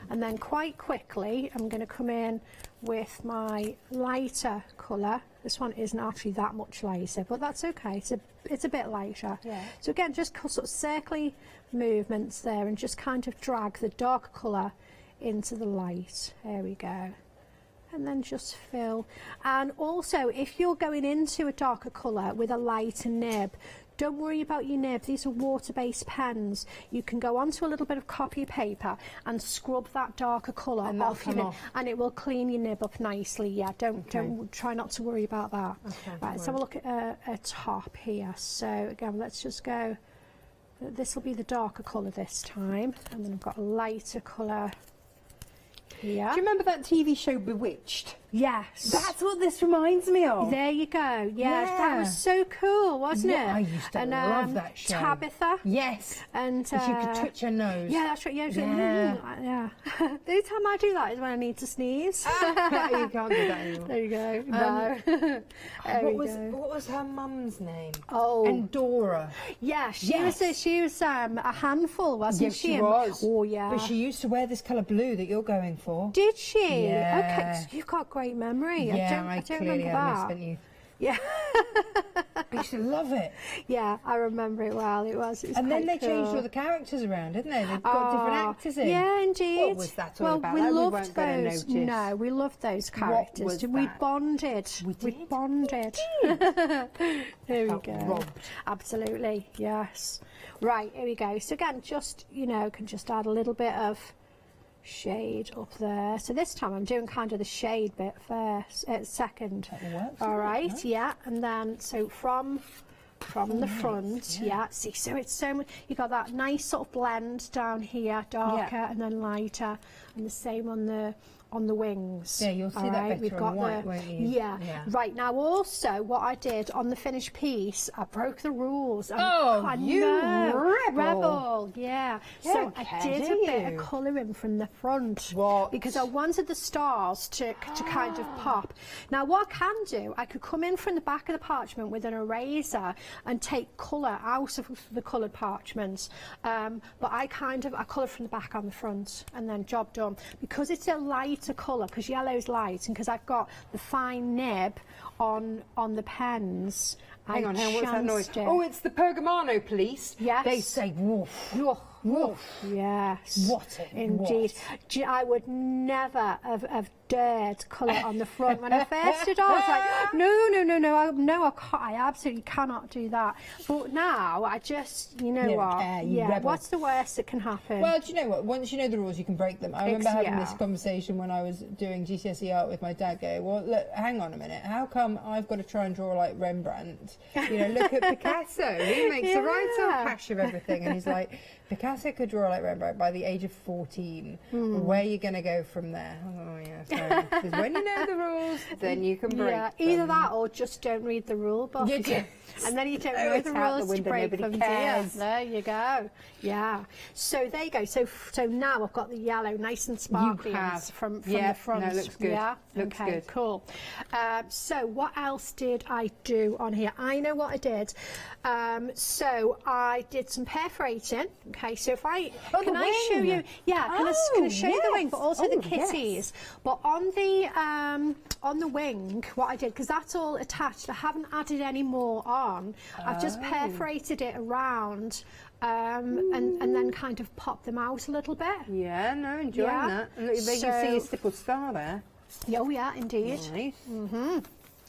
And then quite quickly, I'm going to come in with my lighter colour. This one isn't actually that much lighter, but that's okay. It's a bit lighter. Yeah. So again, just sort of circly movements there, and just kind of drag the dark colour into the light. There we go. And then just fill. And also, if you're going into a darker colour with a lighter nib, don't worry about your nib. These are water-based pens. You can go onto a little bit of copy paper and scrub that darker colour off your nib, and it will clean your nib up nicely. Yeah, don't try not to worry about that. Okay, right, let's have a look at a top here. So again, let's just go. This will be the darker colour this time, and then I've got a lighter colour here. Do you remember that TV show Bewitched? Yes. That's what this reminds me of. There you go. Yes, that was so cool, wasn't it? I used to love that show. Tabitha. Yes. And she could twitch her nose. Yeah, that's right. Yeah. The only time I do that is when I need to sneeze. You can't do that anymore. There you go. No. What was her mum's name? Oh. Endora. Yeah, she was a handful, wasn't she? She was. Oh, yeah. But she used to wear this colour blue that you're going for. Did she? Yeah. Okay, so you've got great memory. Yeah, I don't clearly remember that. misspent you. Yeah. I used to love it. Yeah, I remember it well. It was and then they cool. changed all the characters around, didn't they? They've got different actors in. Yeah, indeed. What was that all about? We loved weren't going to those. notice. No, we loved those characters. What was We that? bonded. We bonded. There we go. Robbed. Absolutely, yes. Right, here we go. So again, just, you know, can just add a little bit of shade up there. So this time I'm doing kind of the shade bit first, second. All right, yeah, and then so from the front, yeah. See, so it's so much. You got that nice sort of blend down here, darker and then lighter, and the same on the wings. Yeah, you'll see that better We've got on white, won't you? Yeah. Right, now also what I did on the finished piece, I broke the rules. Rebel. Yeah. So I did a bit of colouring from the front. What? Because I wanted the stars to kind of pop. Now what I can do, I could come in from the back of the parchment with an eraser and take colour out of the coloured parchments. But I colour from the back on the front, and then job done. Because it's a lighter colour, because yellow's light, and because I've got the fine nib on the pens. Hang on, what's that noise? Oh, it's the Pergamano police. Yes. They say woof. Woof. Yes. What indeed. I would never have dared colour on the front. When I first did, I was like, no, I absolutely cannot do that. But now I just, you know what? What's the worst that can happen? Well, do you know what? Once you know the rules, you can break them. I remember having this conversation when I was doing GCSE art with my dad. Going, well, look, hang on a minute. How come I've got to try and draw like Rembrandt? You know, look at Picasso. He makes a right old hash of everything, and he's like, Picasso could draw like Rembrandt by the age of 14. Where are you going to go from there? Oh, yeah. Because when you know the rules, then you can break them. Either that or just don't read the rule book. And then you don't know the rules to break them. There you go. Yeah. So there you go. So now I've got the yellow nice and sparkly from the front. No, looks good. Yeah. Looks okay, good. Cool. So what else did I do on here? I know what I did. So I did some perforating. Okay. So if I can I show you? Yeah. Can I show you the wing, but also the kitties? But on the wing, what I did, because that's all attached. I haven't added any more on. I've just perforated it around and then kind of popped them out a little bit. Yeah, no, enjoying that. And you can see a stippled star there. Oh yeah, indeed. Nice.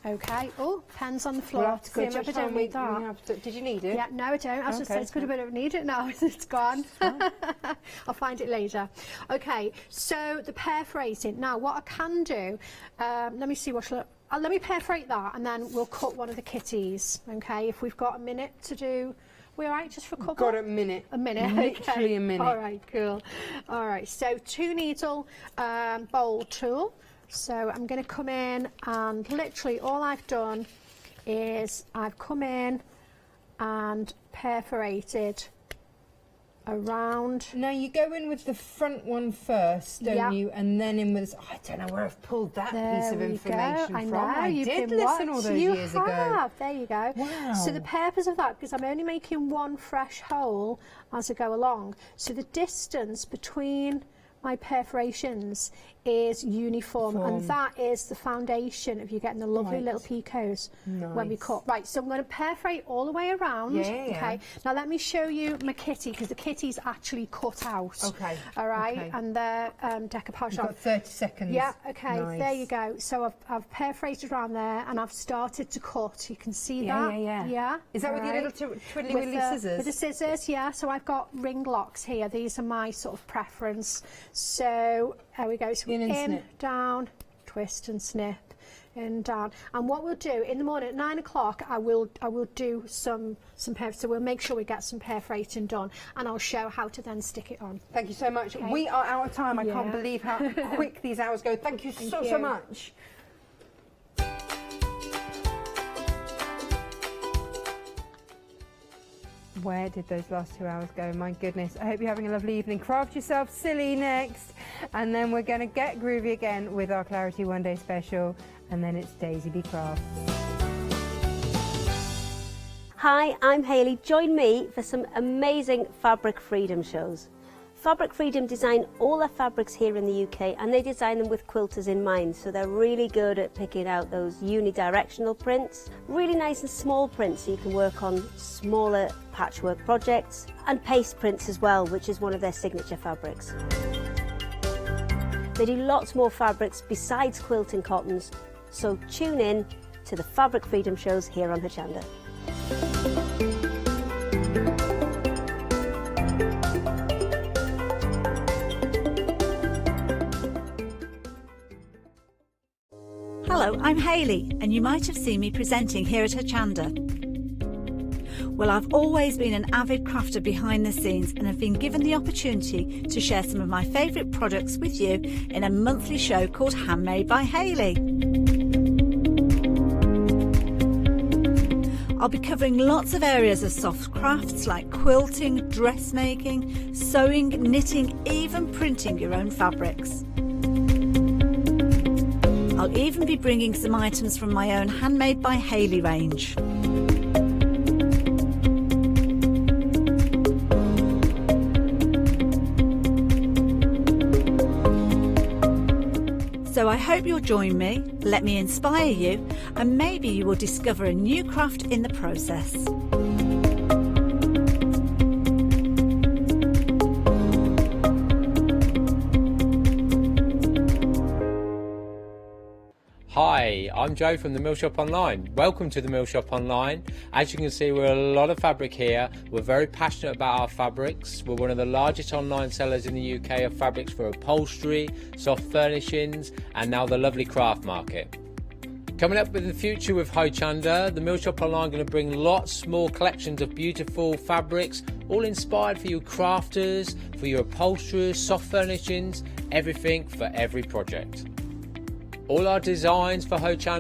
Okay. Oh, pen's on the floor. Good job I don't need that. Did you need it? Yeah, no, I don't. I was just saying it's good, but I don't need it now. It's gone. I'll find it later. Okay, so the perforating. Now, what I can do, let me see what let me perforate that, and then we'll cut one of the kitties. Okay, if we've got a minute to do. We all right, just for a couple? Got a minute. A minute, Literally okay. a minute. All right, cool. All right, so 2 needle bowl tool. So I'm going to come in, and literally all I've done is I've come in and perforated around. Now you go in with the front one first, don't you? And then in with. I don't know where I've pulled that piece of information from. I know, I did listen all those years ago. There you go. Wow. So the purpose of that, because I'm only making one fresh hole as I go along, so the distance between my perforations is uniform, and that is the foundation of you getting the lovely little picots when we cut. Right, so I'm going to perforate all the way around. Okay. Now let me show you my kitty, because the kitty's actually cut out. Okay. All right, and they're decoupage. You've got 30 seconds. Yeah. Okay. Nice. There you go. So I've perforated around there, and I've started to cut. You can see that. Yeah. Is that with your little twiddly widdly scissors? With the scissors, yeah. So I've got ring locks here. These are my sort of preference. So there we go. So in, down, twist and snip, in, down. And what we'll do in the morning at 9 o'clock, I will do some perf. So we'll make sure we get some perforating done, and I'll show how to then stick it on. Thank you so much. Okay. We are out of time. I can't believe how quick these hours go. Thank you so much. Where did those last 2 hours go? My goodness. I hope you're having a lovely evening. Craft yourself silly next. And then we're going to get groovy again with our Clarity One Day special. And then it's Daisy B. Crafts. Hi, I'm Hayley. Join me for some amazing Fabric Freedom shows. Fabric Freedom design all their fabrics here in the UK, and they design them with quilters in mind, so they're really good at picking out those unidirectional prints, really nice and small prints so you can work on smaller patchwork projects, and paste prints as well, which is one of their signature fabrics. They do lots more fabrics besides quilting cottons, so tune in to the Fabric Freedom shows here on Hochanda. Hello, I'm Hayley, and you might have seen me presenting here at Hochanda. Well, I've always been an avid crafter behind the scenes, and have been given the opportunity to share some of my favourite products with you in a monthly show called Handmade by Hayley. I'll be covering lots of areas of soft crafts like quilting, dressmaking, sewing, knitting, even printing your own fabrics. I'll even be bringing some items from my own Handmade by Hayley range. So I hope you'll join me, let me inspire you, and maybe you will discover a new craft in the process. Hi, I'm Joe from the Mill Shop Online. Welcome to the Mill Shop Online. As you can see, we're a lot of fabric here. We're very passionate about our fabrics. We're one of the largest online sellers in the UK of fabrics for upholstery, soft furnishings, and now the lovely craft market. Coming up in the future with Hochanda, the Mill Shop Online are going to bring lots more collections of beautiful fabrics, all inspired for you crafters, for your upholsterers, soft furnishings, everything for every project. All our designs for Hochanda